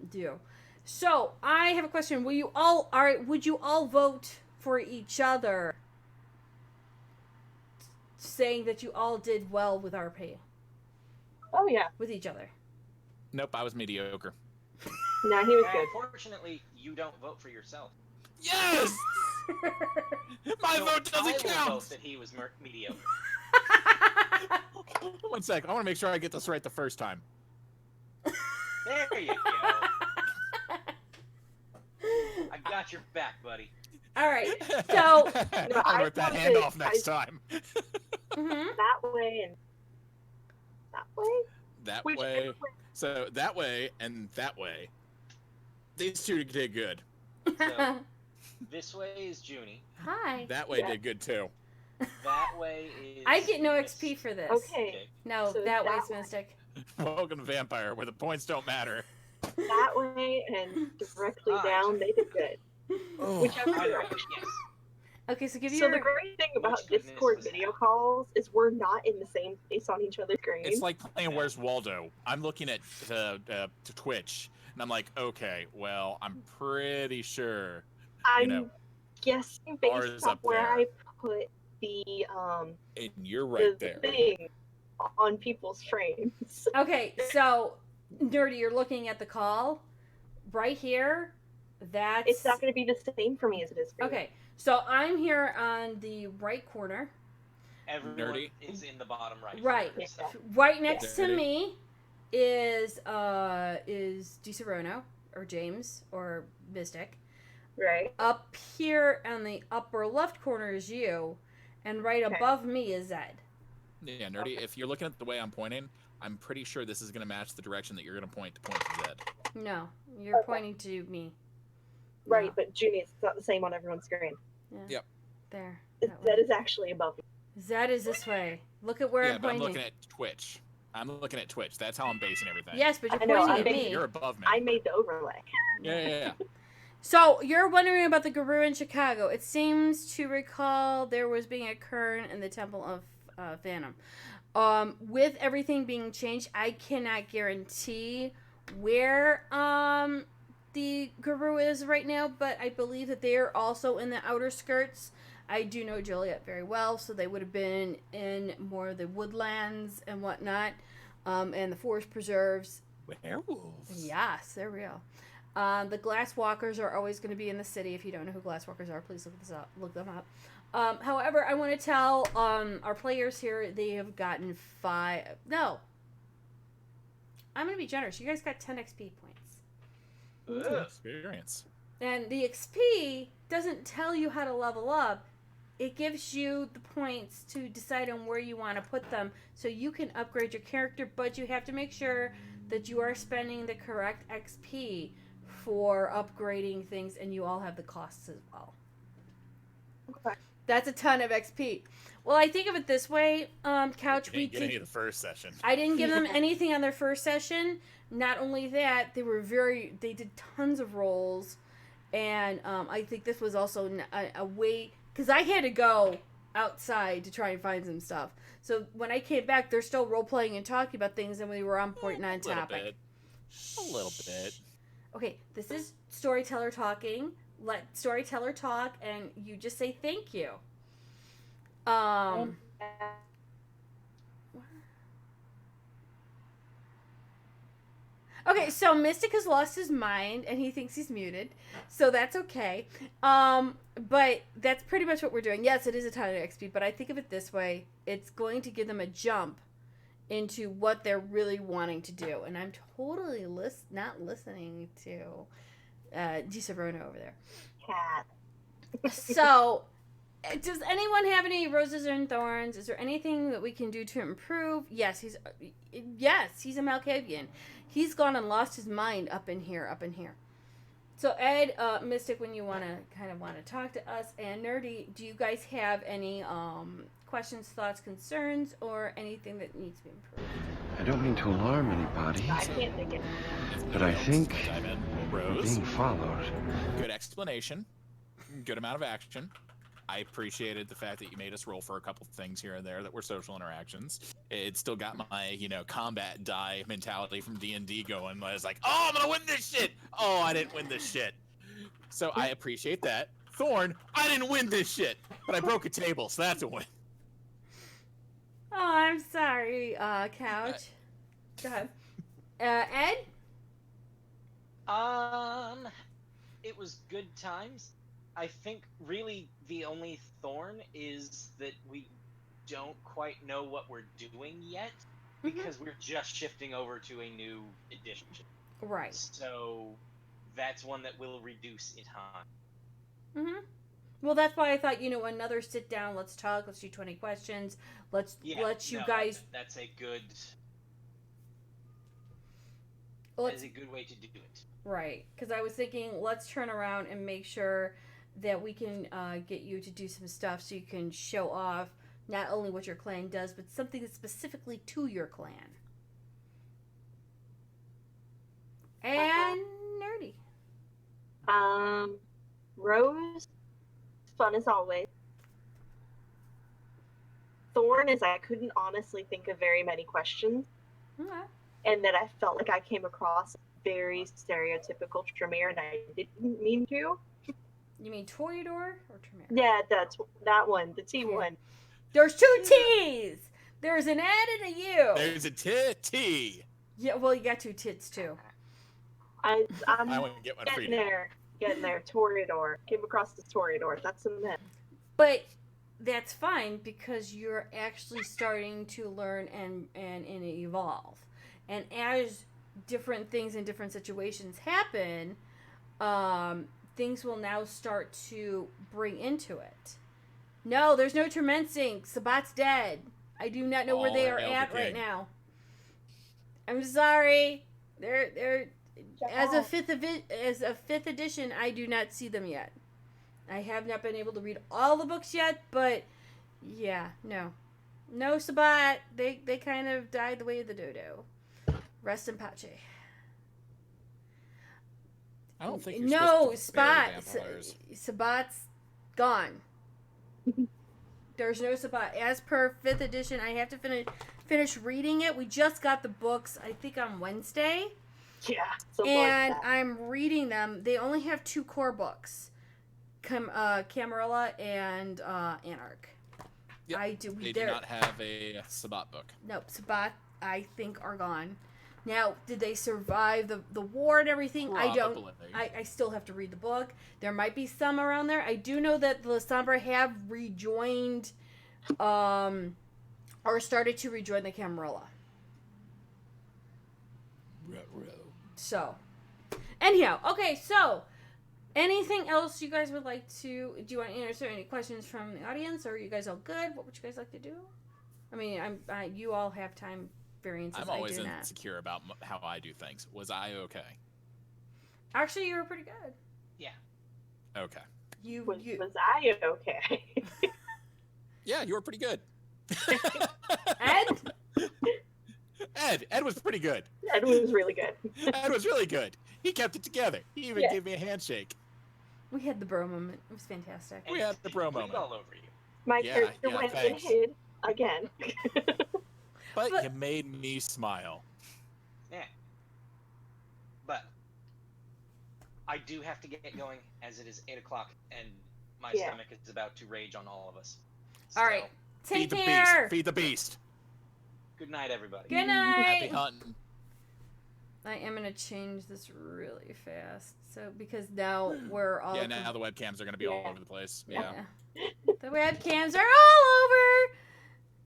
do. So I have a question. Would you all vote for each other, saying that you all did well with RP, Oh yeah. with each other. Nope, I was mediocre. No, he was good. Unfortunately, you don't vote for yourself. Yes! My So vote I doesn't will count! vote that he was mediocre. One sec, I want to make sure I get this right the first time. There you go. I got your back, buddy. All right. So, I'll I rip that wanted- hand off next time. mhm. That way and that way. That Which way. So that way and that way. These two did good. So this way is Junie. Hi. That way Yeah. did good too. That way is. I get no Miss- XP for this. Okay. Okay. No, So that that way's way. Mystic. Welcome to Vampire, where the points don't matter. That way and directly Hi. down, they did good. Whichever Either way, direction. yes. Okay, so give So your. the great thing about Which goodness Discord was video that? calls is we're not in the same place on each other's screen. It's like playing Where's Waldo. I'm looking at Twitch, and I'm like, okay, well, I'm pretty sure. I'm know, guessing ours based on up where there. I put the And you're right the there. thing on people's frames. Okay, so Nerdy, you're looking at the call right here. That's It's not going to be the same for me as it is for you. okay. So I'm here on the right corner, Everyone Nerdy. is in the bottom right. Right. for stuff. right next to Nerdy. me is DiSerono or James or Mystic. Right. Up here on the upper left corner is you, and right Okay. above me is Zed. Yeah, Nerdy, if you're looking at the way I'm pointing, I'm pretty sure this is going to match the direction that you're going to point to Zed. No, you're Okay. pointing to me. Right, No. but Junie, it's not the same on everyone's screen. Yeah. Yep. There. that way. That is actually above you. Zed is this way. Look at where Yeah, I'm but I'm pointing. looking at Twitch. I'm looking at Twitch. That's how I'm basing everything. Yes, but you're I know, pointing I'm at basing- me. You're above me. I made the overlay. Yeah. So you're wondering about the Guru in Chicago. It seems to recall there was being a Kern in the Temple of Phantom. With everything being changed, I cannot guarantee where the Guru is right now, but I believe that they are also in the outer skirts. I do know Joliet very well, so they would have been in more of the woodlands and whatnot, and the forest preserves. Werewolves. Yes, they're real. The Glasswalkers are always going to be in the city. If you don't know who Glasswalkers are, please look them up. However, I want to tell our players here they have gotten 5. No, I'm going to be generous. You guys got 10 XP points. Ugh. Experience. And the XP doesn't tell you how to level up. It gives you the points to decide on where you want to put them so you can upgrade your character, but you have to make sure that you are spending the correct XP for upgrading things, and you all have the costs as well. Okay. That's a ton of XP. Well, I think of it this way, Couch. You didn't get any of the first session. I didn't give them anything on their first session. Not only that, they did tons of rolls, and I think this was also a way, because I had to go outside to try and find some stuff. So when I came back, they're still role playing and talking about things, and we were on point on topic. A little bit. Okay, this is storyteller talking. Let storyteller talk, and you just say thank you. Okay, so Mystic has lost his mind and he thinks he's muted, so that's okay. But that's pretty much what we're doing. Yes, it is a ton of XP, but I think of it this way: it's going to give them a jump into what they're really wanting to do, and I'm totally not listening to DiSerono over there. Cat. So, does anyone have any roses and thorns? Is there anything that we can do to improve? Yes, he's a Malkavian. He's gone and lost his mind up in here. So Ed, Mystic, when you want to talk to us, and Nerdy, do you guys have any questions, thoughts, concerns, or anything that needs to be improved? I don't mean to alarm anybody, I can't think of but I think Dive in. we're Rose. being followed. Good explanation. Good amount of action. I appreciated the fact that you made us roll for a couple things here and there that were social interactions. It still got my, combat die mentality from D&D going. I was like, oh, I'm gonna win this shit. Oh, I didn't win this shit. So I appreciate that. Thorn, I didn't win this shit, but I broke a table, so that's a win. Oh, I'm sorry, Couch. Go ahead. Ed? It was good times. I think really the only thorn is that we don't quite know what we're doing yet because we're just shifting over to a new edition. Right. So that's one that will reduce in time. Well, that's why I thought, another sit down, let's talk, let's do 20 questions, let's you guys... That's a good... That is a good way to do it. Right, because I was thinking, let's turn around and make sure that we can get you to do some stuff so you can show off not only what your clan does, but something that's specifically to your clan. And Nerdy. Rose, fun as always. Thorn is I couldn't honestly think of very many questions, Okay. and that I felt like I came across very stereotypical Tremere, and I didn't mean to. You mean Toreador or Tremere? Yeah, that's that one, the T one. There's two T's! There's an N and a U! There's a T. Yeah, well, you got two tits, too. I'm I want to get one for getting you. getting there. Toreador. Came across the Toreador. That's a myth. But that's fine because you're actually starting to learn and evolve. And as different things in different situations happen, things will now start to bring into it. No, there's no Tremencing. Sabat's dead. I do not know where they are at right now. I'm sorry. They're as a fifth edition, I do not see them yet. I have not been able to read all the books yet, but yeah, no Sabat. They kind of died the way of the dodo. Rest in Pache. I don't think you're No, supposed to bury Sabat's gone. There's no Sabat. As per 5th edition, I have to finish reading it. We just got the books, I think, on Wednesday. Yeah. And I'm reading them. They only have 2 core books. Camarilla and Anarch. Yep. They do not have a Sabat book. Nope, Sabat, I think, are gone. Now, did they survive the war and everything? Probably. I don't. I still have to read the book. There might be some around there. I do know that the Lasombra have rejoined, or started to rejoin the Camarilla. So, anyhow, okay, so, anything else you guys would like to, do you want to answer any questions from the audience, or are you guys all good? What would you guys like to do? I mean, you all have time variances. I'm always I do not. insecure about how I do things. Was I okay? Actually, you were pretty good. Yeah. Okay. Was I okay? Yeah, you were pretty good. Ed was pretty good. Ed was really good. Ed was really good. He kept it together. He even gave me a handshake. We had the bro moment. It was fantastic. We had the bro moment. all over you. My character went and hid again. But you made me smile. Yeah. But I do have to get going as it is 8 o'clock and my stomach is about to rage on all of us. All right. Take Feed the care. beast. Feed the beast. Good night, everybody. Good night. Happy hunting. I am going to change this really fast. So, because now we're all... Yeah, now the webcams are going to be all over the place. Yeah. The webcams are all over.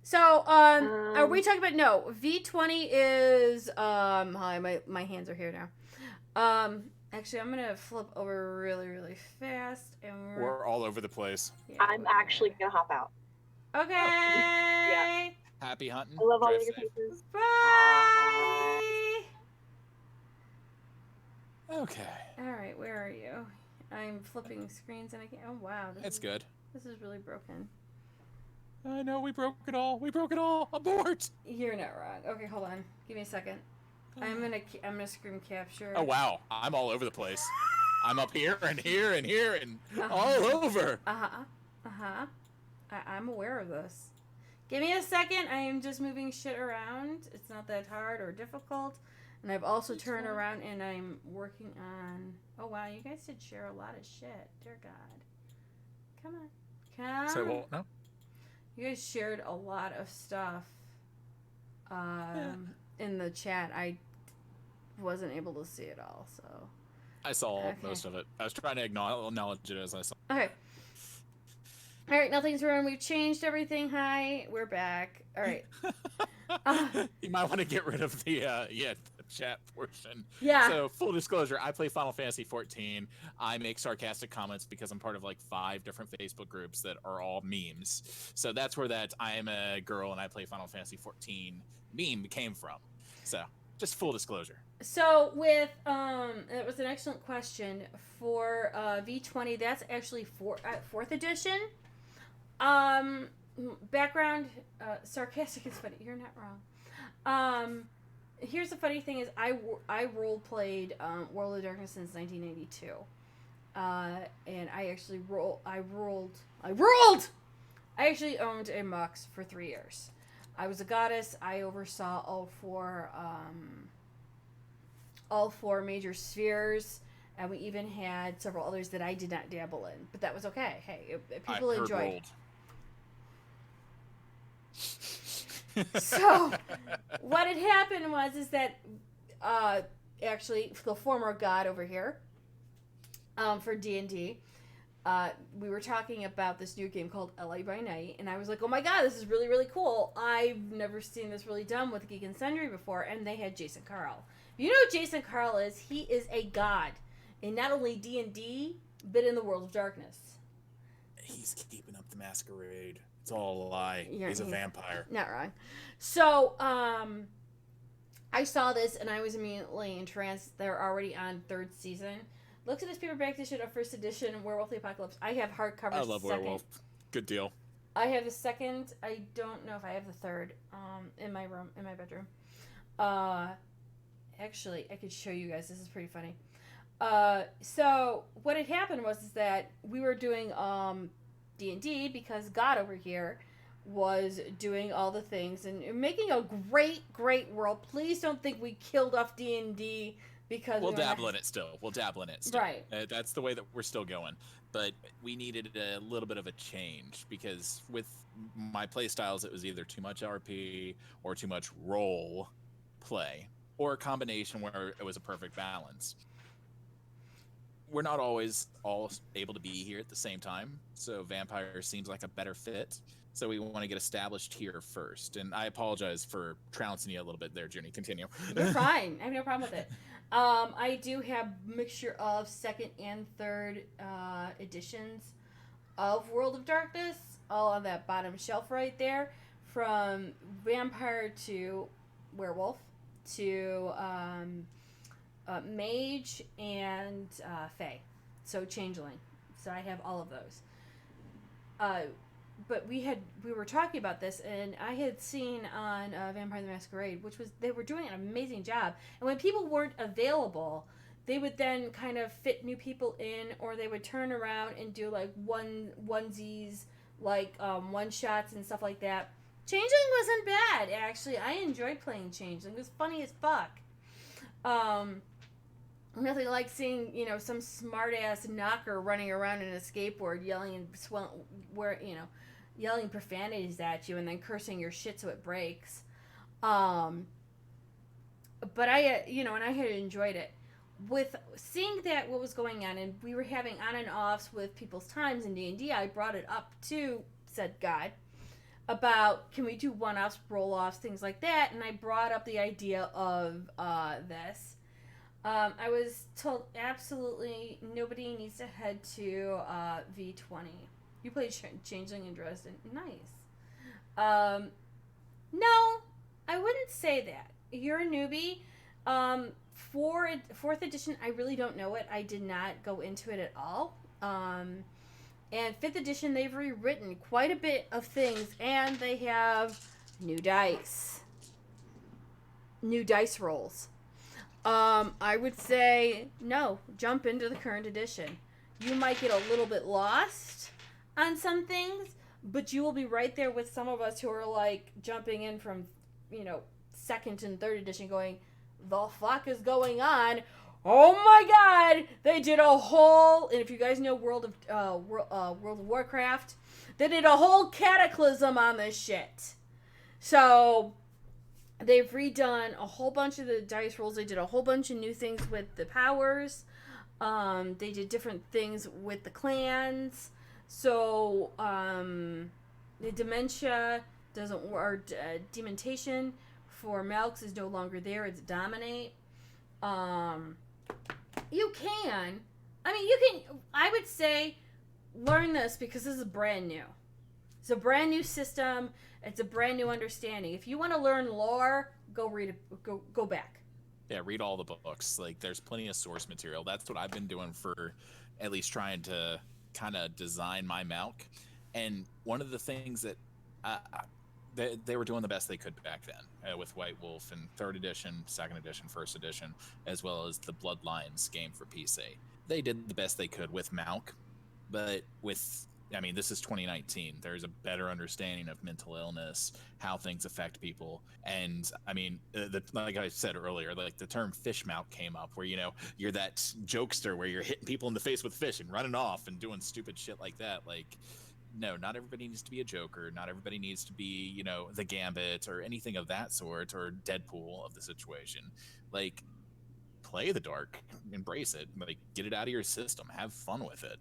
So, are we talking about... No, V20 is... Hi, my hands are here now. Actually, I'm going to flip over really, really fast. And We're all over the place. Yeah, I'm actually going to hop out. Okay. Yeah. Happy hunting. I love all Drive your safe. faces. Bye. Okay. All right, where are you? I'm flipping screens and I can't... Oh, wow. It's good. This is really broken. I know, we broke it all. We broke it all. Abort. You're not wrong. Okay, hold on. Give me a second. I'm gonna screen capture. Oh, wow. I'm all over the place. I'm up here and here and here and all over. I'm aware of this. Give me a second. I am just moving shit around. It's not that hard or difficult. And I've also turned around and I'm working on... Oh, wow. You guys did share a lot of shit. Dear God. Come on. Come So, on. well, no. You guys shared a lot of stuff in the chat. I wasn't able to see it all, so. I saw Okay. most of it. I was trying to acknowledge it as I saw. Okay. All right, nothing's ruined. We've changed everything. Hi, we're back. All right. You might want to get rid of the the chat portion. Yeah. So full disclosure, I play Final Fantasy 14. I make sarcastic comments because I'm part of like 5 different Facebook groups that are all memes. So that's where that I am a girl and I play Final Fantasy 14 meme came from. So just full disclosure. So with it was an excellent question for V20. That's actually fourth edition. Background sarcastic is funny. You're not wrong. Here's the funny thing is I role played World of Darkness since 1982. And I actually I actually owned a Mux for 3 years. I was a goddess. I oversaw all four major spheres, and we even had several others that I did not dabble in, but that was okay. Hey, people enjoyed. So what had happened was that actually the former god over here for D&D, we were talking about this new game called LA by Night, and I was like, oh my god, this is really, really cool. I've never seen this really done with Geek and Sundry before, and they had Jason Carl. You know who Jason Carl is? He is a god in not only D&D, but in the World of Darkness. He's keeping up the masquerade. It's all a lie. He's a vampire. Not wrong. So, I saw this, and I was immediately entranced. They're already on 3rd season. Looked at this paperback edition of 1st edition, Werewolf the Apocalypse. I have hardcover. I love second. Werewolf. Good deal. I have the 2nd. I don't know if I have the 3rd in my room, in my bedroom. Actually, I could show you guys. This is pretty funny. So what had happened was that we were doing D&D because God over here was doing all the things and making a great world. Please don't think we killed off D&D because we'll dabble in it still. Right. That's the way that we're still going. But we needed a little bit of a change because with my play styles, it was either too much RP or too much role play, or a combination where it was a perfect balance. We're not always all able to be here at the same time, so Vampire seems like a better fit. So we want to get established here first. And I apologize for trouncing you a little bit there, Junie. Continue. You're fine. I have no problem with it. I do have mixture of 2nd and 3rd editions of World of Darkness, all on that bottom shelf right there, from Vampire to Werewolf to Mage and Fae, so Changeling. So I have all of those. But we were talking about this, and I had seen on Vampire the Masquerade, which was they were doing an amazing job. And when people weren't available, they would then kind of fit new people in, or they would turn around and do like onesies, like one shots and stuff like that. Changeling wasn't bad, actually. I enjoyed playing Changeling. It was funny as fuck. Nothing like seeing, some smart ass knocker running around in a skateboard yelling and yelling profanities at you and then cursing your shit so it breaks. But I, and I had enjoyed it. With seeing that what was going on, and we were having on and offs with people's times in D&D, I brought it up to said God about, can we do one-offs, roll-offs, things like that, and I brought up the idea of this. I was told absolutely nobody needs to head to V20. You played Changeling in Dresden. Nice. No, I wouldn't say that. You're a newbie. 4th edition, I really don't know it. I did not go into it at all. And 5th edition, they've rewritten quite a bit of things, and they have new dice. New dice rolls. I would say, no, jump into the current edition. You might get a little bit lost on some things, but you will be right there with some of us who are like jumping in from, 2nd and 3rd edition going, the fuck is going on? Oh my god! They did a whole, and if you guys know World of Warcraft, they did a whole cataclysm on this shit. So they've redone a whole bunch of the dice rolls. They did a whole bunch of new things with the powers. They did different things with the clans. So the dementia doesn't, or dementation for Melks is no longer there. It's dominate. You can. I mean, you can. I would say learn this because this is brand new. It's a brand new system. It's a brand new understanding. If you want to learn lore, go read it. Go back. Yeah, read all the books. Like, there's plenty of source material. That's what I've been doing for at least trying to kind of design my Malk. And one of the things that they were doing the best they could back then with White Wolf in 3rd edition, 2nd edition, 1st edition, as well as the Bloodlines game for PC. They did the best they could with Malk, but with, I mean, this is 2019. There's a better understanding of mental illness, how things affect people. And I mean, like I said earlier, like the term fish Malk came up where, you know, you're that jokester where you're hitting people in the face with fish and running off and doing stupid shit like that. Like, no, not everybody needs to be a Joker. Not everybody needs to be, you know, the Gambit or anything of that sort, or Deadpool of the situation. Like, play the dark, embrace it, like get it out of your system, have fun with it.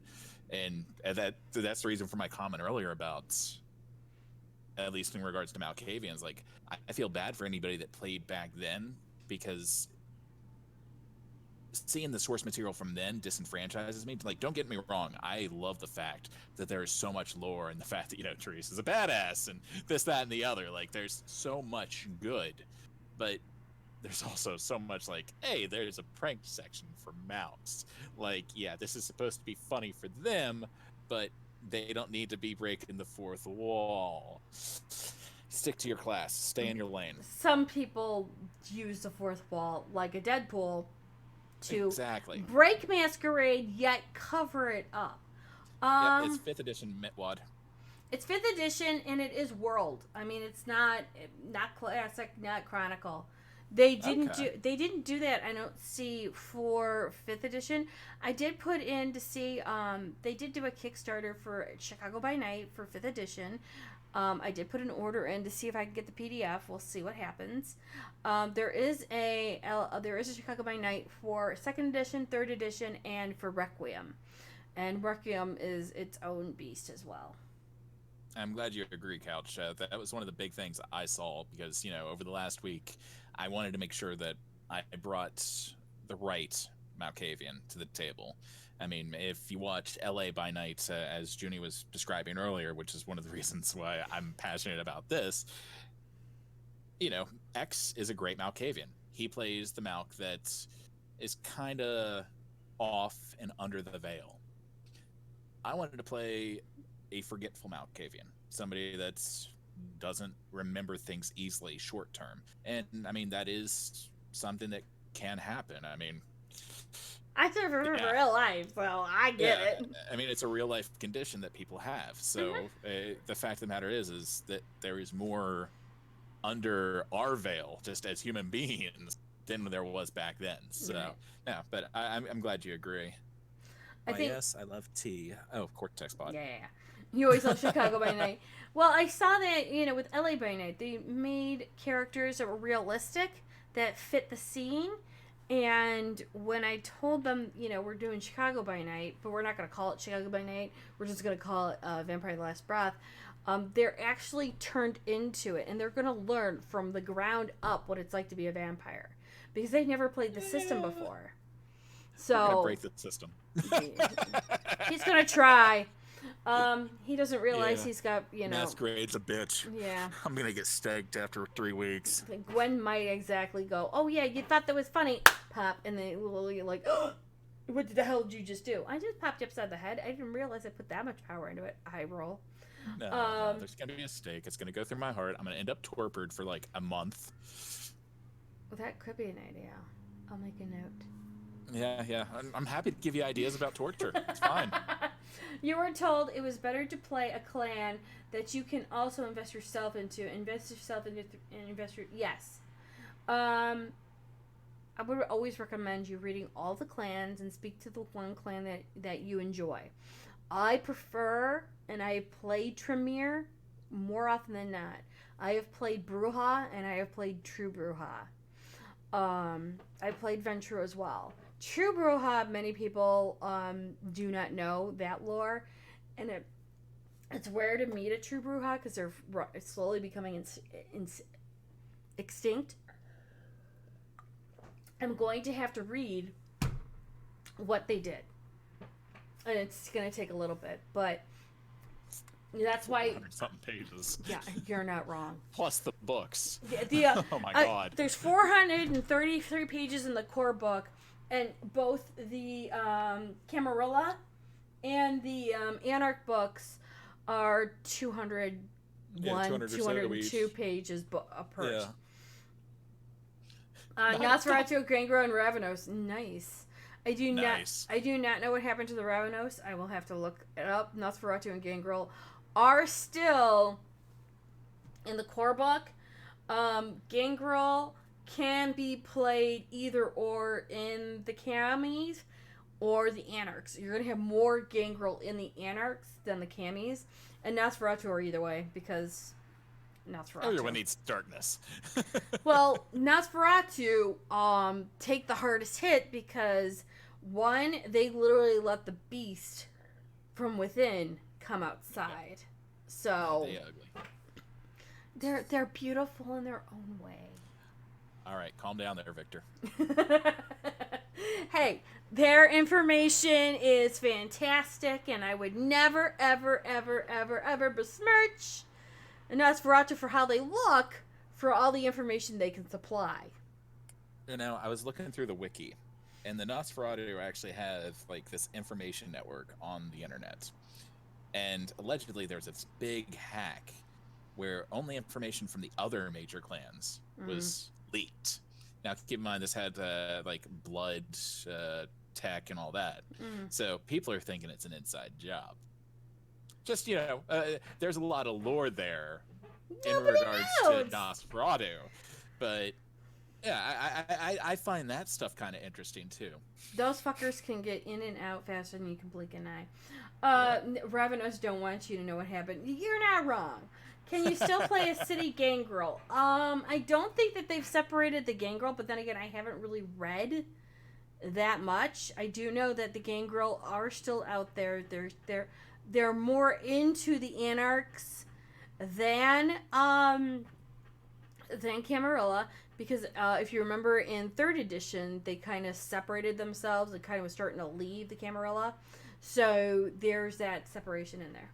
And that's the reason for my comment earlier about, at least in regards to Malkavians, like I feel bad for anybody that played back then, because seeing the source material from then disenfranchises me. Like, don't get me wrong, I love the fact that there is so much lore, and the fact that, you know, Therese is a badass and this, that, and the other. Like, there's so much good, but there's also so much like, hey, there's a prank section for Mounts. Like, yeah, this is supposed to be funny for them, but they don't need to be breaking the fourth wall. Stick to your class, stay in your lane. Some people use the fourth wall, like a Deadpool, to exactly break Masquerade yet cover it up. Yep, it's 5th edition Mitwad. It's 5th edition, and it is World. I mean, it's not classic, not Chronicle. They didn't do that. I don't see for 5th edition. I did put in to see. They did do a Kickstarter for Chicago by Night for 5th edition. I did put an order in to see if I can get the PDF. We'll see what happens. There is a Chicago by Night for 2nd edition, 3rd edition, and for Requiem. And Requiem is its own beast as well. I'm glad you agree, Couch. That was one of the big things I saw, because, you know, over the last week, I wanted to make sure that I brought the right Malkavian to the table. I mean, if you watch LA by Night, as Junie was describing earlier, which is one of the reasons why I'm passionate about this, you know, X is a great Malkavian. He plays the Malk that is kind of off and under the veil. I wanted to play a forgetful Malkavian, somebody that doesn't remember things easily short term. And I mean, that is something that can happen. I mean, I don't remember real life, so I get it. I mean, it's a real life condition that people have. So the fact of the matter is that there is more under our veil, just as human beings, than there was back then. So yeah, but I'm glad you agree. Yes, I love tea. Oh, Cortex Pod. Yeah. You always love Chicago by Night. Well, I saw that, you know, with LA by Night, they made characters that were realistic, that fit the scene. And when I told them, you know, we're doing Chicago by Night, but we're not going to call it Chicago by Night, we're just going to call it Vampire the Last Breath, they're actually turned into it. And they're going to learn from the ground up what it's like to be a vampire. Because they've never played the system before. So we're gonna break the system. He's going to try. He doesn't realize he's got, you know... Masquerade's a bitch. Yeah. I'm gonna get staked after 3 weeks. Gwen might exactly go, oh yeah, you thought that was funny. Pop, and they literally like, oh, what the hell did you just do? I just popped you upside the head. I didn't realize I put that much power into it. Eye roll. No, there's gonna be a stake. It's gonna go through my heart. I'm gonna end up torpid for like a month. Well, that could be an idea. I'll make a note. Yeah. I'm happy to give you ideas about torture. It's fine. You were told it was better to play a clan that you can also invest yourself into. Yes. I would always recommend you reading all the clans and speak to the one clan that you enjoy. I prefer, and I played Tremere more often than not. I have played Bruja, and I have played True Bruja. I played Ventrue as well. True Bruja, many people do not know that lore, and it's rare to meet a True Bruja because they're slowly becoming extinct. I'm going to have to read what they did, and it's going to take a little bit, but that's why. Something pages. Yeah, you're not wrong. Plus the books. Oh my god. god. There's 433 pages in the core book, and both the Camarilla and the Anarch books are 201, 202 pages per. Yeah. Nosferatu, Gangrel, and Ravenos. Nice. I do Nice. not know what happened to the Ravenos. I will have to look it up. Nosferatu and Gangrel are still in the core book. Gangrel can be played either or in the Camis or the Anarchs. You're going to have more Gangrel in the Anarchs than the Camis. And Nosferatu are either way, because Nosferatu. Everyone needs darkness. Well, Nosferatu take the hardest hit because, one, they literally let the beast from within come outside. So They ugly. they're beautiful in their own way. All right, calm down there, Victor. Hey, their information is fantastic, and I would never, ever, ever, ever, ever besmirch Nosferatu for how they look, for all the information they can supply. You know, I was looking through the wiki, and the Nosferatu actually have like this information network on the internet. And allegedly there's this big hack where only information from the other major clans was leaked. Now, keep in mind, this had like blood tech and all that. So people are thinking it's an inside job. Just, you know, there's a lot of lore there in regards to Nosferatu. But, yeah, I find that stuff kind of interesting, too. Those fuckers can get in and out faster than you can blink an eye. Ravenos don't want you to know what happened. You're not wrong. Can you still play a city Gangrel? I don't think that they've separated the Gangrel, but then again, I haven't really read that much. I do know that the Gangrel are still out there. They're more into the Anarchs than Camarilla, because if you remember in 3rd edition, they kind of separated themselves and kind of was starting to leave the Camarilla. So there's that separation in there.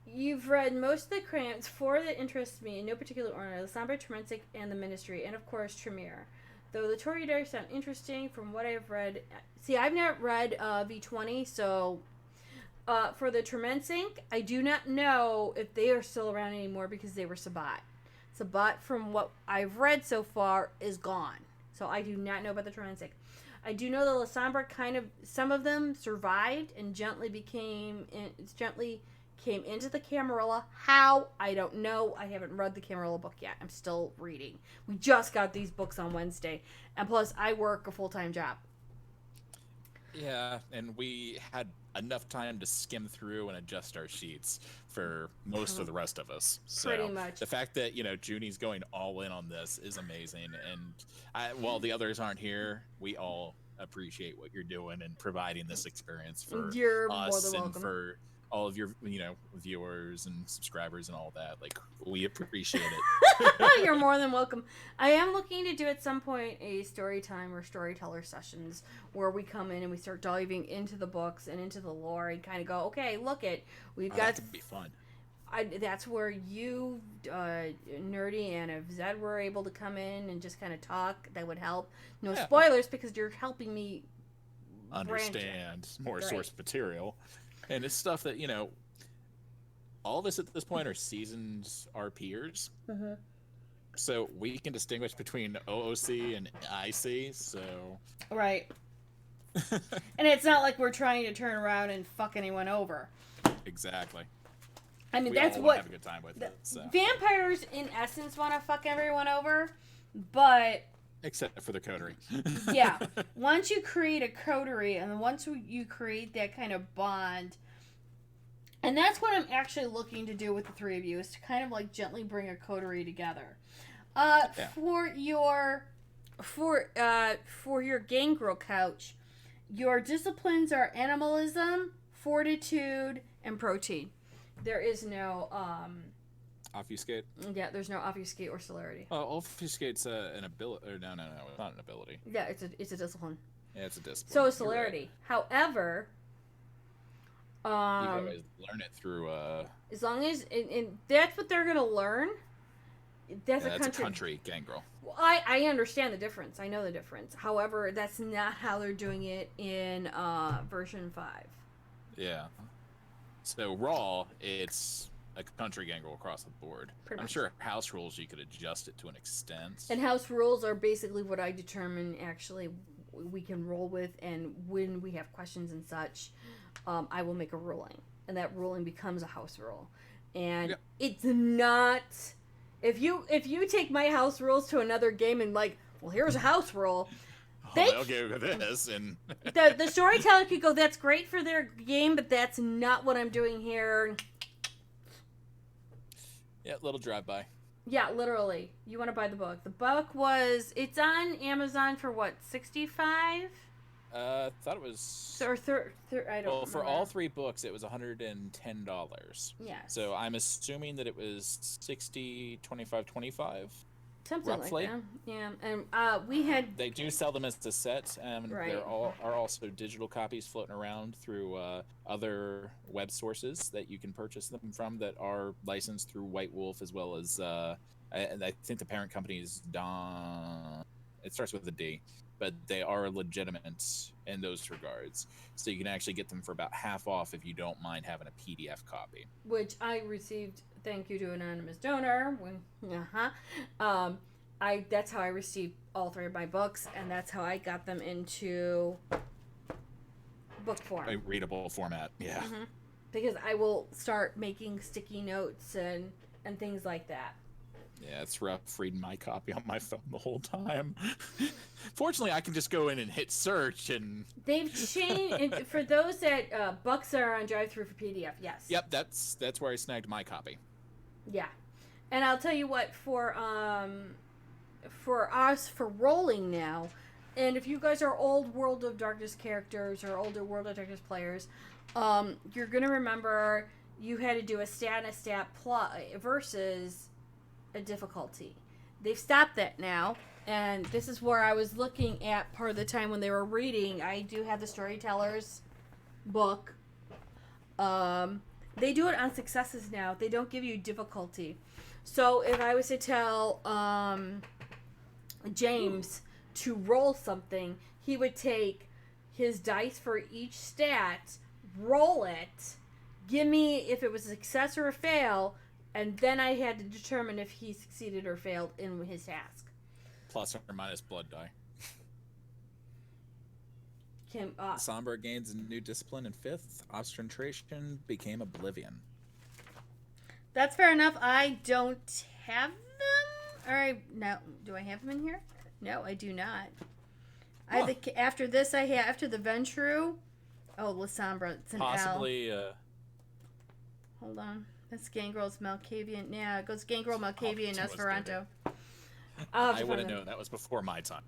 You've read most of the clans, 4 that interest me in no particular order: the Sombra, Tremensic, and the Ministry, and of course Tremere. Though the Toreadors sound interesting from what I've read. See, I've not read V20, so for the Tremensic, I do not know if they are still around anymore because they were Sabbat. Sabbat, from what I've read so far, is gone. So I do not know about the Tremensic. I do know the La Sombra some of them survived and gently came into the Camarilla. How? I don't know. I haven't read the Camarilla book yet. I'm still reading. We just got these books on Wednesday. And plus, I work a full-time job. Yeah, and we had enough time to skim through and adjust our sheets for most of the rest of us. So Pretty much. The fact that, you know, Junie's going all in on this is amazing. And while the others aren't here, we all appreciate what you're doing and providing this experience for You're us more than and welcome. for all of your, you know, viewers and subscribers and all that. Like, we appreciate it. You're more than welcome. I am looking to do at some point a story time or storyteller sessions where we come in and we start diving into the books and into the lore and kind of go, okay, we've got. That could be fun. That's where you, Nerdy, and if Zed were able to come in and just kind of talk, that would help. No spoilers, because you're helping me understand more Right. source material. And it's stuff that, you know, all of us at this point are seasoned RPers. Mm-hmm. So we can distinguish between OOC and IC, so... Right. And it's not like we're trying to turn around and fuck anyone over. Exactly. I mean, We that's all what... have a good time with it, so... Vampires, in essence, want to fuck everyone over, but Except for the coterie. Yeah. Once you create a coterie, and then once you create that kind of bond, and that's what I'm actually looking to do with the three of you, is to kind of like gently bring a coterie together. Yeah. For your gangrel couch, your disciplines are animalism, fortitude, and protein. There is no Obfuscate. yeah, there's no obfuscate or celerity. Obfuscate's an ability. Or no, it's not an ability. Yeah, it's a discipline. Yeah, it's a discipline. So is You're right. celerity. However, You can always learn it through. as long as and that's what they're gonna learn. That's a That's country. gangrel. Well, I understand the difference. I know the difference. However, that's not how they're doing it in version 5. Yeah. So raw, it's a country gangrel across the board. Pretty I'm much. sure house rules you could adjust it to an extent. And house rules are basically what I determine actually we can roll with, and when we have questions and such, I will make a ruling, and that ruling becomes a house rule. And Yep. it's not if you take my house rules to another game and like, well, here's a house rule. They- They'll go with this, and The storyteller could go, that's great for their game, but that's not what I'm doing here. yeah, little drive-by. Yeah, literally. You want to buy the book. The book it's on Amazon for what, 65? Thought it was. Or I don't Well, for remember. all 3 books, it was $110. Yes. So I'm assuming that it was 60, 25, 25. Something roughly. like that. Yeah. And we had They do sell them as a set, and Right. there are also digital copies floating around through other web sources that you can purchase them from that are licensed through White Wolf, as well as I think the parent company is Don. It starts with a D, but they are legitimate in those regards. So you can actually get them for about half off if you don't mind having a PDF copy. which I received, thank you to an anonymous donor. That's how I received all 3 of my books, and that's how I got them into book form. A readable format, yeah. Mhm. Because I will start making sticky notes and things like that. Yeah, it's rough reading my copy on my phone the whole time. Fortunately, I can just go in and hit search and. They've changed and for those that books are on drive-through for PDF. Yes. Yep, that's where I snagged my copy. Yeah, and I'll tell you what, for us for rolling now, and if you guys are old World of Darkness characters or older World of Darkness players, you're gonna remember you had to do a stat and a stat versus a difficulty. They've stopped that now, and this is where I was looking at part of the time when they were reading. I do have the storyteller's book. They do it on successes now. They don't give you difficulty. So if I was to tell James to roll something, he would take his dice for each stat, roll it, give me if it was a success or a fail, and then I had to determine if he succeeded or failed in his task. Plus or minus blood die. Kim, Sombra gains a new discipline in 5th. Obstentration became Oblivion. that's fair enough. I don't have them. All right, now do I have them in here? No, I do not. I Huh. think after this, I have after the Ventru. Oh, Lasombra, it's an L. Possibly. Hold on, that's Gangrel's Malkavian. Yeah, it goes Gangrel, Malkavian, Oh, Esperanto. I wouldn't know. That was before my time.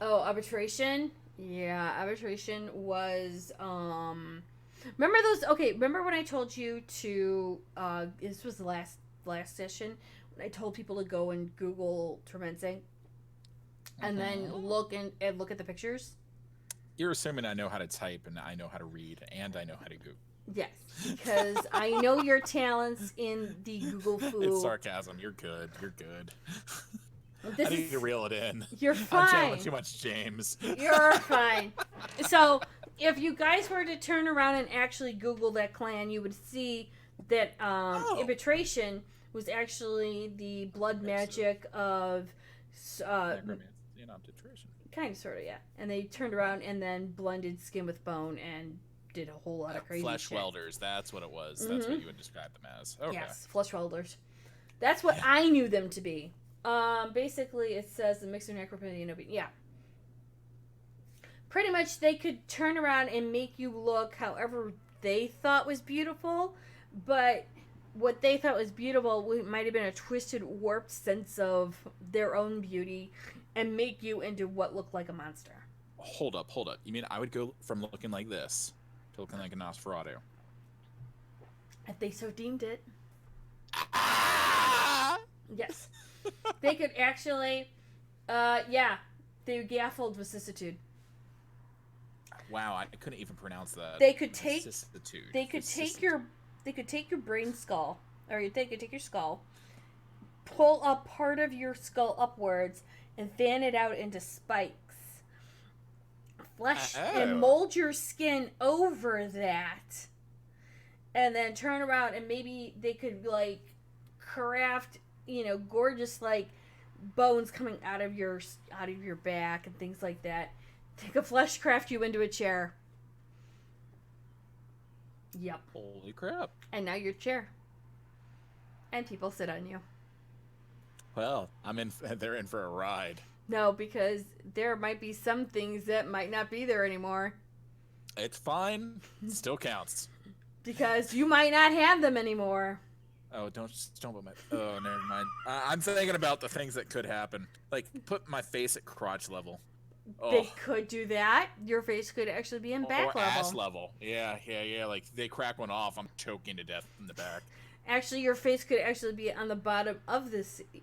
Oh, arbitration. Yeah, arbitration was remember those? Okay, remember when I told you to this was the last session when I told people to go and Google Tormenting and then look at the pictures? You're assuming I know how to type and I know how to read and I know how to Google. Yes, because I know your talents in the Google It's foo. sarcasm. You're good. You're good. This I need is- to reel it in. You're I'm fine. channeling too much James. You're fine. So, if you guys were to turn around and actually Google that clan, you would see that arbitration was actually the blood magic of, Necromancy and obtentration. kind of, sort of, yeah. And they turned around and then blended skin with bone and did a whole lot of crazy Flesh shit. welders. That's what it was. That's what you would describe them as. Okay. Yes, flesh welders. That's what I knew them to be. Basically, it says the mixer necrophilia no. Yeah. Pretty much, they could turn around and make you look however they thought was beautiful, but what they thought was beautiful might have been a twisted, warped sense of their own beauty and make you into what looked like a monster. Hold up. You mean I would go from looking like this to looking like a Nosferatu? If they so deemed it. Ah! Yes. They could actually, the gaffled vicissitude. Wow, I couldn't even pronounce that. They could take, Vicissitude. they could take your brain skull, or they could take your skull, pull a part of your skull upwards, and fan it out into spikes. Flesh and mold your skin over that, and then turn around and maybe they could like craft, gorgeous like bones coming out of your back and things like that. They could flesh craft you into a chair. Yep. Holy crap. And now you're a chair. And people sit on you. Well, they're in for a ride. No, because there might be some things that might not be there anymore. It's fine. It still counts. Because you might not have them anymore. Oh, don't put my... Oh, never mind. I'm thinking about the things that could happen. Like, put my face at crotch level. Oh. They could do that. Your face could actually be in back or level. ass level. Yeah. Like, they crack one off, I'm choking to death in the back. Actually, your face could actually be on the bottom of the seat.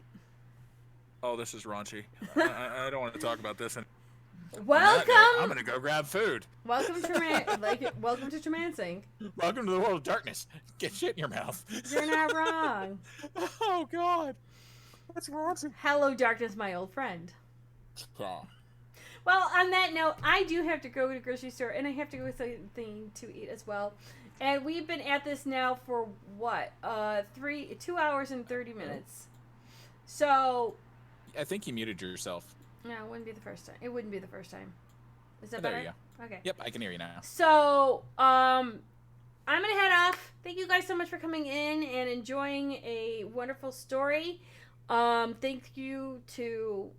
Oh, this is raunchy. I don't want to talk about this. Welcome! I'm gonna go grab food. Welcome to welcome to Tremancing. Welcome to the world of darkness. Get shit in your mouth. You're not wrong. Oh, God. That's raunchy. Hello, darkness, my old friend. Yeah. Well, on that note, I do have to go to the grocery store, and I have to go with something to eat as well. And we've been at this now for, what, 2 hours and 30 minutes. So... I think you muted yourself. No, it wouldn't be the first time. It wouldn't be the first time. Is that There better? you go. Okay. Yep, I can hear you now. So, I'm going to head off. Thank you guys so much for coming in and enjoying a wonderful story. Thank you to...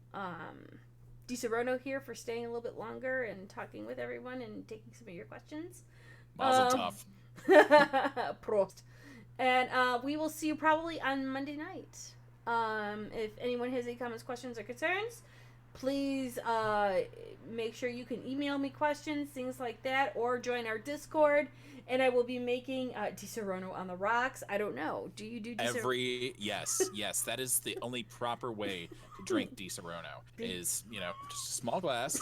DiSerono here for staying a little bit longer and talking with everyone and taking some of your questions. Mazel tov. Prost. And we will see you probably on Monday night. If anyone has any comments, questions, or concerns, please make sure you can email me questions, things like that, or join our Discord. And I will be making DiSerono on the rocks. I don't know. Do you do DiSerono? Yes. That is the only proper way to drink DiSerono. Is just a small glass.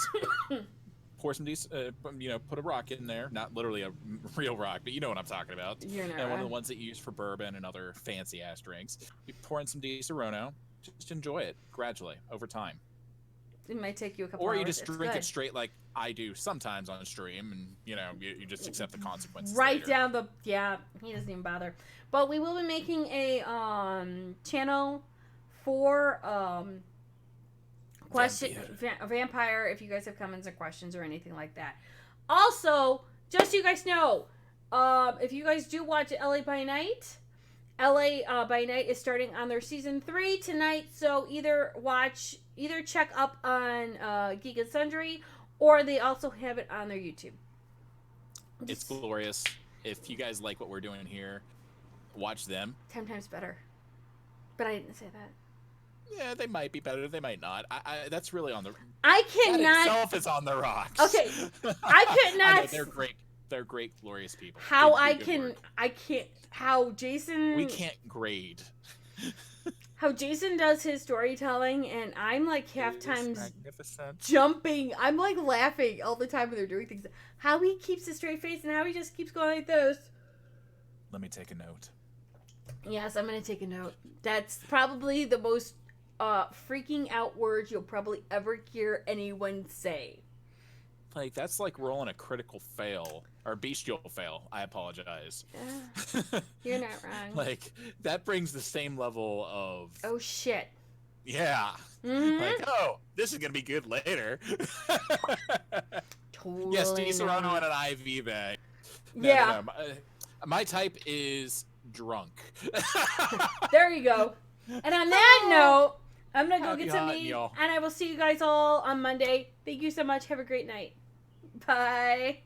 Pour some put a rock in there. Not literally a real rock, but you know what I'm talking about. You're not and one of the ones that you use for bourbon and other fancy ass drinks. You pour in some DiSerono. Just enjoy it gradually over time. It might take you a couple Or hours. you just drink good. it straight like I do sometimes on stream, and you just accept the consequences. Right later. down the he doesn't even bother. But we will be making a channel for vampire if you guys have comments or questions or anything like that. Also, just so you guys know, if you guys do watch LA by Night, LA by Night is starting on their season 3 tonight. So either check up on Geek and Sundry, or they also have it on their YouTube. It's glorious. If you guys like what we're doing here, watch them. 10 times better. But I didn't say that. Yeah, they might be better. They might not. That's really on the. I cannot. That itself is on the rocks. Okay, I could not. I know, they're great. They're great, glorious people. How They do good work. I can't. How Jason. We can't grade. How Jason does his storytelling, and I'm like half times magnificent. jumping. I'm like laughing all the time when they're doing things. How he keeps a straight face, and how he just keeps going like this. Let me take a note. Yes, I'm gonna take a note. That's probably the most freaking out words you'll probably ever hear anyone say. Like, that's like rolling a critical fail. Or bestial fail. I apologize. You're not wrong. Like, that brings the same level of... Oh, shit. Yeah. Mm-hmm. Like, oh, this is going to be good later. Totally yes, DiSerono not. and an IV bag. Yeah. No. My type is drunk. There you go. And on that note, I'm gonna go Happy get some to hunting, eat, y'all. and I will see you guys all on Monday. Thank you so much. Have a great night. Bye.